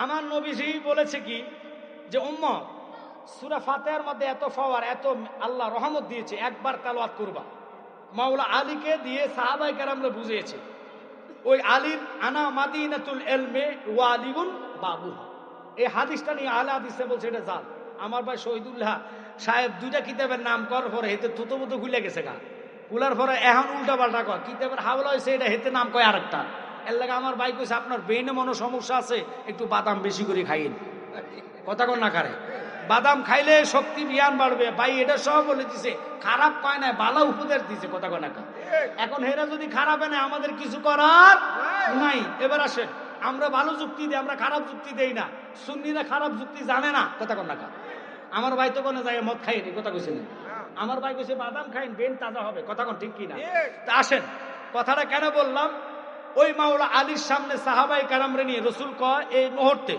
আমার নবীজি বলেছে কি যে উম্মত সূরা ফাতিহার মধ্যে এত পাওয়ার, এত আল্লাহ রহমত দিয়েছে, একবার তেলাওয়াত করবা। মাওলা আলীকে দিয়ে সাহাবায়ে কেরামরা বুঝিয়েছে, ওই আলীর আনা মাদিনাতুল ইলমে ওয়া আলিউন বাবুহা, এই হাদিসটা নিয়ে আলে হাদিসে বলছে এটা জাল। আমার ভাই শহীদুল্লাহ সাহেব 2টা কিতাবের নাম করার পরে হেতে থুতো মুতো খুলে গেছে গা, কুলার পরে এখন উল্টা পাল্টা কয়, কিতাবের হাওলা হয়েছে এটা, হেতে নাম কয় আরেকটা। এর লাগে আমার ভাই কইছে আপনার ব্রেনে মনে সমস্যা আছে, একটু বাদাম বেশি করে খাইন, কথা কন না কারে। বাদাম খাইলে শক্তি জ্ঞান বাড়বে ভাই, এটা সব বলে দিছে, খারাপ কয় না, ভালো উপদেশ দিছে, কথা কন না কা। এখন হেরা যদি খারাপ এনে আমাদের কিছু করার নাই। এবার আসেন, আমরা ভালো যুক্তি দিই, আমরা খারাপ যুক্তি দেই না। সুন্নিরা খারাপ যুক্তি জানে না, কথা কন না কা। আমার ভাই তো কোনো যায় মদ খাইনি, কথা কইছে না। আমার ভাই কইছে বাদাম খাইন, বেন তাজা হবে, কথা কন ঠিক কিনা। তা আসেন, কথাটা কেন বললাম, ওই মাওলা আলীর সামনে সাহাবায়ে কেরামরে নিয়ে রাসূল কয় এই মুহূর্তে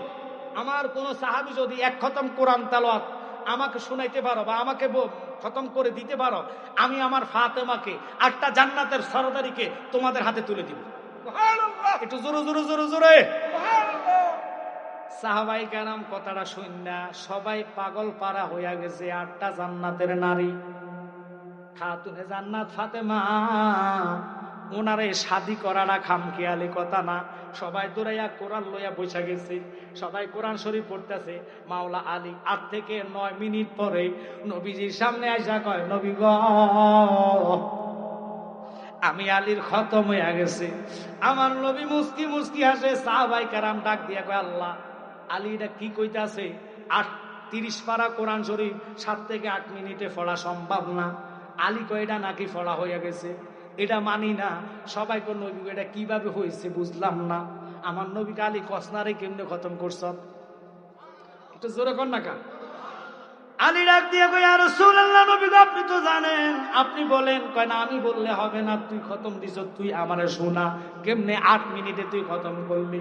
আমার কোন সাহাবী যদি 1 খতম কোরআন তেলাওয়াত আমাকে শোনাইতে পারো বা আমাকে খতম করে দিতে পারো, আমি আমার ফাতেমাকে 8টা জান্নাতের সরদারিকে তোমাদের হাতে তুলে দিব। সুবহানাল্লাহ, একটু জোরে জোরে জোরে জোরে সুবহানাল্লাহ। সাহাবায়ে কেরাম কথাটা শুননা সবাই পাগল পারা হইয়া গেছে। 8টা জান্নাতের নারী, খাতুনে জান্নাত ফাতেমা, ওনারে শাদি করাটা খামখেয়ালি কথা না। সবাই দৌড়াইয়া কোরআন লইয়া বসে গেছে, সবাই কোরআন শরীফ পড়তেছে। মাওলা আলী 8 থেকে 9 মিনিট পরে নবীজির সামনে আইসা কয়, নবী গো আমি আলীর খতম হইয়া গেছে। আমার নবী মুস্কি মুস্কি হাসে। সাহাবায়ে কেরাম ডাক দিয়া কয়, আল্লাহ আলী এটা কি কইতাছে? 30 পারা কোরআন শরীফ 7 থেকে 8 মিনিটে পড়া সম্ভব না। আলী কয় এটা নাকি পড়া হইয়া গেছে, এটা মানি না। সবাই কয় নবী এটা কিভাবে হয়েছে বুঝলাম না। আমার নবীকে আলী কসনারে কেমনে খতম করছ? একটু জোরে কর না কা। আলী ডাক দিয়ে কয়, ইয়া রাসূলুল্লাহ, নবী আপনি তো জানেন, আপনি বলেন। কয় না আমি বললে হবে না, তুই খতম দিছ, তুই আমারে শোনা, কেমনে 8 মিনিটে তুই খতম করলি?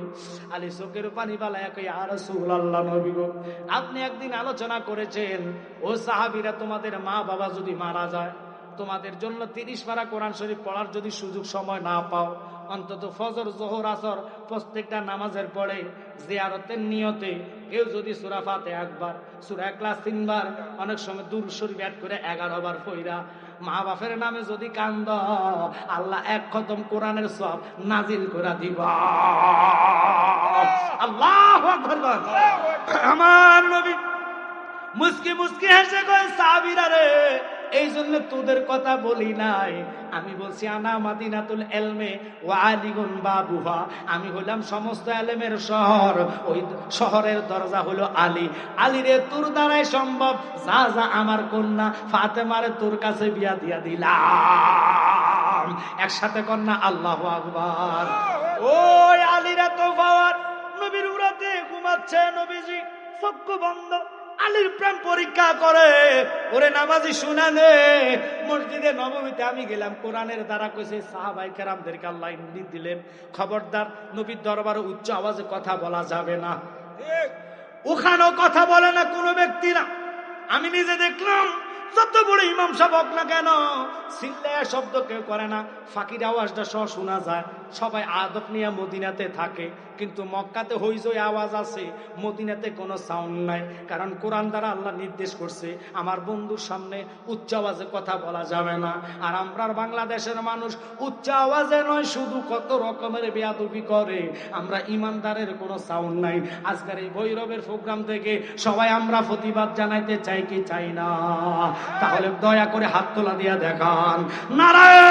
আলী চোখের পানি বালায়া কয়, ইয়া রাসূলুল্লাহ, নবী গো আপনি একদিন আলোচনা করেছেন ও সাহাবীরা তোমাদের মা বাবা যদি মারা যায়, তোমাদের জন্য 30 পারা কোরআন শরীফ পড়ার যদি সুযোগ সময় না পাও, অন্তত ফজর জোহর আসর প্রত্যেকটা নামাজের পরে জিয়ারতের নিয়তে কেউ যদি সূরা ফাতিহা একবার, সূরা ইখলাস 3 বার, অনেক সময় দুরূদ শরীফ অ্যাড করে 11 বার পড়া মা বাপের নামে যদি কান্দ, আল্লাহ এক খতম কোরআনের সওয়াব নাজিল করে দিব। আল্লাহু আকবার। আমার নবী মুস্কি মুস্কি হেসে কয়, সাহাবীরা রে, এই জন্য তোদের কথা বলি নাই, আমি বলছি আনা মাদিনাতুল ইলমে ওয়া আলিগুন বাবুহা, আমি হলাম সমস্ত ইলমের শহর, ওই শহরের দরজা হলো আলী। আলী রে, তোর দ্বারাই সম্ভব, যা যা আমার কন্যা ফাতেমারে তোর কাছে বিয়া দিয়া দিলাম। একসাথে কন্যা আল্লাহু আকবার। ওই আলীরা তো পাওয়ার, নবীর উরাতে ঘুমাচ্ছে, নবীজি চক্ষু বন্ধ, আলীর প্রেম পরীক্ষা করে। ওরে নামাজি শুনানে, মসজিদে নববীতে আমি গেলাম, কোরআনের দ্বারা কইছে সাহাবায়ে কেরামদেরকে আল্লাহ ইঙ্গিত দিলেন, খবরদার নবীর দরবারে উচ্চ আওয়াজে কথা বলা যাবে না। ওখানেও কথা বলে না কোনো ব্যক্তি না। আমি নিজে দেখলাম, যত বড় ইমাম সাহেব হোক না কেন, চিল্লায়া শব্দ কেউ করে না, ফাঁকির আওয়াজটা সহ শোনা যায়। সবাই আদব নিয়ে মদিনাতে থাকে, কিন্তু মক্কাতে হইজই আওয়াজ আছে, মদিনাতে কোনো সাউন্ড নাই। কারণ কোরআন দ্বারা আল্লাহ নির্দেশ করছে, আমার বন্ধুর সামনে উচ্চ আওয়াজে কথা বলা যাবে না। আর আমরা বাংলাদেশের মানুষ উচ্চ আওয়াজে নয়, শুধু কত রকমের বেয়াদবি করে। আমরা ইমানদারের কোনো সাউন্ড নাই। আজকের এই ভৈরবের প্রোগ্রাম থেকে সবাই আমরা প্রতিবাদ জানাইতে চাই কি চাই না? তাহলে দয়া করে হাত তোলা দিয়া দেখান, নারায়ে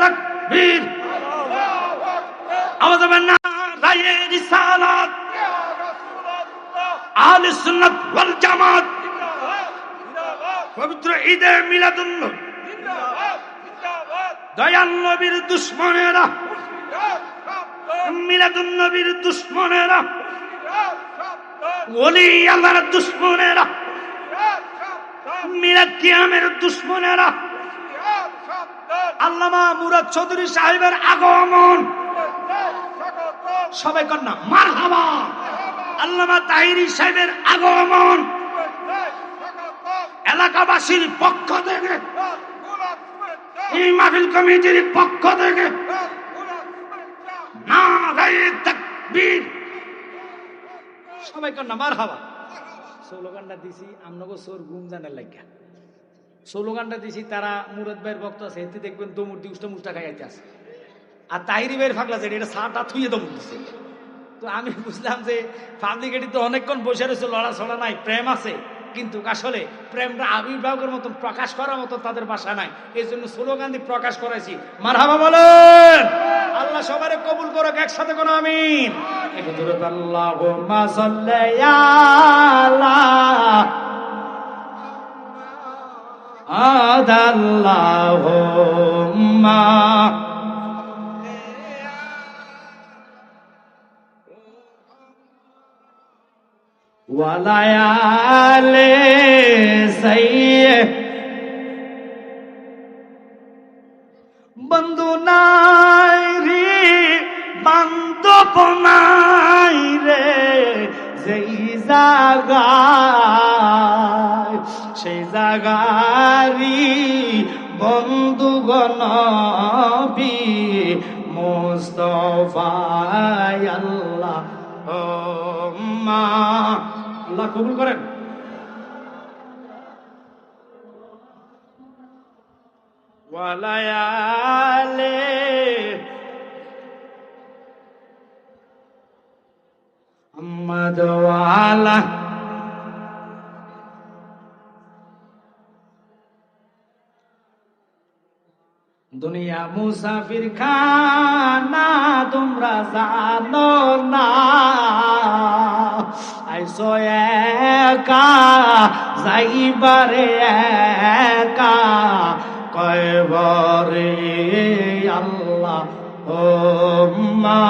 তাকবীর, আওয়াজ হবে নারায়ে রিসালাত, আহলে সুন্নাত ওয়াল জামাত, পবিত্র ঈদে মিলাদুন নবী, দয়াল নবীর দুশমনেরা, মিলাদুন নবীর দুশমনেরা, ওলি আল্লাহর দুশমনেরা, মিলাদ কিয়ামের দুশমনেরা, আল্লামা মুরাদ চৌধুরী সাহেবের আগমন, সবাই কন্যা মারহাবা, আল্লামা তাহিরি সাহেবের আগমন, এলাকাবাসীর পক্ষ থেকে, এই মাহফিল কমিটির পক্ষ থেকে নারায়ে তাকবীর, সবাই কন্যা মারহাবা। স্লোগানটা দিছি আমনগো সোর ঘুম জানার লাগিয়া, স্লোগানটা দিছি তারা মুরাদ ভাইয়ের ভক্ত আছে, এতে দেখবেন দমুর্তি উষ্টা মুষ্টা খাইতে আছে। আর তাহিরি ভাইয়ের ফাঁকলা আছে, এটা সাটা থুয়ে দমুর দিচ্ছে। তো আমি বুঝলাম যে পাবলিক এটি তো অনেকক্ষণ বসে রয়েছে, লড়াছড়া নাই, প্রেম আছে, কিন্তু আসলে প্রেমটা আবির্ভাবের মতন প্রকাশ করার মতো তাদের বাসা নাই। এই জন্য স্লোগান দিয়ে প্রকাশ করাইছি। মারহাবা বলেন, আল্লাহ সবার কবুল করুক, একসাথে কোনো আমিন। আল্লাহুম্মা সাল্লি আলা আল্লাহুম্মা ওয়ালায়ালে সাইয়ে, বন্ধু নাই রে, বান্ধব নাই রে, যেই জায়গায় সেই জায়গারি বন্ধুগণ নবী মুস্তাফা আল্লাহ, আল্লাহ কবুল করেন। ওয়ালায়ালে মুহাম্মদ ওয়ালা, দুনিয়া মুসাফির খানা তোমরা জানো না, আইসো একা যাইবারে একা, কয়বারে আল্লাহ হুম্মা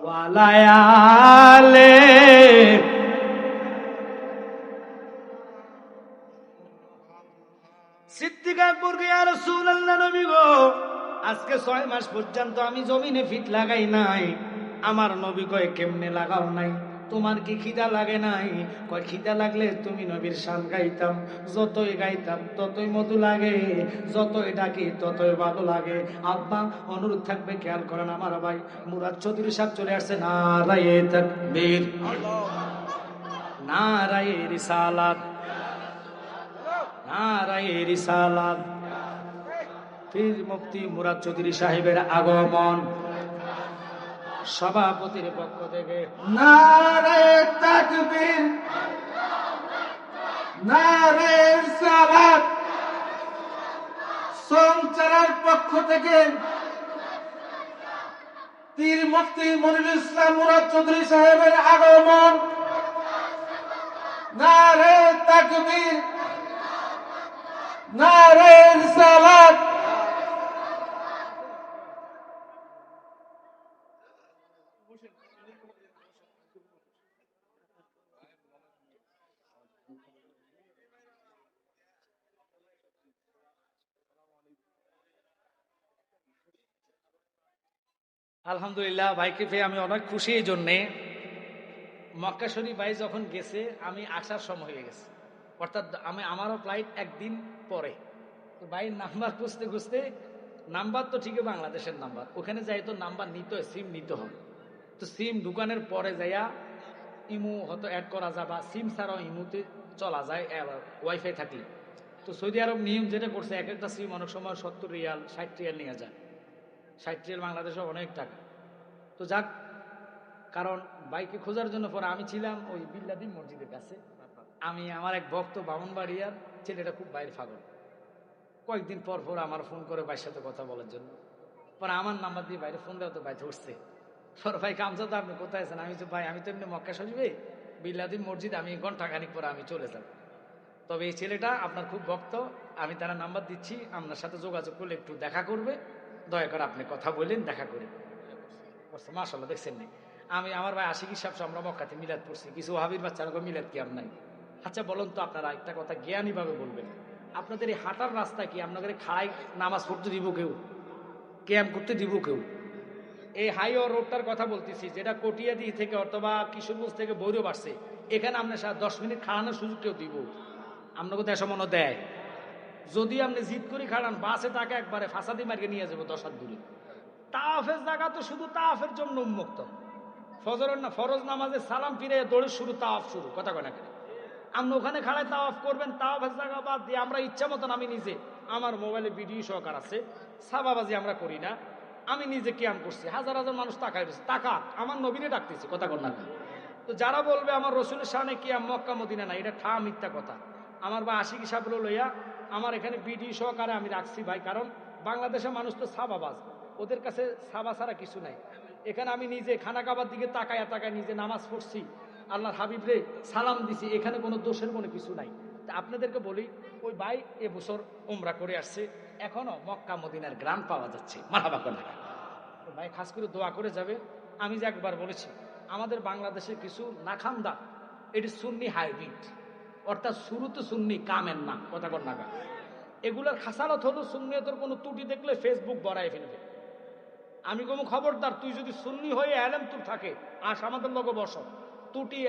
ওয়ালায়ালে সিদ্দিকাপুর ইয়া রাসূলুল্লাহ, নবী গো, আজকে 6 মাস পর্যন্ত আমি জমিনে ফিট লাগাই নাই। আমার নবী কয় কেমনে লাগাও নাই? তোমার কি খিদা লাগে নাই? কয় খিদা লাগলে তুমি নবীর শান গাইতাম, যতই গাইতাম ততই মধু লাগে, যতই ডাকি ততই ভালো লাগে। আব্বা অনুরোধ থাকবে, খেয়াল করেন আমার ভাই মুরাদ চৌধুরী সাহেব চলে আসছে। নারায়ে তাকবীর, নারায়ে রিসালাত, নারায়ে রিসালাত। পীর মুফতি মুরাদ চৌধুরী সাহেবের আগমন সভাপতির পক্ষ থেকে নারায়ে তাকবীর, নারায়ে রিসালাত। সঞ্চারের পক্ষ থেকে পীর মুফতি মনিরুল ইসলাম মুরাদ চৌধুরী সাহেবের আগমন। নারায়ে তাকবীর, নারায়ে রিসালাত। আলহামদুলিল্লাহ ভাইকে পেয়ে আমি অনেক খুশি। এই জন্যে মক্কা শরীফ ভাই যখন গেছে আমি আসার সময় হয়ে গেছে, অর্থাৎ আমারও ফ্লাইট একদিন পরে। তো ভাইয়ের নাম্বার খুঁজতে খুঁজতে, নাম্বার তো ঠিকই বাংলাদেশের নাম্বার, ওখানে যাই তো নাম্বার নিতে হয়, সিম নিতে হয়। তো সিম দোকানের পরে যাইয়া ইমু হয়তো অ্যাড করা যায়, বা সিম ছাড়াও ইমুতে চলা যায় ওয়াইফাই থাকলে। তো সৌদি আরব নিয়ম যেটা করছে, এক একটা সিম অনেক সময় 70 রিয়াল 60 রিয়াল নিয়ে যায়। 60 রিয়াল বাংলাদেশে অনেক টাকা। তো যাক, কারণ বাইকে খোঁজার জন্য পরে আমি ছিলাম ওই বিল্লাদিন মসজিদের কাছে। আমি আমার এক ভক্ত বামুনবাড়িয়ার ছেলেটা খুব বাইরে পাগল, কয়েকদিন পর পর আমার ফোন করে ভাইয়ের সাথে কথা বলার জন্য। পরে আমার নাম্বার দিয়ে বাইরে ফোন দেওয়া, তো ভাই ধরছে। পরে ভাই কামচা তো আপনি কোথায় আছেন? আমি তো ভাই আমি তো এমনি মক্কা শরীফে বিল্লাদিন মসজিদ, আমি ঘন্টাখানিক পরে আমি চলে যাব। তবে এই ছেলেটা আপনার খুব ভক্ত, আমি তারা নাম্বার দিচ্ছি, আপনার সাথে যোগাযোগ করলে একটু দেখা করবে, দয়া করে আপনি কথা বললেন, দেখা করে। মাশাআল্লাহ, দেখছেন না? আমি আমার ভাই আশিকি সাহেব আমরা মক্কাতে মিলাদ পড়ছি, কিছু ওয়াহাবির বাচ্চারা মিলাদ কি নাই। আচ্ছা বলুন তো আপনারা একটা কথা জ্ঞানীভাবে বলবেন, আপনাদের এই হাঁটার রাস্তা কি আপনাদের খাড়াই নামাজ পড়তে দিব কেউ? ক্যাম্প করতে দিব কেউ? এই হাইওয়ে রোডটার কথা বলতেছি, যেটা কটিয়াদি থেকে অথবা কিশোরগঞ্জ থেকে বৈরব আসছে, এখানে আপনার 10 মিনিট খাড়ানোর সুযোগ কেউ দিব? আপনাকে দেশ মনে দেয়? যদি আপনি জিদ করে খাড়ান, বাসে টাকা একবারে ফাঁসাদি মার্কে নিয়ে যাবো 10 হাত দূরে। তাওয়াফের জায়গা তো শুধু তাওয়াফের জন্য উন্মুক্ত। ফরজ নামাজে সালাম ফিরে দৌড়ে শুরু, তাওয়াফ শুরু, কথা কয় না কেন? আপনি ওখানে খাড়ায় তাওয়াফ করবেন, তাওয়াফের জায়গা বাদ দিয়ে আমরা ইচ্ছা মতন, আমি নিজে আমার মোবাইলে ভিডিও সহকার আছে, সাবাবাজি আমরা করি না, আমি নিজে কিয়াম করছি, হাজার হাজার মানুষ তাকায় রয়েছে, তাকা আমার নবীনে ডাকতেছি, কথা কর না। তো যারা বলবে আমার রসুলের সামনে কিয়াম মক্কা মদিনা না, এটা ঠা মিথ্যা কথা। আমার বা আশিকি সাহেব লইয়া আমার এখানে ভিডিও সহকারে আমি রাখছি ভাই, কারণ বাংলাদেশের মানুষ তো সাবাবাজ, ওদের কাছে সাবা ছাড়া কিছু নাই। এখানে আমি নিজে খানা খাবার দিকে তাকায় তাকায় নিজে নামাজ পড়ছি, আল্লাহর হাবিব রে সালাম দিছি, এখানে কোনো দোষের কোনো কিছু নাই। তা আপনাদেরকে বলি, ওই ভাই এবছর উমরা করে আসছে, এখনো মক্কা মদিনার গ্রাম পাওয়া যাচ্ছে, মারহাবা করে ভাই খাস করে দোয়া করে যাবে। আমি যে একবার বলেছি, আমাদের বাংলাদেশের কিছু নাখান্দা, এটি সুন্নি হাইব্রিড, অর্থাৎ শুরুতে সুন্নি কামেন না, কথা কর না। এগুলোর খাসালত হলো সুন্নিয়তের কোনো ত্রুটি দেখলে ফেসবুক বড়ায় ফেলবে। আমি কোনো খবরদার, তুই যদি সুন্নি হয়ে এলেম তোর থাকে, আস আমাদের লগে বস, ত্রুটি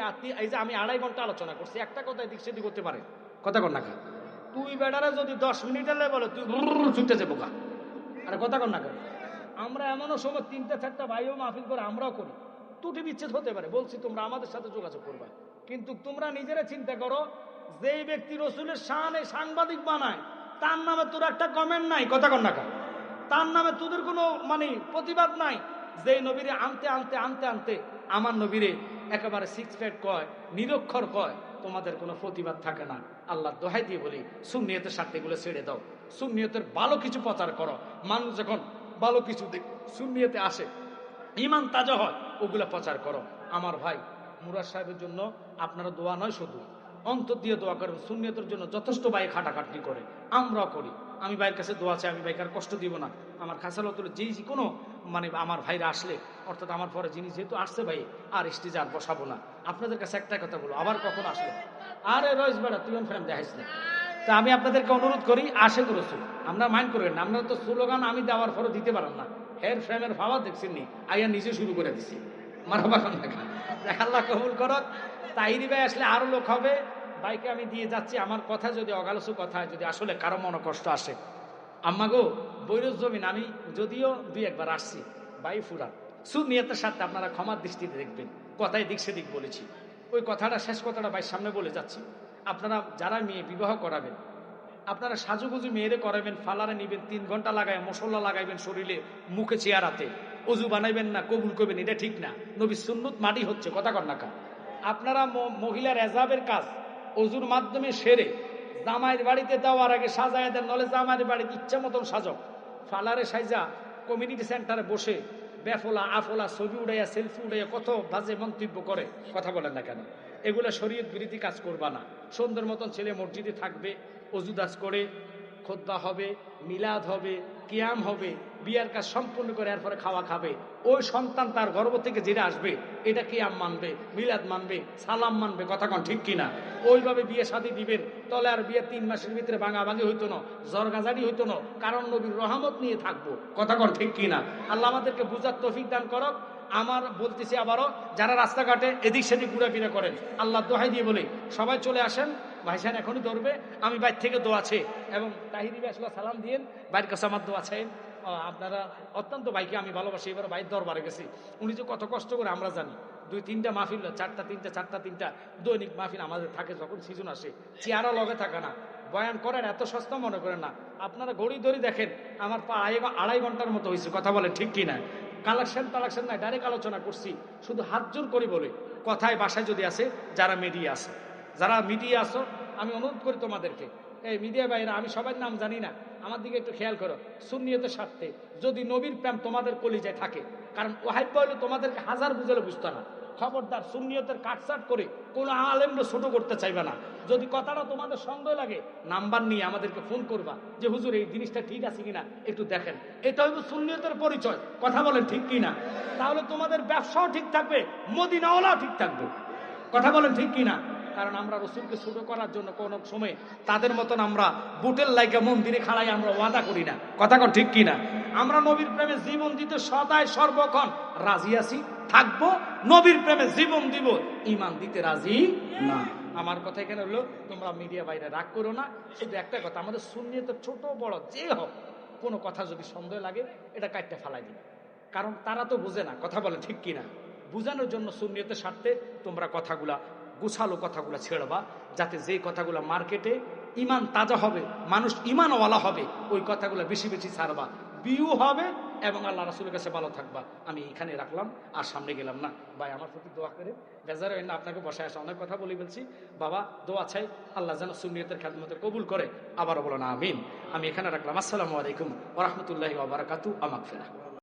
এই যে আমি 2.5 ঘন্টা আলোচনা করছি, একটা কথা এদিক সেদিক করতে পারে, কথা কর না খা। তুই বেটারে যদি 10 মিনিটের বলে তুই ছুটে যাবো গা, আরে কথা কর না কেন? আমরা এমনও সময় 3-4টা ভাইও মাহফিল করে আমরাও করি, ত্রুটি বিচ্ছেদ হতে পারে, বলছি তোমরা আমাদের সাথে যোগাযোগ করবা। কিন্তু তোমরা নিজেরা চিন্তা করো, যেই ব্যক্তি রসুলের শানে সাংবাদিক বানায়, তার নামে তোর একটা কমেন্ট নাই, কথা কর না কেন? তার নামে তোদের কোনো প্রতিবাদ নাই। যেই নবীরে আনতে আনতে আনতে আনতে আমার নবীরে একেবারে 6 ফ্যাট কয়, নিরক্ষর কয়, তোমাদের কোনো প্রতিবাদ থাকে না। আল্লাহ দোহাই দিয়ে বলি, সুন্নিয়তের সাথে এগুলো ছেড়ে দাও, সুন্নিয়তের ভালো কিছু প্রচার করো। মানুষ যখন ভালো কিছু সুন্নিয়তে আসে, ইমান তাজা হয়, ওগুলো প্রচার করো। আমার ভাই মুরাদ সাহেবের জন্য আপনারা দোয়া নয়, শুধু অন্তর দিয়ে দোয়া করেন। সুন্নিয়তের জন্য যথেষ্ট ভাই খাটাখাটনি করে, আমরাও করি। আমি ভাইয়ের কাছে দোয়া চাই, আমি ভাইকে আর কষ্ট দিব না। আমার খাসালত যেই কোনো আমার ভাইরা আসলে, অর্থাৎ আমার পরে যিনি যেহেতু আসছে ভাই, আর স্টেজে আর বসাবো না। আপনাদের কাছে একটা কথা বলো, আবার কখন আসলো? আরে রয়েস বেড়া তুই ফ্রেম দেখাইস না। তা আমি আপনাদেরকে অনুরোধ করি, আসে করেছো, আমরা মাইন্ড করবেন না। আপনারা তো স্লোগান আমি দেওয়ার পরও দিতে পারেন না, হের ফ্রেমের ভাবা দেখছেন নি, আইয়া নিজে শুরু করে দিছি। মারহাবা কোন দেখা আল্লাহ কবুল করক। তাহিরি ভাই আসলে আরো লোক হবে, ভাইকে আমি দিয়ে যাচ্ছি। আমার কথা যদি অগালসু কথা যদি আসলে কারো মনে কষ্ট আসে, আম্মা গো বৈরস জমিন আমি যদিও দুই একবার আসছি, ভাই ফুরা সুনিয়তের সাথে আপনারা ক্ষমার দৃষ্টিতে দেখবেন, কথায় দিক সেদিক বলেছি। ওই কথাটা শেষ কথাটা ভাই সামনে বলে যাচ্ছি। আপনারা যারা মেয়ে বিবাহ করাবেন, আপনারা সাজুগুজু মেয়েরে করাবেন, ফালারে নিবেন, 3 ঘন্টা লাগায় মশলা লাগাইবেন শরীরে, মুখে চেয়ারাতে, অজু বানাইবেন না, কবুল করবেন, এটা ঠিক না। নবী সুন্নত মাটি হচ্ছে, কথা কর না কা। আপনারা মহিলার এজাবের কাজ অজুর মাধ্যমে সেরে জামাইয়ের বাড়িতে দেওয়ার আগে সাজায় দেন, নলে জামাইয়ের বাড়িতে ইচ্ছা মতন সাজক, ফালারে সাইজা কমিউনিটি সেন্টারে বসে বেফলা আফলা ছবি উড়াইয়া সেলফি উড়াইয়া কত বাজে মন্তব্য করে, কথা বলেন না কেন? এগুলো শরীয়ত বিরোধী কাজ করবা না। সুন্দর মতন ছেলে মসজিদে থাকবে, অজুদাস করে, খুতবা হবে, মিলাদ হবে, কিয়াম হবে, বিয়ার কাজ সম্পূর্ণ করে এরপরে খাওয়া খাবে। ওই সন্তান তার গর্ভ থেকে যেটা আসবে এটা কিয়াম মানবে, মিলাদ মানবে, সালাম মানবে, কথা কন ঠিক কিনা? ওইভাবে বিয়ে শাদী দিবেন, তলে আর বিয়ে 3 মাসের ভিতরে ভাঙাভাঙি হইতো না, জরগাজারি হইতো না, কারণ নবীর রহমত নিয়ে থাকবো, কথা কন ঠিক কিনা? আল্লাহ আমাদেরকে বুঝার তৌফিক দান করক। আমার বলতেছি আবারও, যারা রাস্তাঘাটে এদিক সেদিক ঘুরাফিরা করেন, আল্লাহ দোহাই দিয়ে বলে সবাই চলে আসেন, ভাইসান এখনই ধরবে, আমি বাইর থেকে দোয়া আছে এবং তাহিরি ভাই আসলে সালাম দিয়েন, বাইরের কাছে আমার দোয়া চাইন। আপনারা অত্যন্ত ভাইকে আমি ভালোবাসি, এবার ভাইয়ের দরবারে গেছি, উনি যে কত কষ্ট করে আমরা জানি। 2-3টা মাহফিল, 4টা 3টা দৈনিক মাহফিল আমাদের থাকে যখন সিজন আসে, চেয়ারও লগে থাকে না, বয়ান করার এত সস্তা মনে করেন না। আপনারা ঘড়ি ধরি দেখেন, আমার পা 2.5 ঘন্টার মতো হয়েছে, কথা বলেন ঠিক কিনা? কালেকশন নাই, ডাইরেক্ট আলোচনা করছি, শুধু হাত জোর করি বলে কথায় বাসায় যদি আছে, যারা মিডিয়া আসো, আমি অনুরোধ করি তোমাদেরকে, এই মিডিয়া ভাইরা, আমি সবার নাম জানি না, আমার দিকে একটু খেয়াল করো। সুন্নিয়তের স্বার্থে যদি নবীর প্রেম তোমাদের কলিজায় থাকে, কারণ ওয়াহিব হইলে তোমাদেরকে হাজার বুঝালে বুঝতো না, খবরদার সুন্নিয়তের কাটসাট করে কোনো আলেমকে ছোট করতে চাইবে না। যদি কথাটা তোমাদের সন্দেহ লাগে, নাম্বার নিয়ে আমাদেরকে ফোন করবা, যে হুজুর এই জিনিসটা ঠিক আছে কিনা একটু দেখেন। এটা হইব সুন্নিয়তের পরিচয়, কথা বলেন ঠিক কিনা? তাহলে তোমাদের ব্যবসাও ঠিক থাকবে, মদিনাওয়ালাও ঠিক থাকবে, কথা বলেন ঠিক কিনা? কারণ আমরা রসুলকে ছোট করার জন্য কোনো সময় তাদের মতন আমরা বুটের লাইগা মন্দিরে খাড়াই আমরা ওয়াদা করি না, কথা কন ঠিক কিনা? আমরা নবীর প্রেমে জীবন দিতে সদায় সর্বক্ষণ রাজি আছি, থাকবো, নবীর প্রেমে জীবন দিব, ঈমান দিতে রাজি না। আমার কথা এখানে হলো, তোমরা মিডিয়া বাইরে রাগ করো না। শুধু একটা কথা, আমাদের সুন্নিয়তের ছোট বড় যে হোক, কোনো কথা যদি সন্দেহ লাগে এটা কাটতে ফালাই দিবে, কারণ তারা তো বোঝে না, কথা বলে ঠিক কিনা? বুঝানোর জন্য সুন্নিয়তের স্বার্থে তোমরা কথাগুলা গুছালো কথাগুলা ছেড়বা, যাতে যে কথাগুলা মার্কেটে ইমান তাজা হবে, মানুষ ইমানওয়ালা হবে, ওই কথাগুলা বেশি বেশি ছাড়বা, বিউ হবে এবং আল্লাহ রাসূলের কাছে ভালো থাকবা। আমি এখানে রাখলাম, আর সামনে গেলাম না। ভাই আমার প্রতি দোয়া করে, বেজার হয় না, আপনাকে বসায় আসা অনেক কথা বলে বলছি। বাবা দোয়া চাই, আল্লাহ যেন সুন্নিয়তের খেদমতে কবুল করে, আবারও বলো না আমিন। আমি এখানে রাখলাম। আসসালামু আলাইকুম ওয়া রাহমাতুল্লাহি ওয়া বারাকাতুহু। আমাগফিরাহ।